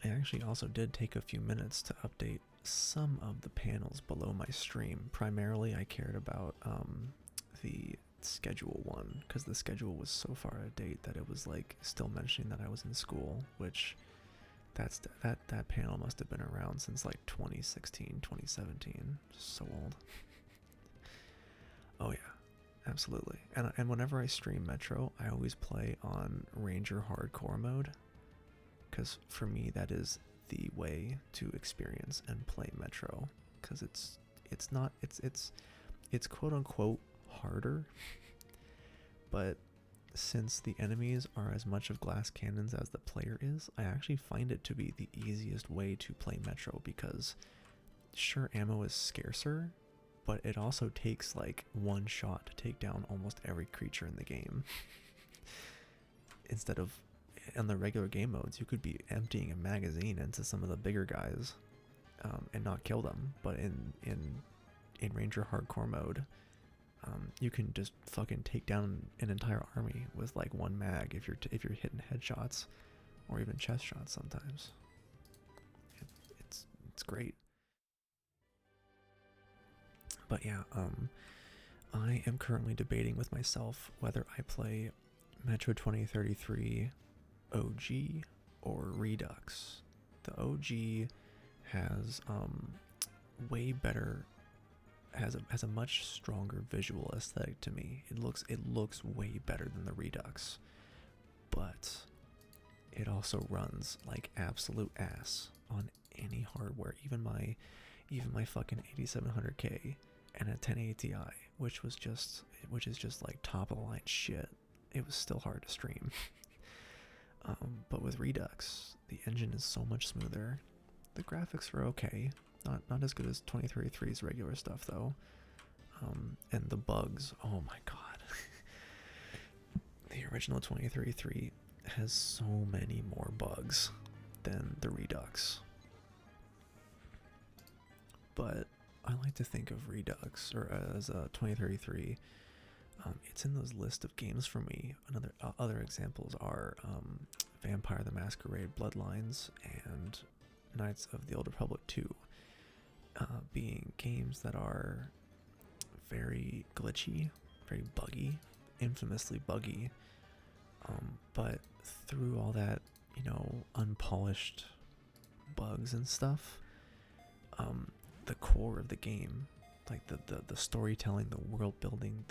I actually also did take a few minutes to update some of the panels below my stream. Primarily I cared about the schedule one, because the schedule was so far out of date that it was like still mentioning that I was in school, which that panel must have been around since like 2016, 2017. So old. Oh yeah, absolutely. And whenever I stream Metro, I always play on Ranger Hardcore mode, because for me that is the way to experience and play Metro, because it's quote unquote harder, but since the enemies are as much of glass cannons as the player is, I actually find it to be the easiest way to play Metro, because sure, ammo is scarcer, but it also takes like one shot to take down almost every creature in the game. Instead of in the regular game modes, you could be emptying a magazine into some of the bigger guys and not kill them, but in Ranger Hardcore mode, you can just fucking take down an entire army with like one mag if you're hitting headshots or even chest shots sometimes. It's great. But yeah, I am currently debating with myself whether I play Metro 2033 OG or Redux. The OG has way better, has a much stronger visual aesthetic to me. It looks way better than the Redux, but it also runs like absolute ass on any hardware, even my fucking 8700K and a 1080 Ti, which is just like top of the line shit. It was still hard to stream. But with Redux, the engine is so much smoother. The graphics are okay, not as good as 2033's regular stuff though. And the bugs, oh my god. The original 2033 has so many more bugs than the Redux. But I like to think of Redux or as a 2033. It's in those list of games for me. Other examples are Vampire the Masquerade Bloodlines and Knights of the Old Republic 2, being games that are very glitchy, very buggy, infamously buggy, but through all that, unpolished bugs and stuff, the core of the game, like the storytelling, the world building,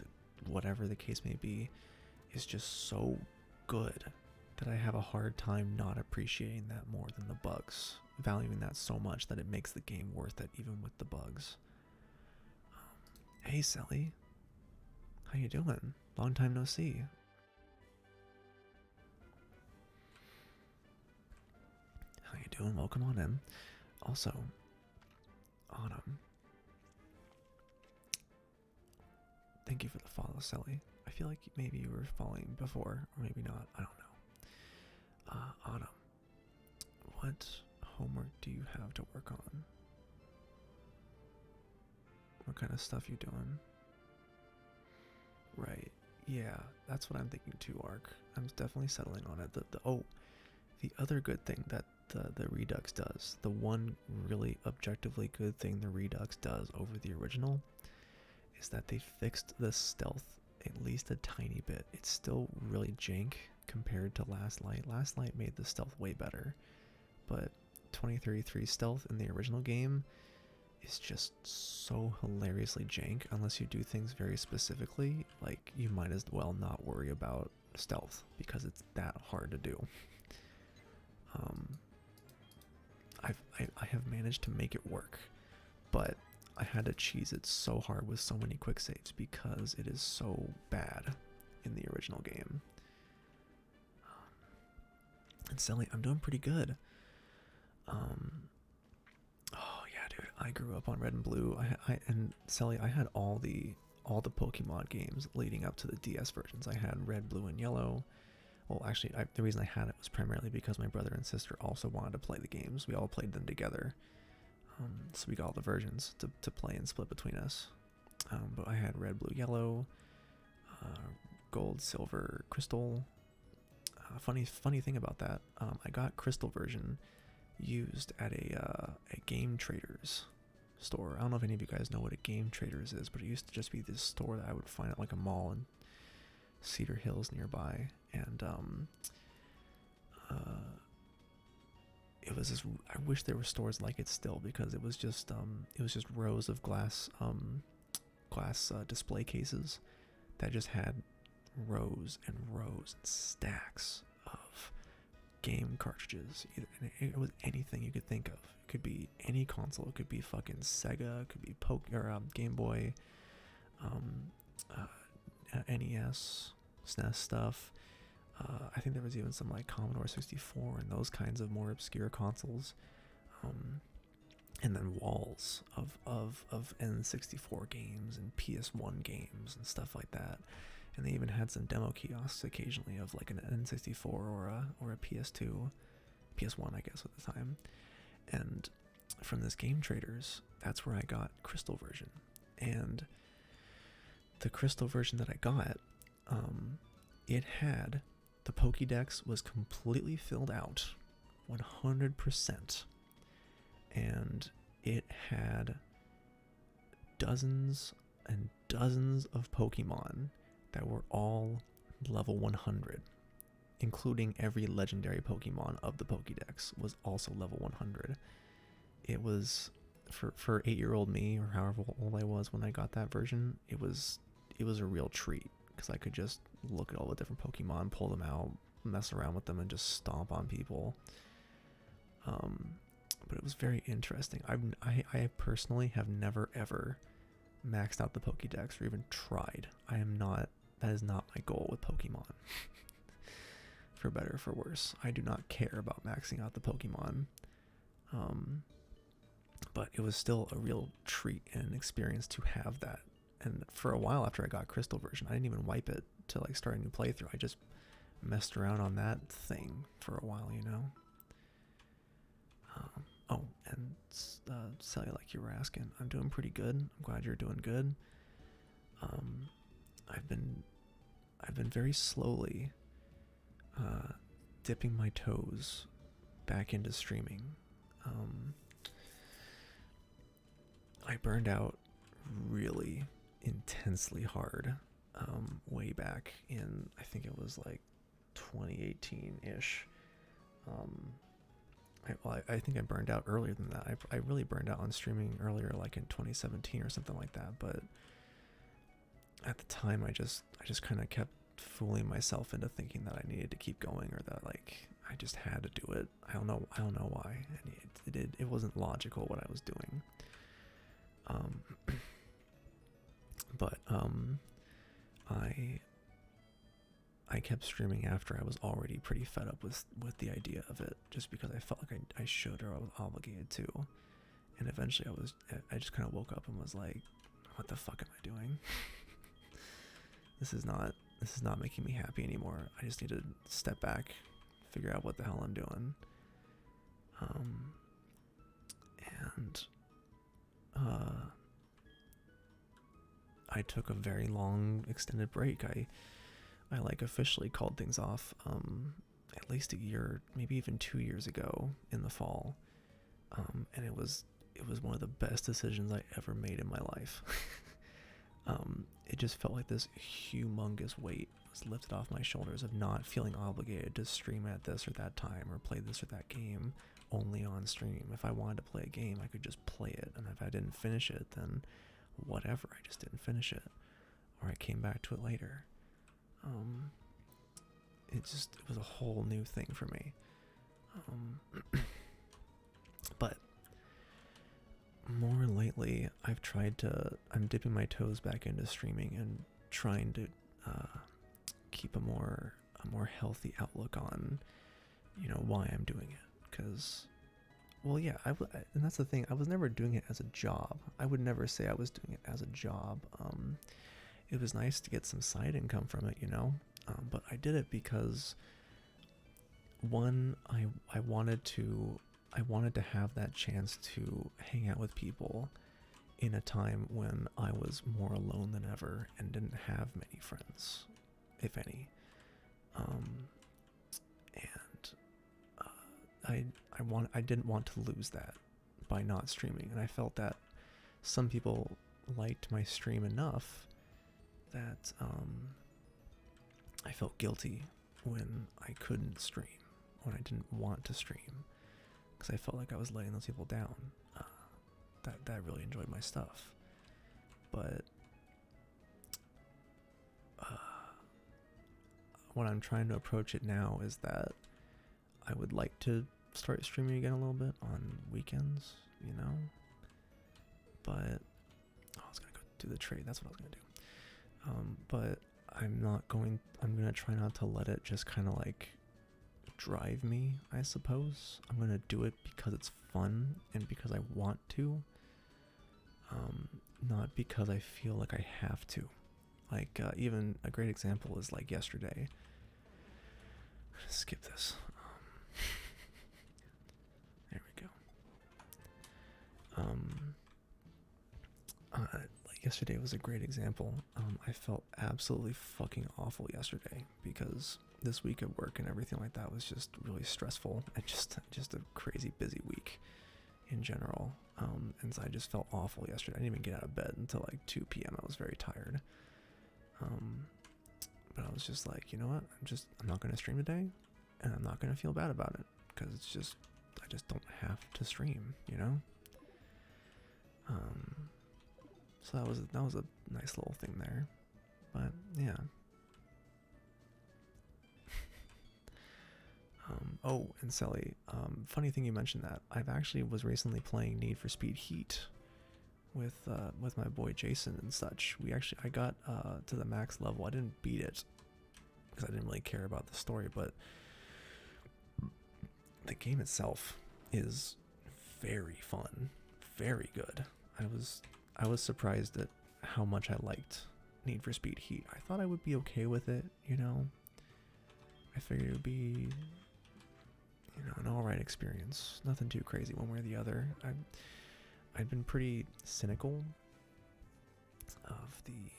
whatever the case may be, is just so good that I have a hard time not appreciating that more than the bugs, valuing that so much that it makes the game worth it even with the bugs. Hey, Sally. How you doing? Long time no see. How you doing? Welcome on in. Also, Autumn. Thank you for the follow, Sally. I feel like maybe you were following before, or maybe not. I don't know. Autumn, what homework do you have to work on? What kind of stuff you doing? Right. Yeah, that's what I'm thinking too, Ark. I'm definitely settling on it. The other good thing that the Redux does, the one really objectively good thing the Redux does over the original, is that they fixed the stealth at least a tiny bit. It's still really jank compared to Last Light. Last Light made the stealth way better, but 2033 stealth in the original game is just so hilariously jank unless you do things very specifically. Like, you might as well not worry about stealth because it's that hard to do. I have managed to make it work, but I had to cheese it so hard with so many quick saves because it is so bad in the original game. And Sally, I'm doing pretty good. Oh yeah, dude, I grew up on Red and Blue. And Sally, I had all the Pokemon games leading up to the DS versions. I had Red, Blue, and Yellow. Well, actually, the reason I had it was primarily because my brother and sister also wanted to play the games. We all played them together. So we got all the versions to play and split between us. But I had Red, Blue, Yellow, Gold, Silver, Crystal. Funny thing about that, I got Crystal version used at a Game Traders store. I don't know if any of you guys know what a Game Traders is, but it used to just be this store that I would find at like a mall in Cedar Hills nearby, and it was this. I wish there were stores like it still, because it was just rows of glass display cases that just had rows and rows and stacks of game cartridges. It was anything you could think of. It could be any console. It could be fucking Sega. It could be Game Boy, NES, SNES stuff. I think there was even some like Commodore 64 and those kinds of more obscure consoles. And then walls of N64 games and PS1 games and stuff like that. And they even had some demo kiosks occasionally of like an N64 or a PS2, PS1 I guess at the time. And from this Game Traders, that's where I got Crystal version. And the Crystal version that I got, it had, the Pokédex was completely filled out, 100%. And it had dozens and dozens of Pokemon that were all level 100, including every legendary Pokemon of the Pokédex was also level 100. It was, for 8-year-old me, or however old I was when I got that version, it was a real treat, because I could just look at all the different Pokemon, pull them out, mess around with them, and just stomp on people. But it was very interesting. I personally have never ever maxed out the Pokédex or even tried. That is not my goal with Pokemon. For better or for worse, I do not care about maxing out the Pokemon. But it was still a real treat and experience to have that. And for a while after I got Crystal version, I didn't even wipe it to like start a new playthrough. I just messed around on that thing for a while, you know. Oh, and Sally, like you were asking, I'm doing pretty good. I'm glad you're doing good. I've been very slowly dipping my toes back into streaming. I burned out really intensely hard way back in, I think it was like 2018-ish. I think I burned out earlier than that. I really burned out on streaming earlier, like in 2017 or something like that. But at the time, I just kind of kept fooling myself into thinking that I needed to keep going, or that like I just had to do it. I don't know why. And it wasn't logical what I was doing. But I kept streaming after I was already pretty fed up with the idea of it, just because I felt like I should, or I was obligated to. And eventually I just kind of woke up and was like, what the fuck am I doing? This is not making me happy anymore. I just need to step back, figure out what the hell I'm doing. And I took a very long extended break. I like officially called things off at least a year, maybe even 2 years ago in the fall. And it was one of the best decisions I ever made in my life. It just felt like this humongous weight was lifted off my shoulders of not feeling obligated to stream at this or that time or play this or that game only on stream. If I wanted to play a game, I could just play it, and if I didn't finish it, then whatever, I just didn't finish it, or I came back to it later. It was a whole new thing for me. But more lately, I'm dipping my toes back into streaming and trying to keep a more healthy outlook on, why I'm doing it. Because, well, yeah, and that's the thing, I was never doing it as a job. I would never say I was doing it as a job. It was nice to get some side income from it, but I did it because, one, I wanted to have that chance to hang out with people in a time when I was more alone than ever and didn't have many friends, if any. And I didn't want to lose that by not streaming, and I felt that some people liked my stream enough that I felt guilty when I couldn't stream, when I didn't want to stream, because I felt like I was letting those people down that really enjoyed my stuff. But when I'm trying to approach it now is that I would like to start streaming again a little bit on weekends, but I was gonna go do the trade. That's what I was gonna do. But I'm gonna try not to let it just kind of like drive me, I suppose. I'm gonna do it because it's fun and because I want to, not because I feel like I have to. Like, even a great example is like yesterday. I'm gonna skip this. There we go. Like yesterday was a great example. I felt absolutely fucking awful yesterday because this week at work and everything like that was just really stressful and just a crazy busy week in general. And so I just felt awful yesterday. I didn't even get out of bed until like 2 p.m. I was very tired. But I was just like, you know what? I'm not going to stream today, and I'm not going to feel bad about it because I just don't have to stream, So that was a nice little thing there, but yeah. Oh, and Sally, funny thing you mentioned that. I've actually was recently playing Need for Speed Heat with my boy Jason and such. I got to the max level. I didn't beat it because I didn't really care about the story, but the game itself is very fun, very good. I was surprised at how much I liked Need for Speed Heat. I thought I would be okay with it, I figured it would be, an alright experience. Nothing too crazy one way or the other. I've been pretty cynical of the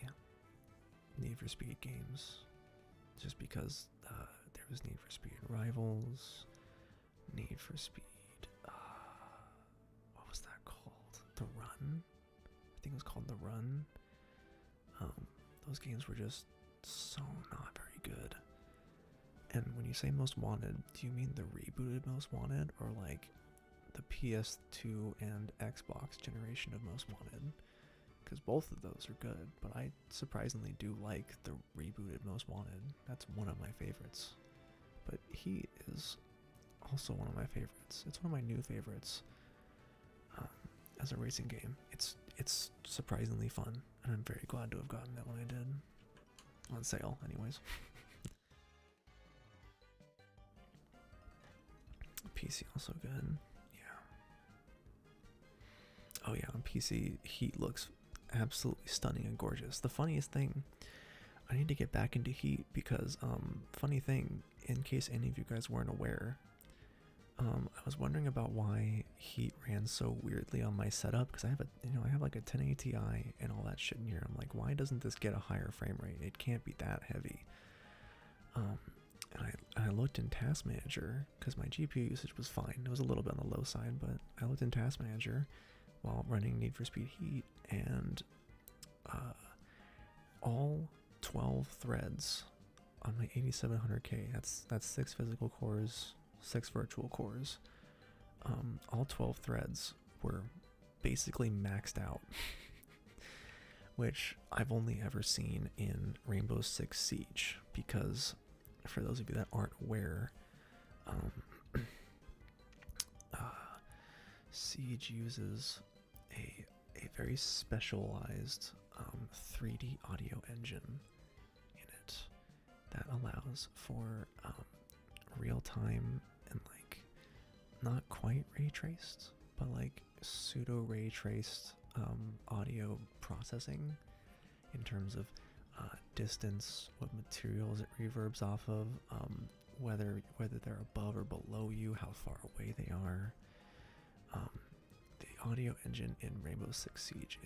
Need for Speed games, just because there was Need for Speed Rivals, Need for Speed, what was that called? The Run? I think it was called The Run. Those games were just so not very good. And when you say Most Wanted, do you mean the rebooted Most Wanted, or like the PS2 and Xbox generation of Most Wanted? Because both of those are good, but I surprisingly do like the rebooted Most Wanted. That's one of my favorites. But Heat is also one of my favorites. It's one of my new favorites as a racing game. It's it's surprisingly fun, and I'm very glad to have gotten that when I did. On sale, anyways. PC also good. Yeah. Oh yeah, on PC, Heat looks absolutely stunning and gorgeous. The funniest thing, I need to get back into Heat because, funny thing, in case any of you guys weren't aware, I was wondering about why Heat ran so weirdly on my setup, because I have I have like a 1080 Ti and all that shit in here. I'm like, why doesn't this get a higher frame rate? It can't be that heavy. And I looked in Task Manager because my GPU usage was fine. It was a little bit on the low side, but I looked in Task Manager while running Need for Speed Heat, and all 12 threads on my 8700K. That's 6 physical cores, 6 virtual cores. All 12 threads were basically maxed out, which I've only ever seen in Rainbow Six Siege, because for those of you that aren't aware, Siege uses a very specialized 3D audio engine in it that allows for real-time and like not quite ray traced, but like pseudo ray traced audio processing in terms of distance, what materials it reverbs off of, whether they're above or below you, how far away they are. The audio engine in Rainbow Six Siege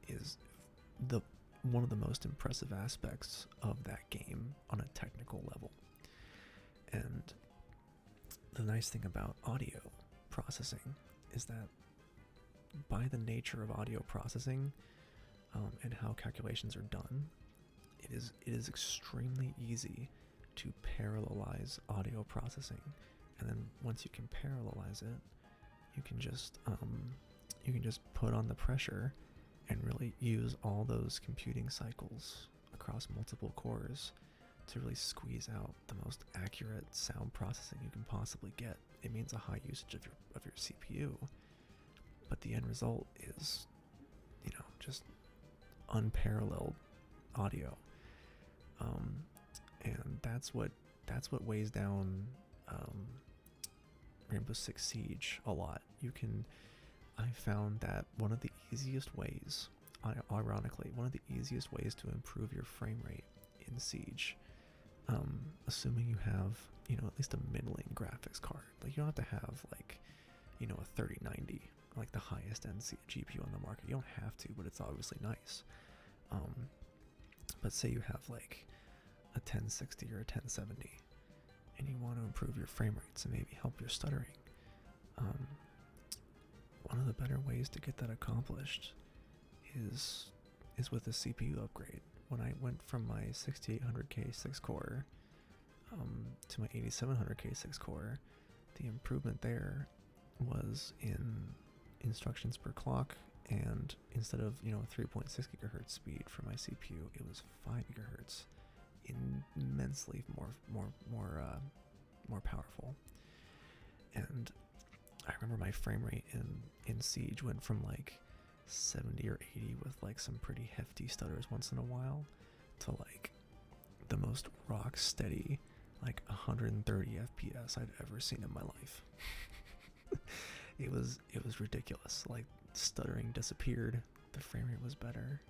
is the one of the most impressive aspects of that game on a technical level. And the nice thing about audio processing is that by the nature of audio processing and how calculations are done, it is extremely easy to parallelize audio processing. And then once you can parallelize it, you can just put on the pressure and really use all those computing cycles across multiple cores to really squeeze out the most accurate sound processing you can possibly get. It means a high usage of your CPU, but the end result is, just unparalleled audio. And that's what weighs down Rainbow Six Siege a lot. I found that one of the easiest ways, ironically, one of the easiest ways to improve your frame rate in Siege, assuming you have, at least a middling graphics card. Like, you don't have to have, like, a 3090, like the highest end GPU on the market. You don't have to, but it's obviously nice. But say you have, like, a 1060 or a 1070, and you want to improve your frame rates and maybe help your stuttering. One of the better ways to get that accomplished is with a CPU upgrade. When I went from my 6800K 6-core to my 8700K 6-core, the improvement there was in instructions per clock, and instead of 3.6 gigahertz speed for my CPU, it was 5 gigahertz, immensely more powerful. And I remember my frame rate in Siege went from like 70 or 80 with like some pretty hefty stutters once in a while to like the most rock steady like 130 FPS I'd ever seen in my life. It was ridiculous. Like, stuttering disappeared, the frame rate was better.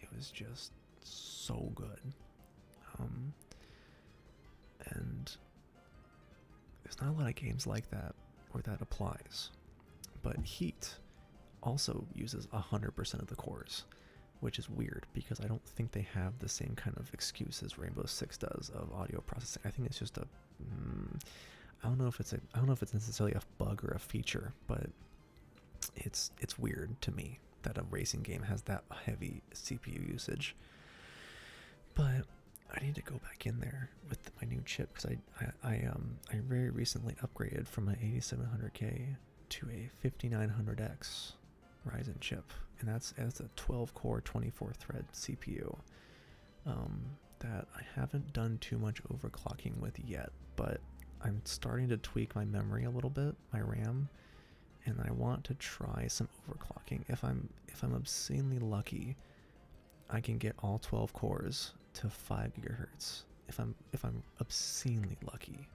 It was just so good. And there's not a lot of games like that where that applies. But Heat also uses 100% of the cores, which is weird because I don't think they have the same kind of excuse as Rainbow Six does of audio processing. I think it's just I don't know if it's necessarily a bug or a feature, but it's weird to me that a racing game has that heavy CPU usage. But I need to go back in there with my new chip because I very recently upgraded from my 8700K to a 5900X Ryzen chip, and that's a 12-core 24-thread CPU that I haven't done too much overclocking with yet, but I'm starting to tweak my memory a little bit, my RAM, and I want to try some overclocking. If I'm obscenely lucky, I can get all 12 cores to 5 gigahertz. If I'm obscenely lucky.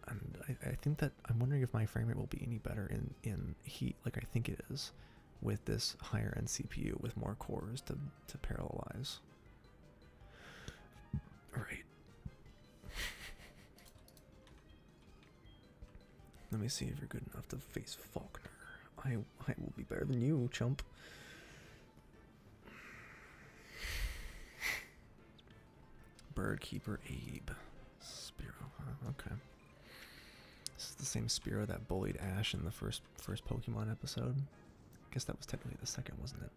And I think that I'm wondering if my frame rate will be any better in heat, like I think it is, with this higher end CPU with more cores to parallelize. Right. Let me see if you're good enough to face Faulkner. I will be better than you, chump. Birdkeeper Abe. Spiro, huh? Okay. This is the same Spiro that bullied Ash in the first Pokemon episode. I guess that was technically the second, wasn't it?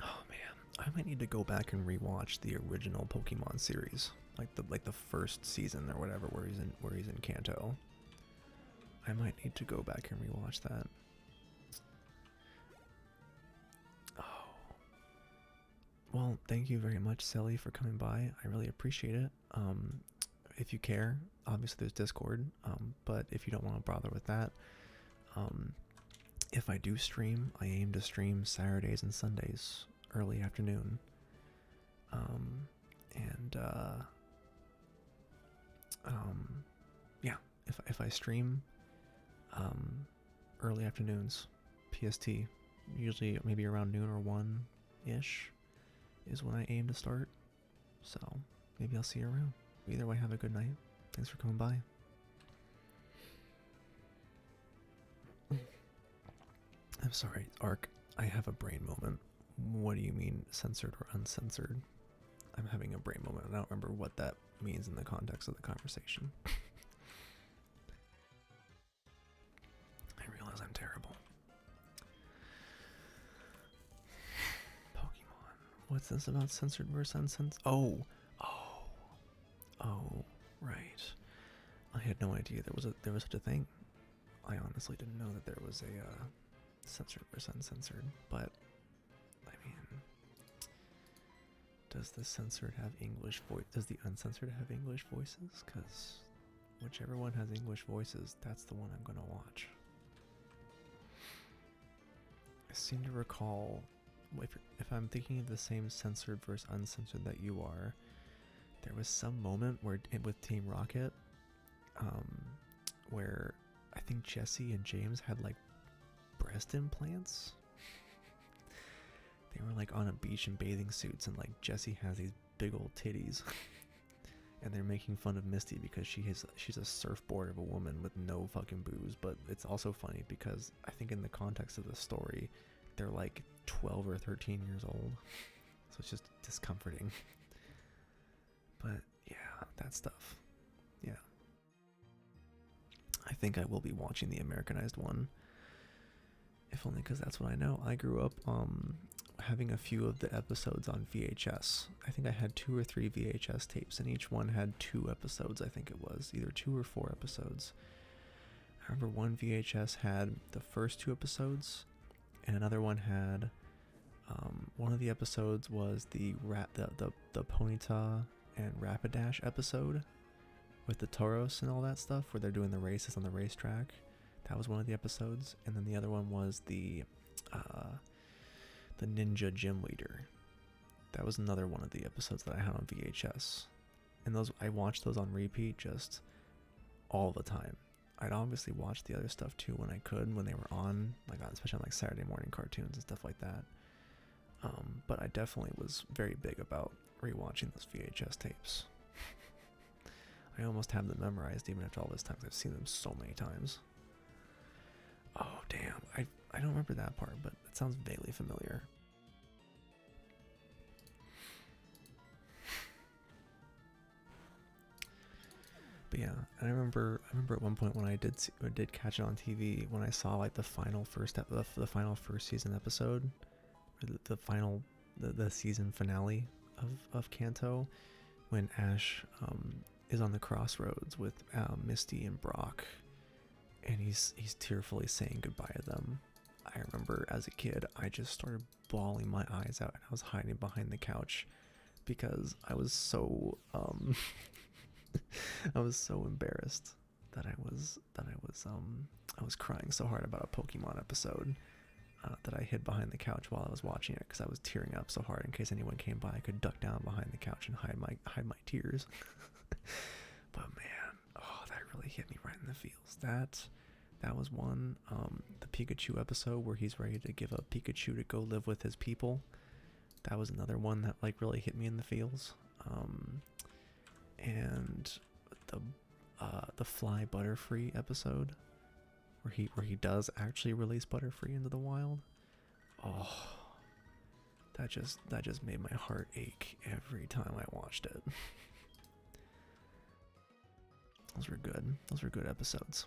Oh man, I might need to go back and rewatch the original Pokemon series, like the first season or whatever, where he's in Kanto. I might need to go back and rewatch that. Oh. Well, thank you very much, Sally, for coming by. I really appreciate it. If you care, obviously there's Discord, but if you don't want to bother with that, if I do stream, I aim to stream Saturdays and Sundays, early afternoon. Yeah, if I stream, early afternoons, PST, usually maybe around noon or 1-ish is when I aim to start. So maybe I'll see you around. Either way, have a good night. Thanks for coming by. I'm sorry, Ark, I have a brain moment. What do you mean censored or uncensored? I'm having a brain moment. I don't remember what that means in the context of the conversation. I realize I'm terrible. Pokemon. What's this about censored versus uncensored? Oh, right. I had no idea there was such a thing. I honestly didn't know that there was a censored versus uncensored. But I mean, does the censored have English voice? Does the uncensored have English voices? Because whichever one has English voices, that's the one I'm gonna watch. I seem to recall, if I'm thinking of the same censored versus uncensored that you are, there was some moment where with Team Rocket, where I think Jesse and James had like breast implants. They were like on a beach in bathing suits, and like Jesse has these big old titties, and they're making fun of Misty because she's a surfboard of a woman with no fucking boobs. But it's also funny because I think in the context of the story, they're like 12 or 13 years old, so it's just discomforting. But yeah, that stuff. Yeah. I think I will be watching the Americanized one. If only because that's what I know. I grew up having a few of the episodes on VHS. I think I had 2 or 3 VHS tapes, and each one had 2 episodes, I think it was. Either 2 or 4 episodes. I remember one VHS had the first 2 episodes, and another one had... one of the episodes was the Ponyta and Rapidash episode with the Tauros and all that stuff, where they're doing the races on the racetrack. That was one of the episodes. And then the other one was the Ninja Gym Leader. That was another one of the episodes that I had on VHS. And those, I watched those on repeat just all the time. I'd obviously watch the other stuff too when I could, when they were on, like especially on like Saturday morning cartoons and stuff like that. But I definitely was very big about rewatching those VHS tapes. I almost have them memorized even after all this time. I've seen them so many times. Oh damn, I don't remember that part, but it sounds vaguely familiar. But yeah, and I remember at one point when I did catch it on TV, when I saw like the final first season episode, or the season finale of Kanto, when Ash is on the crossroads with Misty and Brock, and he's tearfully saying goodbye to them. I remember as a kid, I just started bawling my eyes out, and I was hiding behind the couch because I was so I was so embarrassed that I was crying so hard about a Pokemon episode that I hid behind the couch while I was watching it because I was tearing up so hard. In case anyone came by, I could duck down behind the couch and hide my tears. But man, oh, that really hit me right in the feels. That was one. The Pikachu episode where he's ready to give up Pikachu to go live with his people. That was another one that like really hit me in the feels. And the Fly Butterfree episode where he does actually release Butterfree into the wild. Oh, that just made my heart ache every time I watched it. Those were good. Those were good episodes.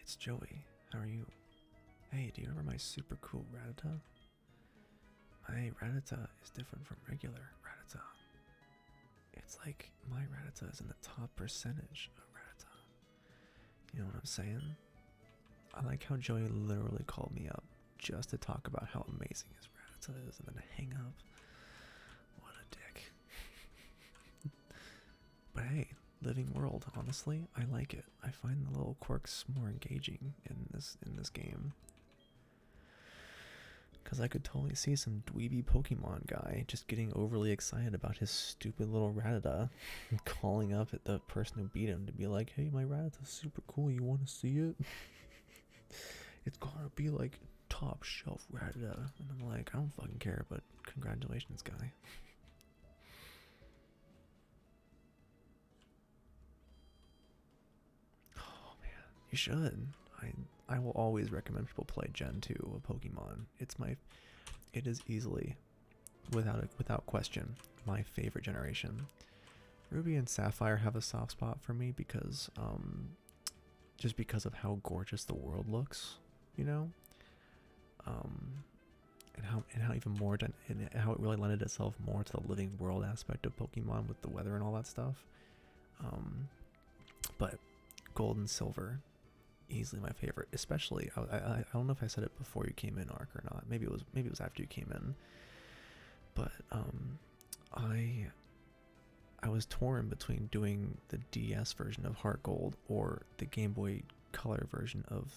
It's Joey. How are you? Hey, do you remember my super cool Rattata? My Rattata is different from regular Rattata. It's like my Rattata is in the top percentage of Rattata. You know what I'm saying? I like how Joey literally called me up just to talk about how amazing his Rattata is and then hang up. What a dick. But hey, living world, honestly, I like it. I find the little quirks more engaging in this game. Because I could totally see some dweeby Pokemon guy just getting overly excited about his stupid little Rattata and calling up at the person who beat him to be like, hey, my Rattata's super cool, you want to see it? It's gotta be like top shelf Rattata. And I'm like, I don't fucking care, but congratulations, guy. Oh man, you should. I will always recommend people play Gen 2 of Pokemon. It is easily, without question, my favorite generation. Ruby and Sapphire have a soft spot for me because, just because of how gorgeous the world looks, you know, and how even more and how it really lended itself more to the living world aspect of Pokemon with the weather and all that stuff. But Gold and Silver, easily my favorite. Especially, I don't know if I said it before you came in, Ark, or not. Maybe it was after you came in. But I was torn between doing the DS version of Heart Gold or the Game Boy Color version of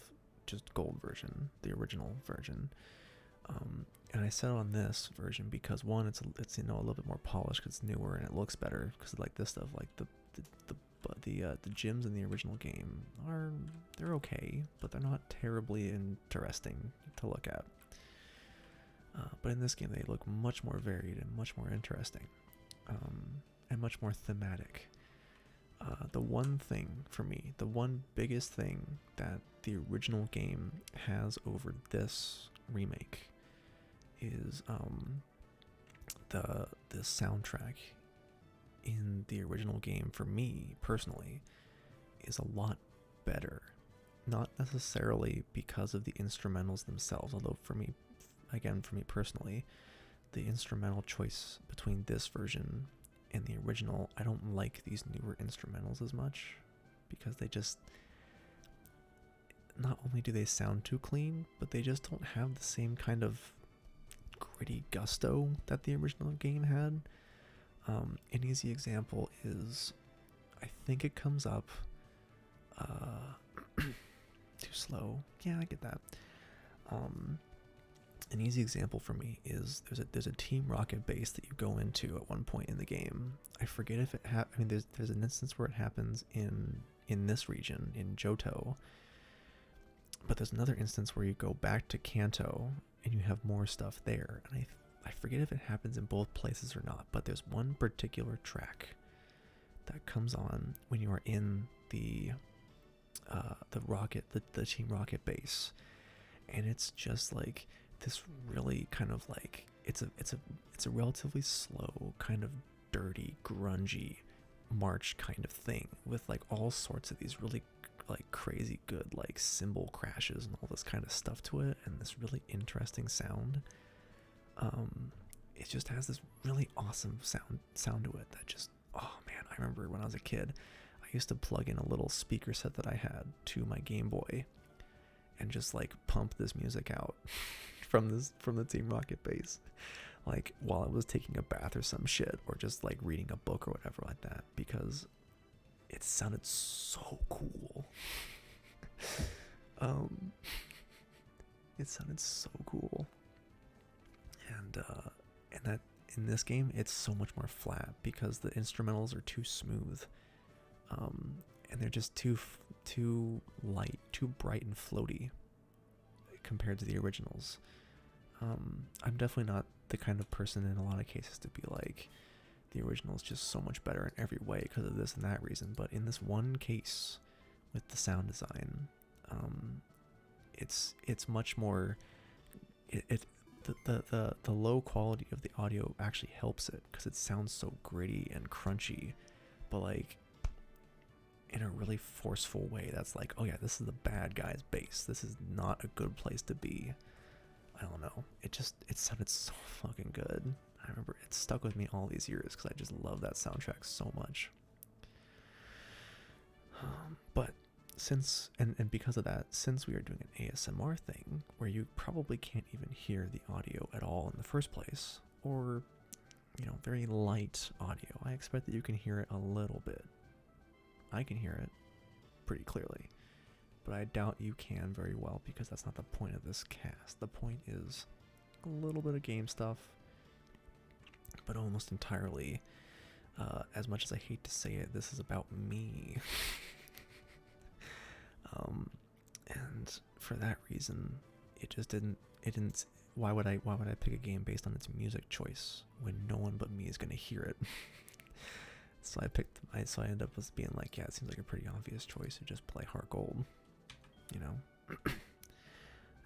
just Gold version, the original version. And I settled on this version because one, it's you know, a little bit more polished because it's newer and it looks better because like this stuff, like the gyms in the original game they're okay, but they're not terribly interesting to look at. But in this game, they look much more varied and much more interesting, and much more thematic. The one thing for me, the one biggest thing that the original game has over this remake is the soundtrack in the original game, for me personally, is a lot better. Not necessarily because of the instrumentals themselves, although for me personally, the instrumental choice between this version and the original, I don't like these newer instrumentals as much because they just, not only do they sound too clean, but they just don't have the same kind of gritty gusto that the original game had. An easy example is, I think it comes up, too slow. Yeah, I get that. An easy example for me is there's a Team Rocket base that you go into at one point in the game. I forget if it there's an instance where it happens in this region in Johto, but there's another instance where you go back to Kanto and you have more stuff there. And I forget if it happens in both places or not, but there's one particular track that comes on when you are in the Team Rocket base, and it's just like this really kind of like it's a relatively slow, kind of dirty, grungy march kind of thing with like all sorts of these really like crazy good like cymbal crashes and all this kind of stuff to it, and this really interesting sound. It just has this really awesome sound to it that just, oh man, I remember when I was a kid, I used to plug in a little speaker set that I had to my Game Boy and just like pump this music out from the Team Rocket base. like while I was taking a bath or some shit, or just like reading a book or whatever like that, because it sounded so cool. It sounded so cool, and that in this game it's so much more flat because the instrumentals are too smooth, and they're just too light, too bright and floaty compared to the originals. I'm definitely not the kind of person in a lot of cases to be like, the original is just so much better in every way because of this and that reason, but in this one case with the sound design, it's much more, the low quality of the audio actually helps it because it sounds so gritty and crunchy, but like in a really forceful way that's like, oh yeah, this is the bad guy's base, this is not a good place to be. I don't know, it sounded so fucking good. I remember it stuck with me all these years because I just love that soundtrack so much. But since, and because of that, since we are doing an ASMR thing where you probably can't even hear the audio at all in the first place, or, you know, very light audio, I expect that you can hear it a little bit. I can hear it pretty clearly, but I doubt you can very well because that's not the point of this cast. The point is a little bit of game stuff, but almost entirely, as much as I hate to say it, this is about me. And for that reason, it didn't, why would I pick a game based on its music choice when no one but me is going to hear it? So I ended up with being like, yeah, it seems like a pretty obvious choice to just play Heart Gold, you know?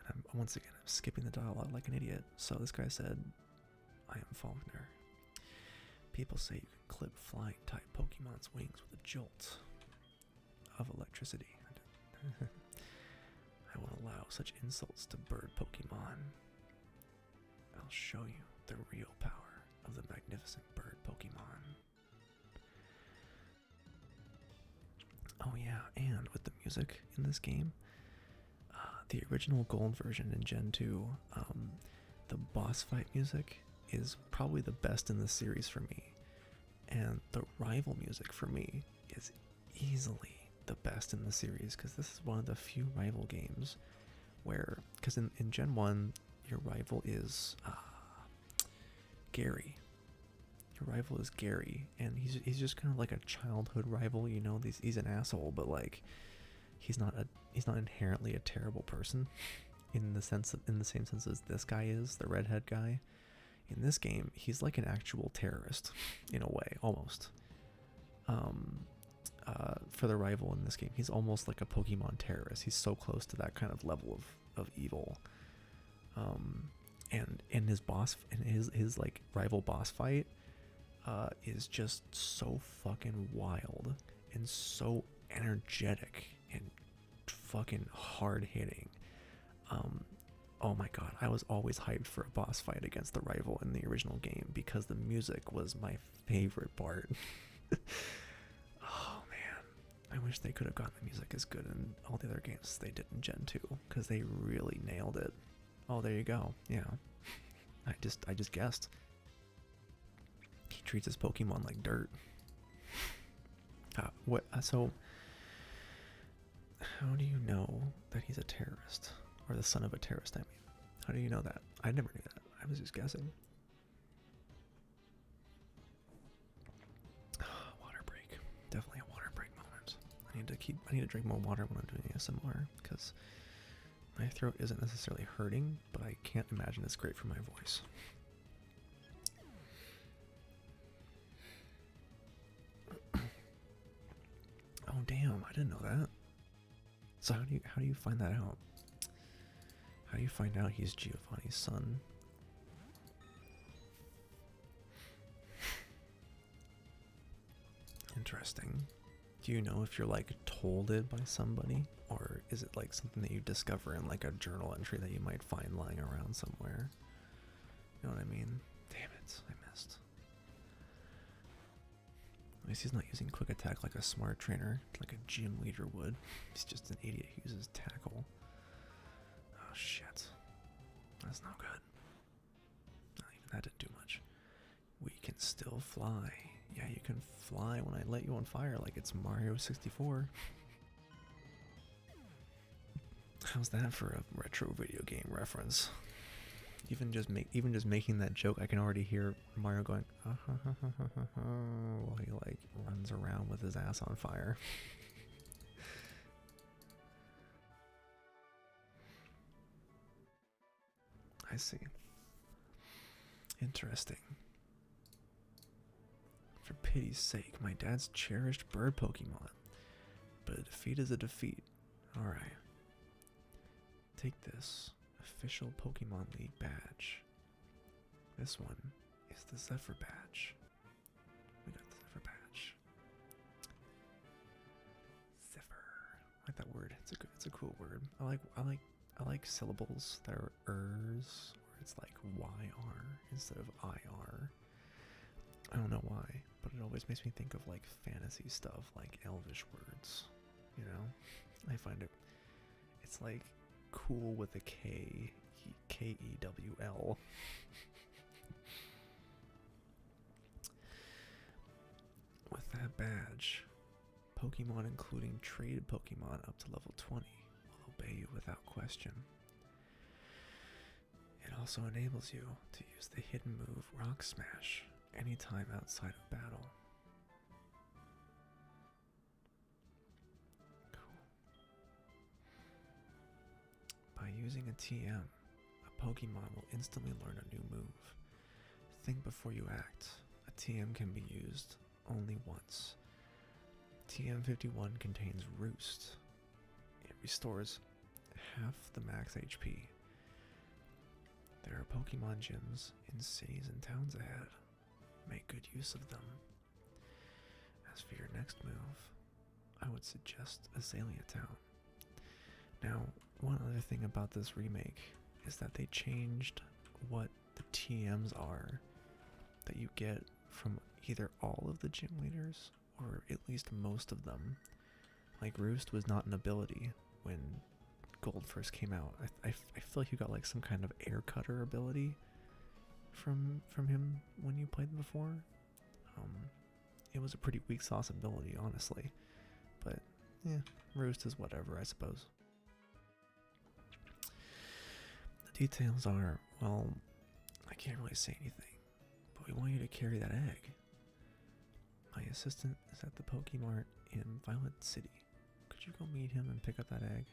And once again, I'm skipping the dialogue like an idiot. So this guy said, I am Faulkner. People say you can clip flying type Pokemon's wings with a jolt of electricity. I won't allow such insults to bird Pokemon. I'll show you the real power of the magnificent bird Pokemon. Oh yeah, and with the music in this game, the original Gold version in Gen 2, the boss fight music is probably the best in the series for me. And the rival music for me is easily the best in the series, because this is one of the few rival games where, because in Gen 1, your rival is Gary. Your rival is Gary, and he's just kind of like a childhood rival, you know. He's an asshole, but like he's not inherently a terrible person in the same sense as this guy is, the redhead guy. In this game, he's like an actual terrorist in a way, almost. For the rival in this game, he's almost like a Pokemon terrorist. He's so close to that kind of level of evil. And his boss, and his like rival boss fight, is just so fucking wild and so energetic and fucking hard hitting. Oh my god, I was always hyped for a boss fight against the rival in the original game because the music was my favorite part. Oh man, I wish they could have gotten the music as good in all the other games as they did in Gen 2, because they really nailed it. Oh, there you go. Yeah, I just guessed. He treats his Pokemon like dirt. What? So, how do you know that he's a terrorist? Or the son of a terrorist, I mean. How do you know that? I never knew that. I was just guessing. Water break. Definitely a water break moment. I need to drink more water when I'm doing ASMR, because my throat isn't necessarily hurting, but I can't imagine it's great for my voice. Oh damn, I didn't know that. So how do you find that out? How do you find out he's Giovanni's son? Interesting. Do you know if you're like told it by somebody, or is it like something that you discover in like a journal entry that you might find lying around somewhere? You know what I mean? Damn it, I missed. At least he's not using quick attack like a smart trainer, like a gym leader would. He's just an idiot who uses tackle. Oh shit. That's not good. Not even That didn't do much. We can still fly. Yeah, you can fly when I let you on fire like it's Mario 64. How's that for a retro video game reference? Even just making that joke, I can already hear Mario going while he like runs around with his ass on fire. I see. Interesting. For pity's sake, my dad's cherished bird Pokemon. But a defeat is a defeat. Alright. Take this. Official Pokemon League badge. This one is the Zephyr badge. We got the Zephyr badge. Zephyr. I like that word. It's a cool word. I like syllables that are ers, or it's like YR instead of IR. I don't know why, but it always makes me think of like fantasy stuff, like elvish words. You know? I find it's like cool with a K, Kewl. With that badge, Pokemon including traded Pokemon up to level 20 will obey you without question. It also enables you to use the hidden move Rock Smash anytime outside of battle. By using a TM, a Pokemon will instantly learn a new move. Think before you act. A TM can be used only once. TM51 contains Roost. It restores half the max HP. There are Pokemon gyms in cities and towns ahead. Make good use of them. As for your next move, I would suggest Azalea Town. Now, one other thing about this remake is that they changed what the TMs are that you get from either all of the gym leaders or at least most of them. Like Roost was not an ability when Gold first came out. I feel like you got like some kind of air cutter ability from him when you played before. It was a pretty weak sauce ability, honestly. But yeah, Roost is whatever, I suppose. Details are, well, I can't really say anything, but we want you to carry that egg. My assistant is at the Pokemart in Violet City. Could you go meet him and pick up that egg?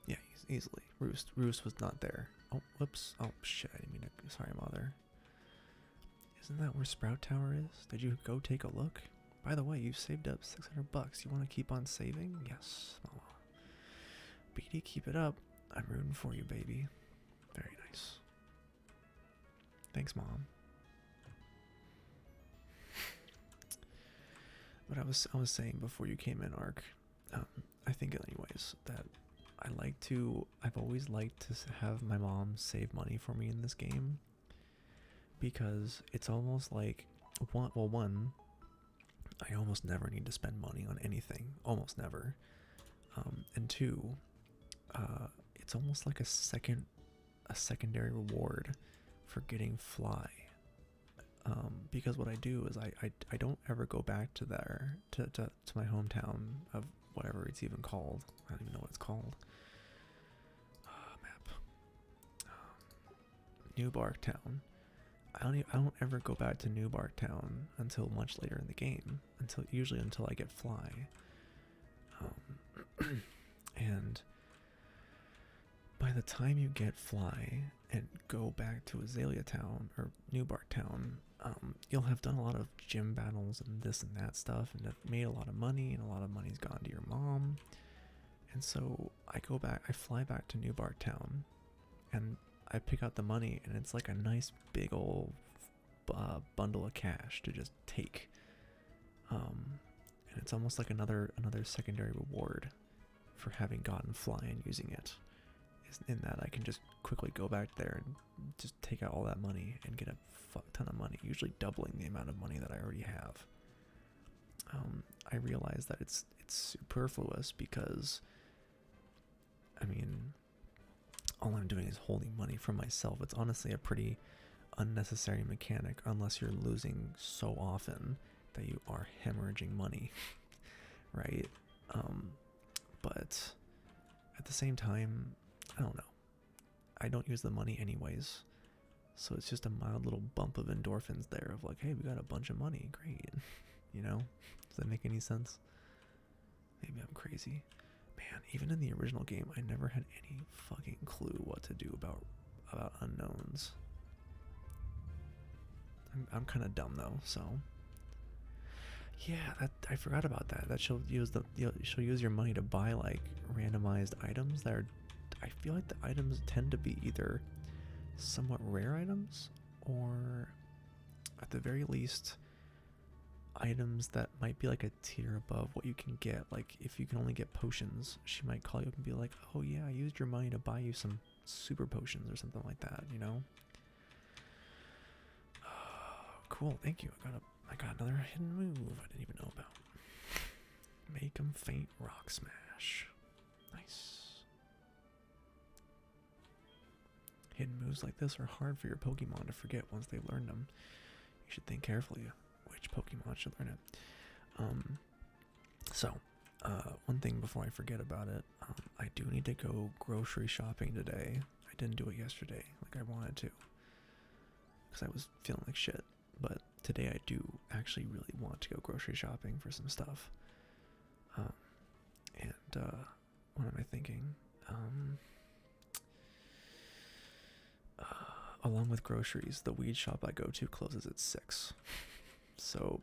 Yeah, easily. Roost was not there. Oh, whoops. Oh, shit, I didn't mean to. Sorry, Mother. Isn't that where Sprout Tower is? Did you go take a look? By the way, you saved up $600. You want to keep on saving? Yes, Mama. BD, keep it up. I'm rooting for you, baby. Very nice. Thanks, Mom. But I was saying before you came in, Ark, I think anyways, that I've always liked to have my mom save money for me in this game, because it's almost like, one, I almost never need to spend money on anything, almost never, and two, it's almost like a secondary reward for getting Fly. Because what I do is I don't ever go back to my hometown of whatever it's even called. I don't even know what it's called. Map. New Barktown. I don't ever go back to New Barktown until much later in the game. Usually until I get Fly. And by the time you get Fly and go back to Azalea Town or New Barktown, you'll have done a lot of gym battles and this and that stuff, and have made a lot of money, and a lot of money's gone to your mom. And so I fly back to New Barktown, and I pick out the money, and it's like a nice big old bundle of cash to just take. And it's almost like another secondary reward for having gotten Fly and using it. In that I can just quickly go back there and just take out all that money and get a fuck ton of money, usually doubling the amount of money that I already have. I realize that it's superfluous because, I mean, all I'm doing is holding money for myself. It's honestly a pretty unnecessary mechanic unless you're losing so often that you are hemorrhaging money, right? But at the same time, I don't know. I don't use the money anyways, so it's just a mild little bump of endorphins there of like, hey, we got a bunch of money, great. You know? Does that make any sense? Maybe I'm crazy. Man, even in the original game, I never had any fucking clue what to do about unknowns. I'm kind of dumb though, so yeah, I forgot about that. That she'll use your money to buy like randomized items that are. I feel like the items tend to be either somewhat rare items or, at the very least, items that might be like a tier above what you can get. Like if you can only get potions, she might call you up and be like, "Oh yeah, I used your money to buy you some super potions or something like that," you know? Cool, thank you. I got another hidden move I didn't even know about. Make 'em faint, rock smash. Nice. Hidden moves like this are hard for your Pokemon to forget once they've learned them. You should think carefully which Pokemon should learn it. One thing before I forget about it, I do need to go grocery shopping today. I didn't do it yesterday like I wanted to because I was feeling like shit. But today I do actually really want to go grocery shopping for some stuff. What am I thinking? Along with groceries, the weed shop I go to closes at 6. So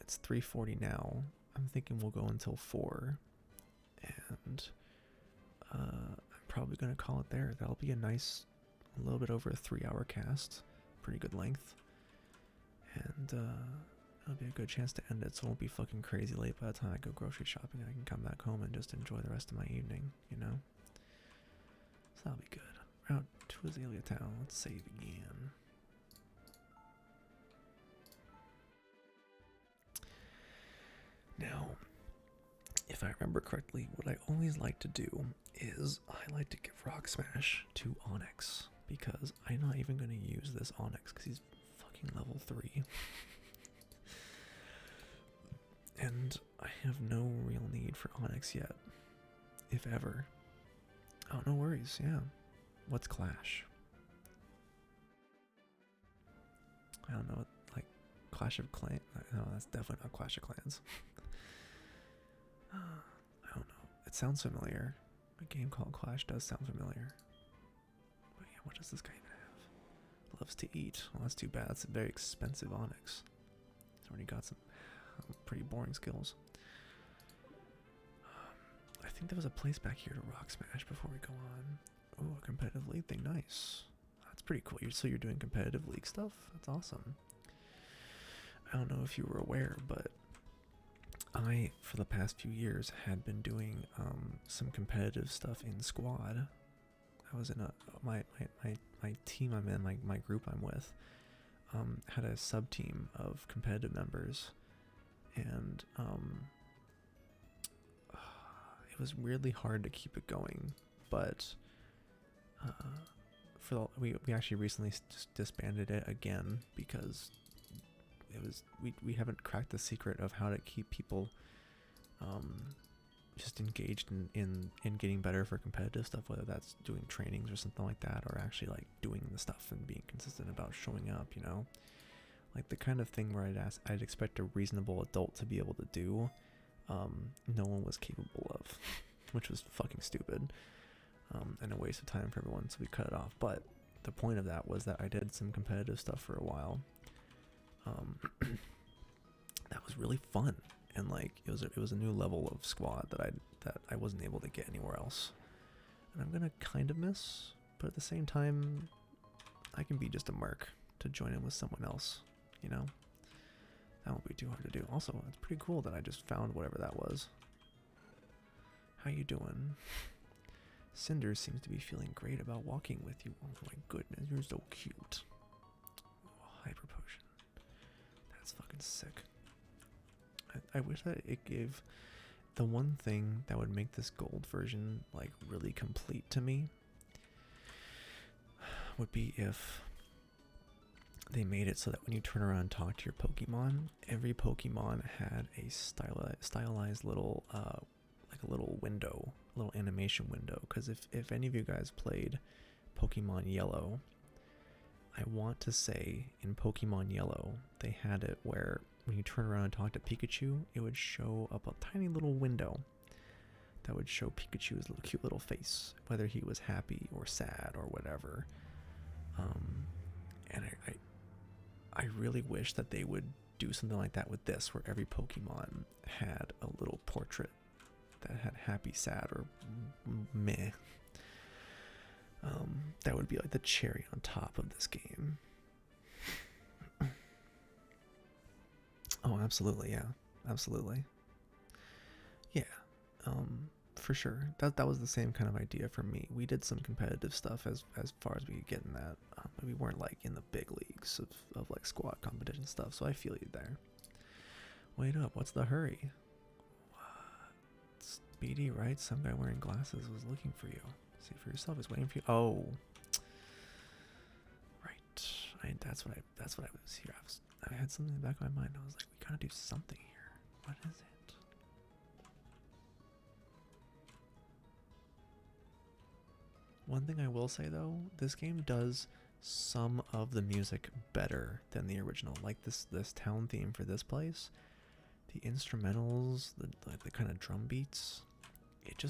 it's 3:40 now. I'm thinking we'll go until 4. And I'm probably going to call it there. That'll be a little bit over a 3-hour cast. Pretty good length. And it'll be a good chance to end it, so it won't be fucking crazy late by the time I go grocery shopping and I can come back home and just enjoy the rest of my evening, you know? So that'll be good. Route to Azalea Town. Let's save again. Now, if I remember correctly, what I always like to do is I like to give Rock Smash to Onyx, because I'm not even going to use this Onyx because he's fucking level 3. And I have no real need for Onyx yet, if ever. Oh, no worries, yeah. What's Clash? I don't know, like Clash of Clans? No, that's definitely not Clash of Clans. I don't know. It sounds familiar. A game called Clash does sound familiar. But yeah, what does this guy even have? Loves to eat. Well, that's too bad. That's a very expensive Onyx. He's already got some pretty boring skills. I think there was a place back here to Rock Smash before we go on. Oh, a competitive league thing. Nice. That's pretty cool. So you're doing competitive league stuff? That's awesome. I don't know if you were aware, but I, for the past few years, had been doing some competitive stuff in squad. I was in my team I'm in, my group I'm with, had a sub team of competitive members, and it was weirdly hard to keep it going, but we actually recently just disbanded it again because we haven't cracked the secret of how to keep people just engaged in getting better for competitive stuff, whether that's doing trainings or something like that, or actually like doing the stuff and being consistent about showing up, you know, like the kind of thing where I'd expect a reasonable adult to be able to do. No one was capable of, which was fucking stupid, and a waste of time for everyone, so we cut it off. But the point of that was that I did some competitive stuff for a while. That was really fun, and like it was a new level of squad that I wasn't able to get anywhere else, and I'm gonna kind of miss, but at the same time I can be just a merc to join in with someone else, you know. That won't be too hard to do. Also, it's pretty cool that I just found whatever that was. How you doing? Cinder seems to be feeling great about walking with you. Oh my goodness, you're so cute. Oh, hyper potion. That's fucking sick. I wish that it gave the one thing that would make this gold version like really complete to me would be if they made it so that when you turn around and talk to your Pokemon, every Pokemon had a stylized little, like a little window, a little animation window. Because if any of you guys played Pokemon Yellow, I want to say in Pokemon Yellow, they had it where when you turn around and talk to Pikachu, it would show up a tiny little window that would show Pikachu's little cute little face, whether he was happy or sad or whatever. And I really wish that they would do something like that with this, where every Pokemon had a little portrait that had happy, sad, or meh. That would be like the cherry on top of this game. Oh, absolutely, yeah. Absolutely. Yeah. For sure. That was the same kind of idea for me. We did some competitive stuff as far as we could get in that. We weren't like in the big leagues of like squad competition stuff, so I feel you there. Wait up, what's the hurry? It's BD, right? Some guy wearing glasses was looking for you. See for yourself, he's waiting for you. Oh. Right. That's what I was here. I had something in the back of my mind. I was like, we gotta do something here. What is it? One thing I will say though, this game does some of the music better than the original. Like this town theme for this place, the instrumentals, the kind of drum beats, it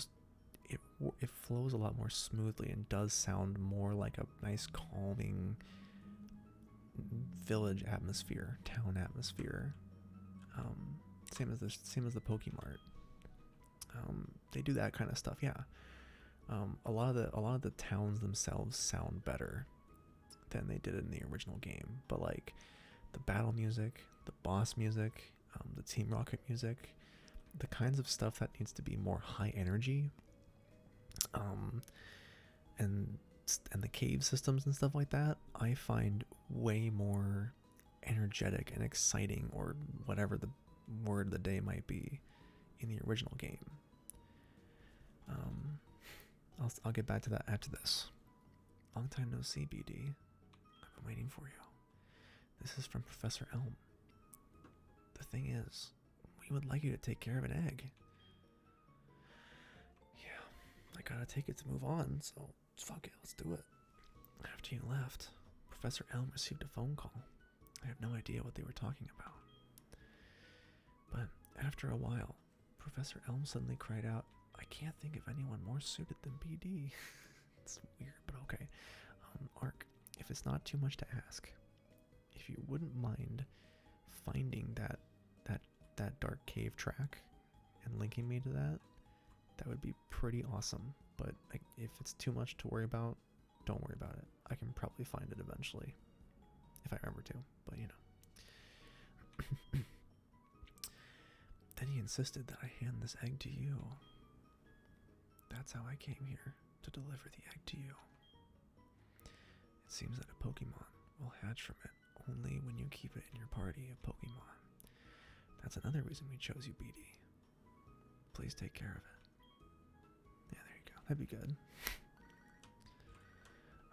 flows a lot more smoothly and does sound more like a nice calming village atmosphere, town atmosphere. Same as the Pokemart. They do that kind of stuff, yeah. A lot of the towns themselves sound better than they did in the original game. But like the battle music, the boss music, the Team Rocket music, the kinds of stuff that needs to be more high energy, and the cave systems and stuff like that, I find way more energetic and exciting, or whatever the word of the day might be, in the original game. I'll get back to that after this. Long time no see, BD. I've been waiting for you. This is from Professor Elm. The thing is, we would like you to take care of an egg. Yeah, I gotta take it to move on, so fuck it, let's do it. After you left, Professor Elm received a phone call. I have no idea what they were talking about. But after a while, Professor Elm suddenly cried out, I can't think of anyone more suited than BD. It's weird, but okay. Ark, if it's not too much to ask, if you wouldn't mind finding that dark cave track and linking me to that, that would be pretty awesome. But if it's too much to worry about, don't worry about it. I can probably find it eventually, if I remember to, but you know. Then he insisted that I hand this egg to you. That's how I came here, to deliver the egg to you. It seems that a Pokemon will hatch from it only when you keep it in your party of Pokemon. That's another reason we chose you, BD. Please take care of it. Yeah, there you go. That'd be good.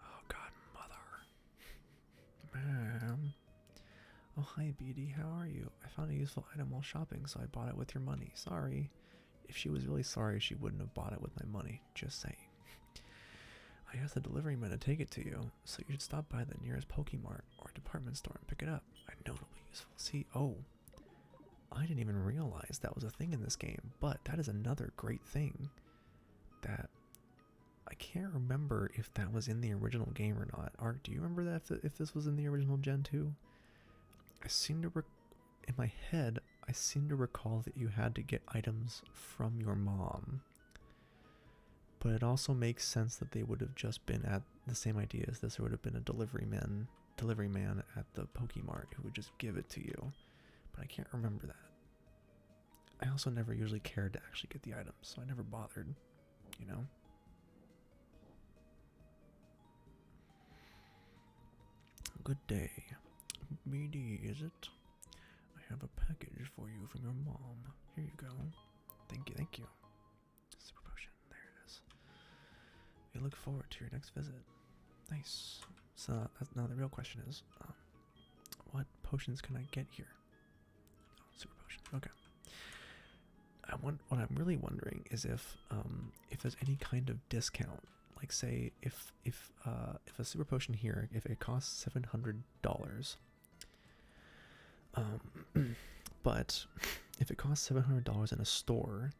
Oh God, mother. Ma'am. Oh, hi, BD. How are you? I found a useful item while shopping, so I bought it with your money. Sorry. If she was really sorry, she wouldn't have bought it with my money. Just saying. I asked the delivery man to take it to you, so you should stop by the nearest Pokemart or department store and pick it up. I know it'll be useful. See, oh, I didn't even realize that was a thing in this game, but that is another great thing that I can't remember if that was in the original game or not. Ark, do you remember that if this was in the original Gen 2? I seem to in my head, I seem to recall that you had to get items from your mom. But it also makes sense that they would have just been at the same idea as this. There would have been a delivery man at the Pokemart who would just give it to you. But I can't remember that. I also never usually cared to actually get the items, so I never bothered, you know? Good day. BD, is it? I have a package for you from your mom. Here you go. Thank you. Super potion. There it is. We look forward to your next visit. Nice. So that's now the real question is, what potions can I get here? Oh, super potion. Okay. What I'm really wondering is if there's any kind of discount. Like, say, if a super potion here, if it costs $700, but if it costs $700 in a store,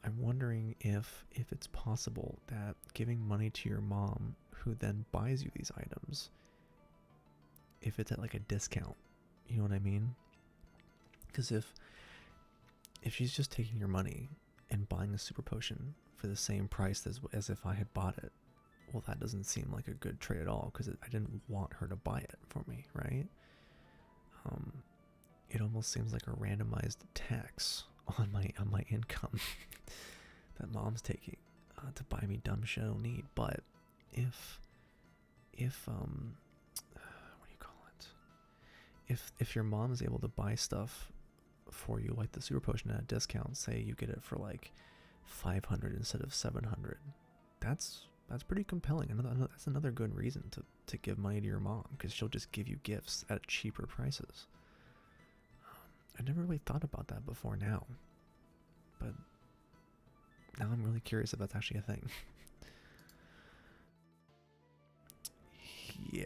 I'm wondering if it's possible that giving money to your mom, who then buys you these items, if it's at like a discount, you know what I mean? Because if she's just taking your money and buying a super potion for the same price as if I had bought it, well, that doesn't seem like a good trade at all, because I didn't want her to buy it for me, right? It almost seems like a randomized tax on my income that mom's taking to buy me dumb shit I don't need. But if what do you call it? If your mom is able to buy stuff for you, like the super potion at a discount, say you get it for like 500 instead of 700, that's pretty compelling. That's another good reason to give money to your mom, because she'll just give you gifts at cheaper prices. I never really thought about that before now, but now I'm really curious if that's actually a thing. Yeah.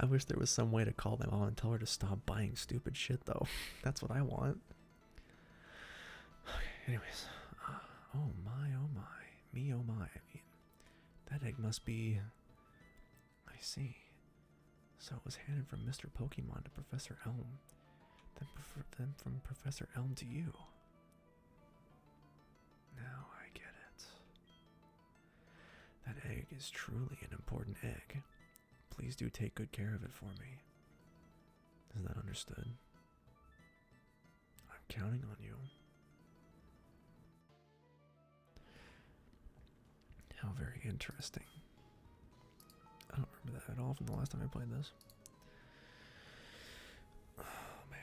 I wish there was some way to call my mom and tell her to stop buying stupid shit, though. That's what I want. Okay, anyways. Oh my, oh my. Me, oh my. I mean, that egg must be... I see. So it was handed from Mr. Pokemon to Professor Elm. Then from Professor Elm to you. Now I get it. That egg is truly an important egg. Please do take good care of it for me. Is that understood? I'm counting on you. How very interesting. I don't remember that at all from the last time I played this. Oh, man.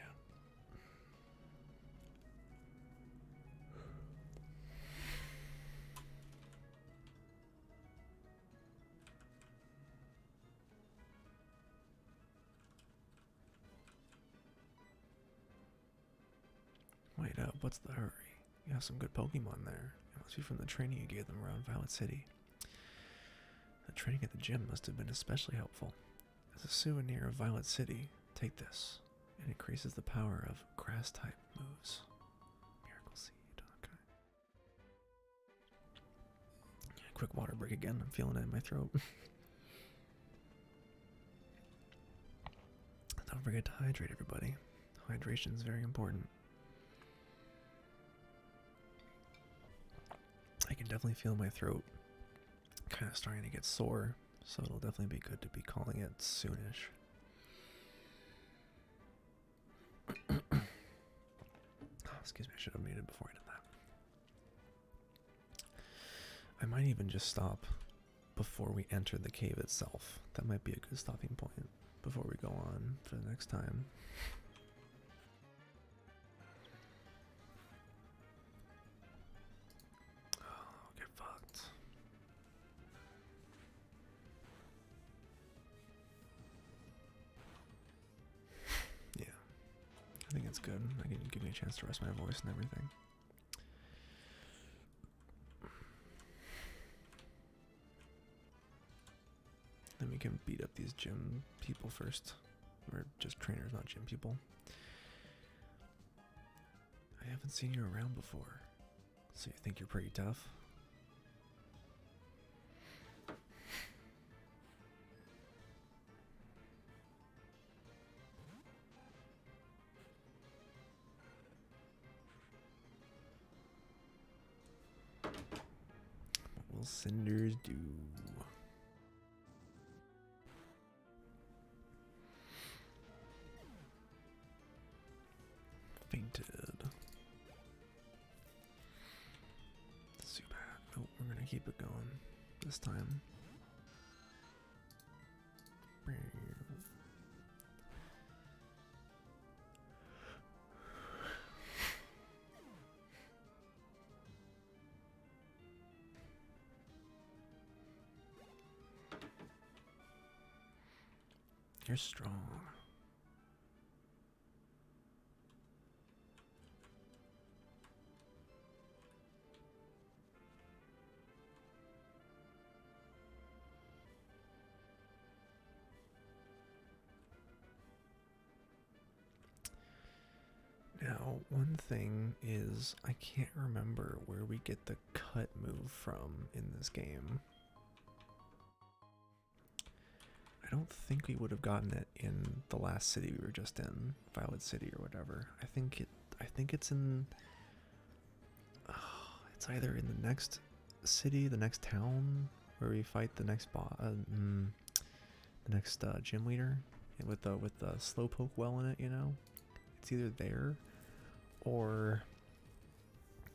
Wait up, what's the hurry? You have some good Pokemon there. It must be from the training you gave them around Violet City. The training at the gym must have been especially helpful. As a souvenir of Violet City, take this. It increases the power of grass-type moves. Miracle Seed, okay. Quick water break again. I'm feeling it in my throat. Don't forget to hydrate, everybody. Hydration is very important. I can definitely feel my throat kind of starting to get sore, so it'll definitely be good to be calling it soonish. Oh, excuse me, I should have muted before I did that. I might even just stop before we enter the cave itself. That might be a good stopping point before we go on for the next time. I think it's good. I can give me a chance to rest my voice and everything. Then we can beat up these gym people first. Or just trainers, not gym people. I haven't seen you around before. So you think you're pretty tough? What will cinders do? Fainted. Super. Oh, we're gonna keep it going this time. You're strong. Now, one thing is I can't remember where we get the cut move from in this game. I don't think we would have gotten it in the last city we were just in, Violet City or whatever. I think it's in. It's either in the next city, the next town, where we fight the next boss, the next gym leader, with the slowpoke well in it. You know, it's either there, or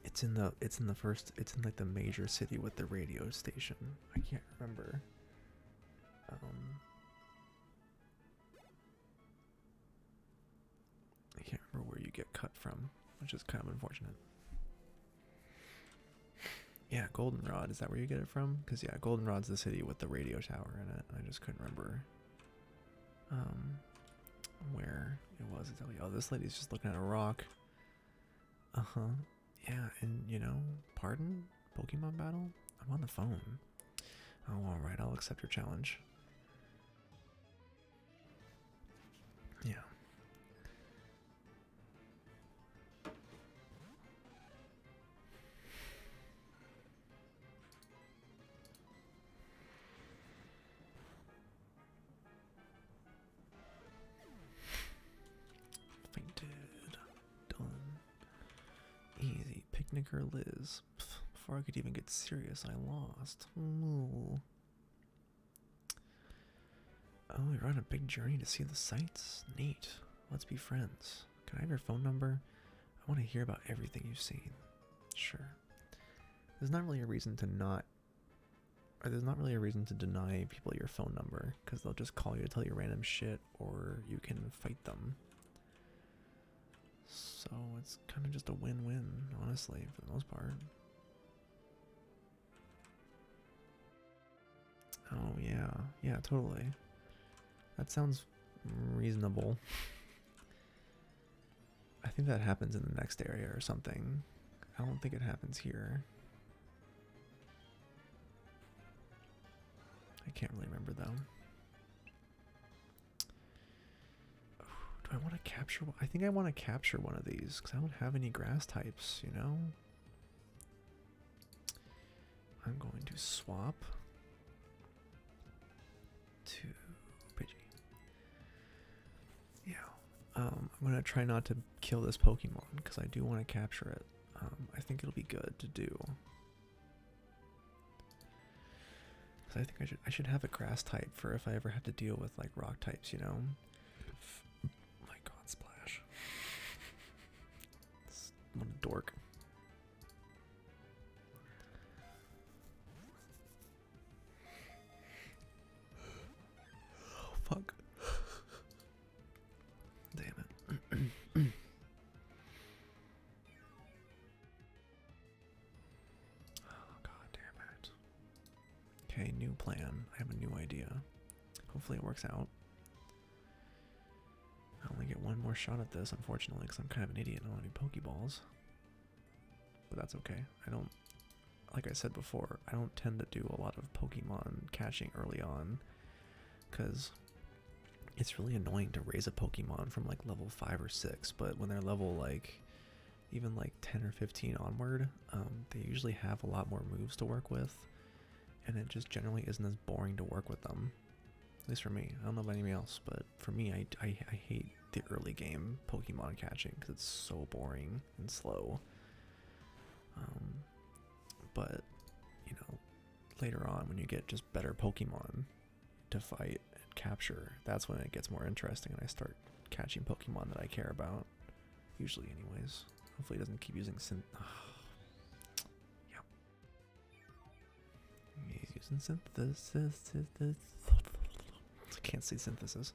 it's in like the major city with the radio station. I can't remember. I can't remember where you get cut from, which is kind of unfortunate. Yeah, Goldenrod, is that where you get it from? Because yeah, Goldenrod's the city with the radio tower in it. I just couldn't remember where it was exactly. Oh, this lady's just looking at a rock. Yeah, and you know, pardon? Pokemon battle? I'm on the phone. Oh, alright, I'll accept your challenge. Yeah. Easy. Picnicker Liz. Before I could even get serious, I lost. Ooh. Oh, you're on a big journey to see the sights? Neat. Let's be friends. Can I have your phone number? I want to hear about everything you've seen. Sure. There's not really a reason to deny people your phone number, because they'll just call you to tell you random shit, or you can fight them. So it's kind of just a win-win, honestly, for the most part. Oh, yeah. Yeah, totally. That sounds reasonable. I think that happens in the next area or something. I don't think it happens here. I can't really remember, though. Do I want to capture? I think I want to capture one of these because I don't have any grass types, you know? I'm going to swap to Pidgey. Yeah. I'm going to try not to kill this Pokemon because I do want to capture it. I think it'll be good to do. Because I think I should have a grass type for if I ever have to deal with like rock types, you know? My god, Splash. What a dork. Oh, fuck. Damn it. Oh, god damn it. Okay, new plan. I have a new idea. Hopefully it works out. I only get one more shot at this, unfortunately, because I'm kind of an idiot and I don't have any Pokeballs. But that's okay. I don't, like I said before, I don't tend to do a lot of Pokemon catching early on, because it's really annoying to raise a Pokemon from like level 5 or 6, but when they're level like, even like 10 or 15 onward, they usually have a lot more moves to work with, and it just generally isn't as boring to work with them. At least for me. I don't know about anybody else, but for me, I hate the early game Pokemon catching because it's so boring and slow. But, you know, later on when you get just better Pokemon to fight and capture, that's when it gets more interesting and I start catching Pokemon that I care about. Usually anyways. Hopefully it doesn't keep using yeah. He's using synthesis. I can't say synthesis.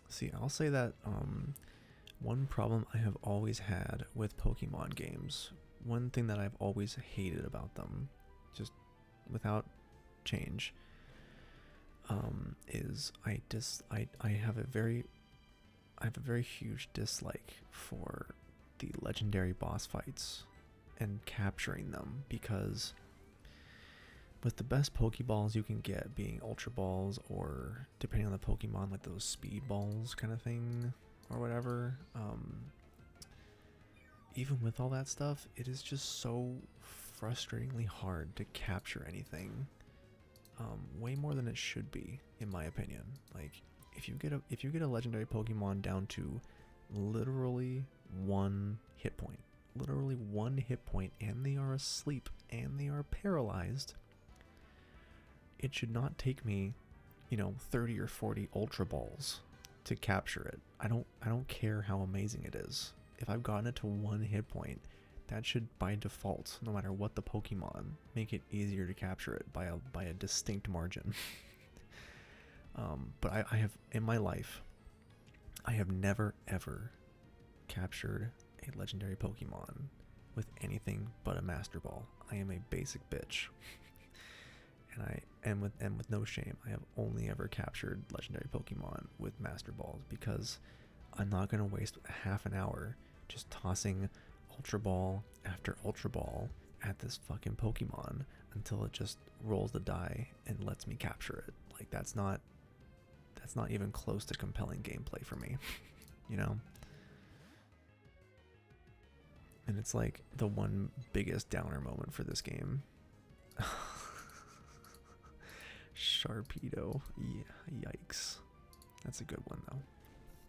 See, I'll say that one problem I have always had with Pokemon games, one thing that I've always hated about them, just without change, is I have a very huge dislike for the legendary boss fights and capturing them, because with the best Pokeballs you can get being Ultra Balls, or depending on the Pokemon, like those Speed Balls kind of thing or whatever, even with all that stuff, it is just so frustratingly hard to capture anything. Way more than it should be, in my opinion. Like, if you get a legendary Pokemon down to literally one hit point, and they are asleep and they are paralyzed, it should not take me, 30 or 40 Ultra Balls to capture it. I don't care how amazing it is. If I've gotten it to one hit point, that should, by default, no matter what the Pokemon, make it easier to capture it by a distinct margin. But I have, in my life, I have never ever captured a legendary Pokemon with anything but a Master Ball. I am a basic bitch. And with no shame, I have only ever captured legendary Pokemon with Master Balls, because I'm not gonna waste half an hour just tossing Ultra Ball after Ultra Ball at this fucking Pokemon until it just rolls the die and lets me capture it. Like, that's not even close to compelling gameplay for me, And it's like the one biggest downer moment for this game. Sharpedo. Yeah, yikes. That's a good one, though.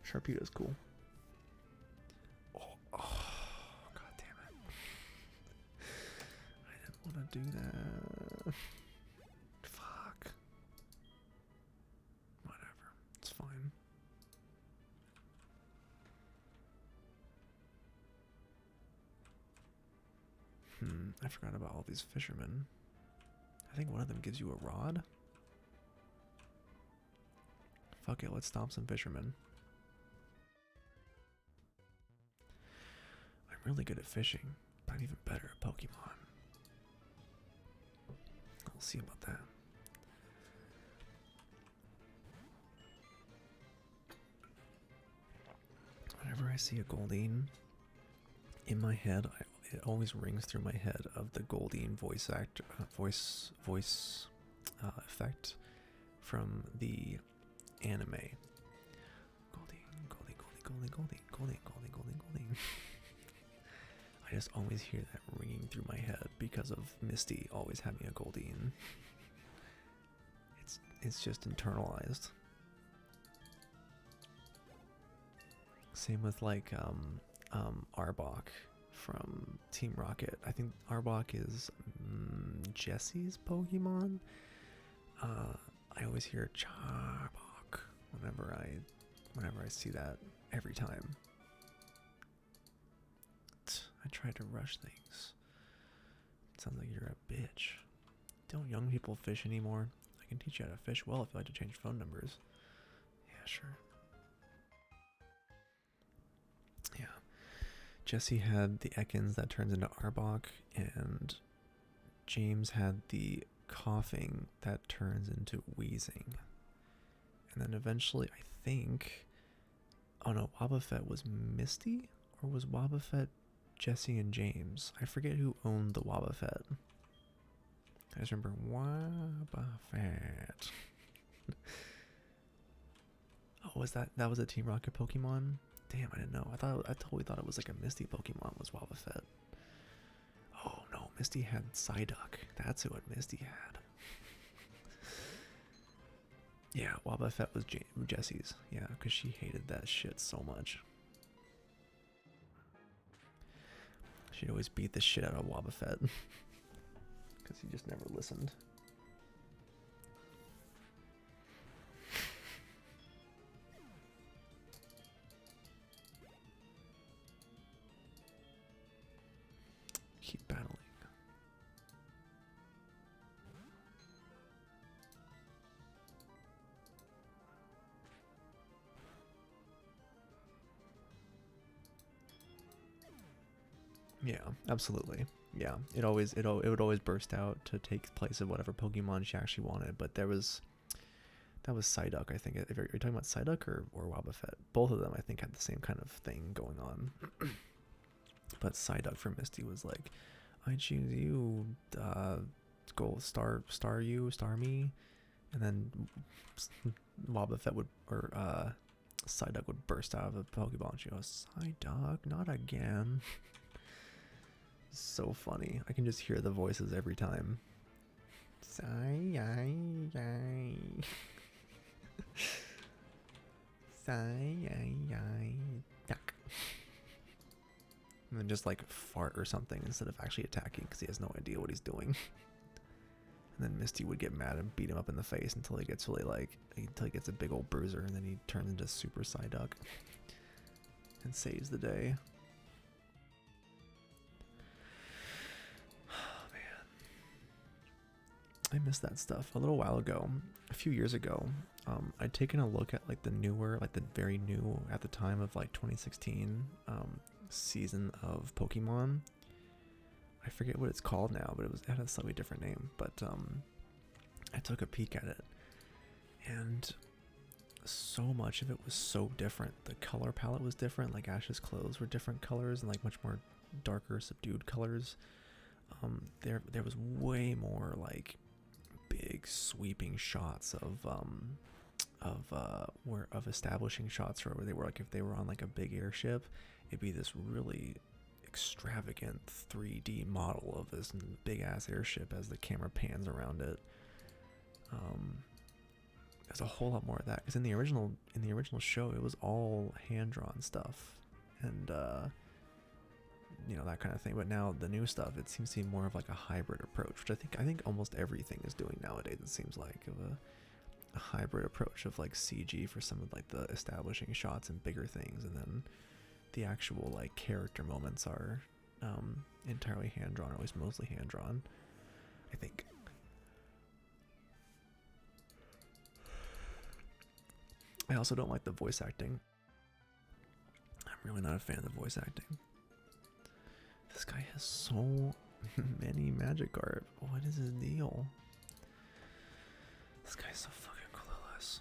Sharpedo's cool. Oh, god damn it. I didn't want to do that. Fuck. Whatever. It's fine. I forgot about all these fishermen. I think one of them gives you a rod. Fuck it, let's stomp some fishermen. I'm really good at fishing, but I'm even better at Pokemon. We'll see about that. Whenever I see a Goldeen, in my head, it always rings through my head of the Goldeen voice effect from the anime. Goldeen. I just always hear that ringing through my head because of Misty always having a Goldeen. It's just internalized. Same with like Arbok from Team Rocket. I think Arbok is Jesse's Pokemon. I always hear Charbok whenever I see that, every time. I try to rush things. Sounds like you're a bitch. Don't young people fish anymore? I can teach you how to fish well if you like to change phone numbers. Yeah, sure. Yeah. Jesse had the Ekans that turns into Arbok, and James had the coughing that turns into wheezing. And then eventually, I think... Oh no, Wobbuffet was Misty? Or was Wobbuffet Jesse and James? I forget who owned the Wobbuffet. I just remember Wobbuffet. Oh, was that was a Team Rocket Pokemon? Damn, I didn't know. I totally thought it was like a Misty Pokemon was Wobbuffet. Oh no, Misty had Psyduck. That's who Misty had. Yeah, Wobbuffet was Jesse's. Yeah, because she hated that shit so much. She'd always beat the shit out of Wobbuffet. Because he just never listened. Keep battling. Yeah, absolutely. Yeah, it would always burst out to take place of whatever Pokemon she actually wanted. But that was Psyduck, I think. If you're talking about Psyduck or Wobbuffet, both of them I think had the same kind of thing going on. But Psyduck for Misty was like, I choose you, go star me, and then Wobbuffet would Psyduck would burst out of a Pokeball and she goes, Psyduck, not again. So funny. I can just hear the voices every time. And then just like fart or something instead of actually attacking because he has no idea what he's doing. And then Misty would get mad and beat him up in the face until he gets until he gets a big old bruiser, and then he turns into Super Psyduck and saves the day. Oh man, I missed that stuff. A little while ago, a few years ago, I'd taken a look at like the newer, like the very new at the time of like 2016 season of Pokemon. I forget what it's called now, but it had a slightly different name. But I took a peek at it, and so much of it was so different. The color palette was different. Like Ash's clothes were different colors and like much more darker, subdued colors. There was way more like big sweeping shots of establishing shots where they were like, if they were on like a big airship, it'd be this really extravagant 3D model of this big ass airship as the camera pans around it. There's a whole lot more of that because in the original show it was all hand drawn stuff and that kind of thing. But now the new stuff, it seems to be more of like a hybrid approach, which I think almost everything is doing nowadays. It seems like of a hybrid approach of like CG for some of like the establishing shots and bigger things, and then the actual like character moments are entirely hand drawn, or at least mostly hand drawn, I think. I also don't like the voice acting. I'm really not a fan of the voice acting. This guy has so many Magikarp. What is his deal? This guy's so fucking clueless.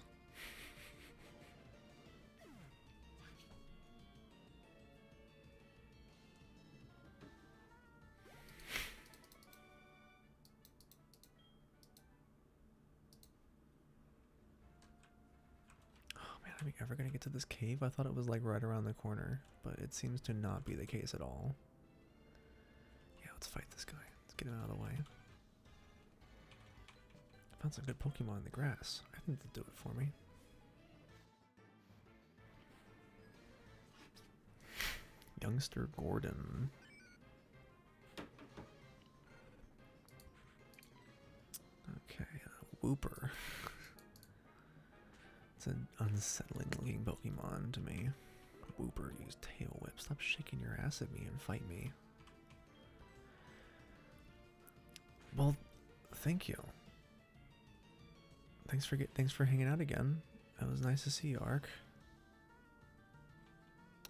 Are we ever gonna get to this cave? I thought it was like right around the corner, but it seems to not be the case at all. Yeah, let's fight this guy. Let's get him out of the way. I found some good Pokemon in the grass. I think they'll do it for me. Youngster Gordon. Okay, Wooper. It's an unsettling looking Pokemon to me. Wooper, use Tail Whip. Stop shaking your ass at me and fight me. Well, thank you. Thanks for hanging out again. It was nice to see you, Ark.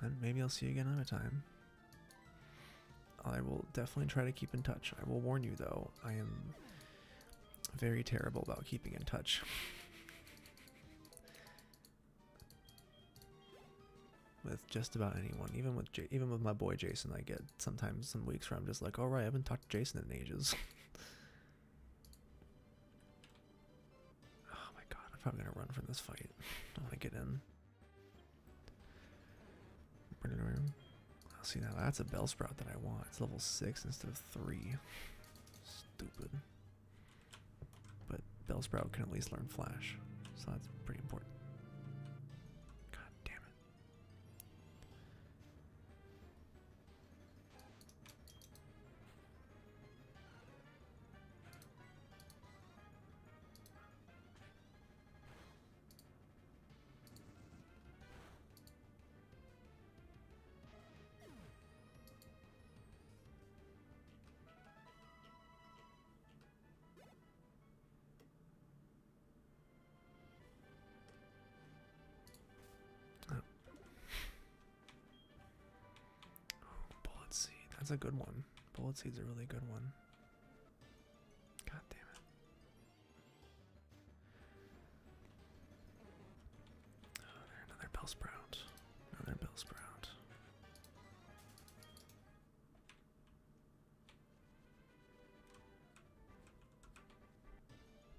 And maybe I'll see you again another time. I will definitely try to keep in touch. I will warn you though, I am very terrible about keeping in touch. With just about anyone, even with my boy Jason, I get sometimes some weeks where I'm just like, all right, I haven't talked to Jason in ages. Oh my god, I'm probably gonna run from this fight. I want to get in. See, now that's a Bellsprout that I want. It's level 6 instead of 3. Stupid. But Bellsprout can at least learn Flash, so that's pretty important. God damn it. Bullet Seed, that's a good one. Bullet seed's a really good one. God damn it. Oh, there's another Bellsprout. Another Bellsprout.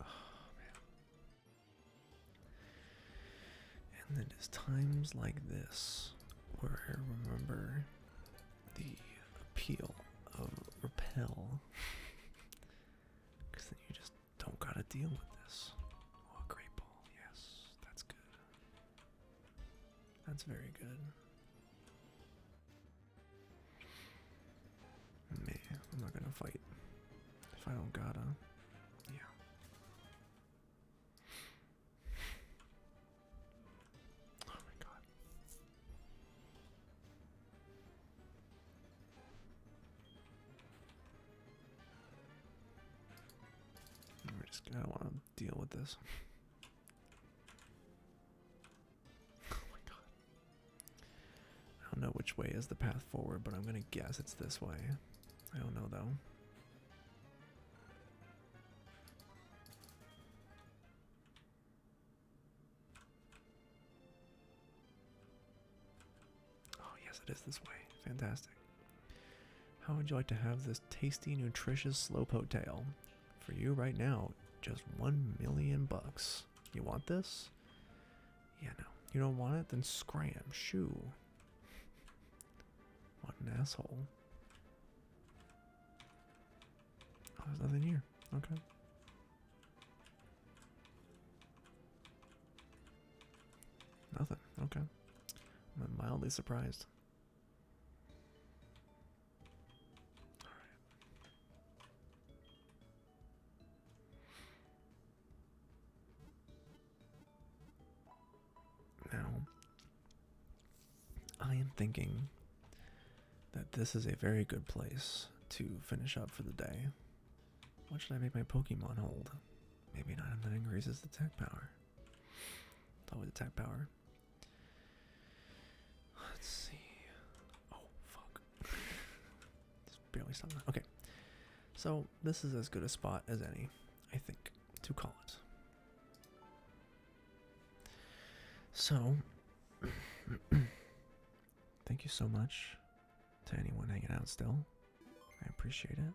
Oh, man. And it is times like this where I remember the appeal of repel. Because then you just don't gotta deal with this. Oh, a great ball. Yes, that's good. That's very good. Man, I'm not gonna fight if I don't gotta. Yeah. Oh my god. I don't want to deal with this. Oh my god. I don't know which way is the path forward, but I'm gonna guess it's this way. I don't know though. Oh yes, it is this way. Fantastic. How would you like to have this tasty, nutritious Slowpoke tail? For you right now, just $1,000,000 bucks. You want this? Yeah, no. You don't want it? Then scram. Shoo. What an asshole. Oh, there's nothing here. Okay. Nothing. Okay. I'm mildly surprised. Now, I am thinking that this is a very good place to finish up for the day. What should I make my Pokemon hold? Maybe an item that increases the attack power. Always attack power. Let's see. Oh, fuck. Just barely stopped. Okay. So, this is as good a spot as any, I think, to call it. So, thank you so much to anyone hanging out still. I appreciate it.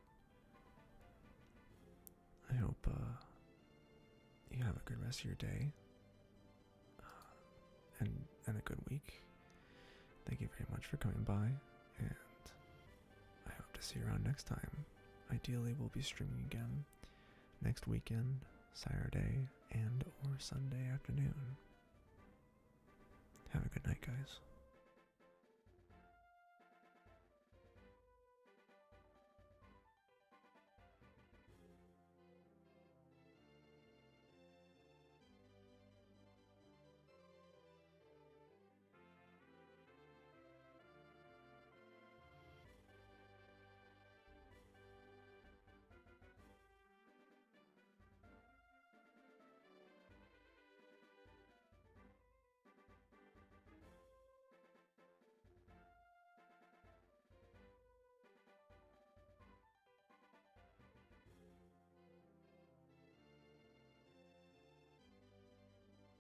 I hope you have a good rest of your day and a good week. Thank you very much for coming by, and I hope to see you around next time. Ideally, we'll be streaming again next weekend, Saturday and or Sunday afternoon. Have a good night, guys.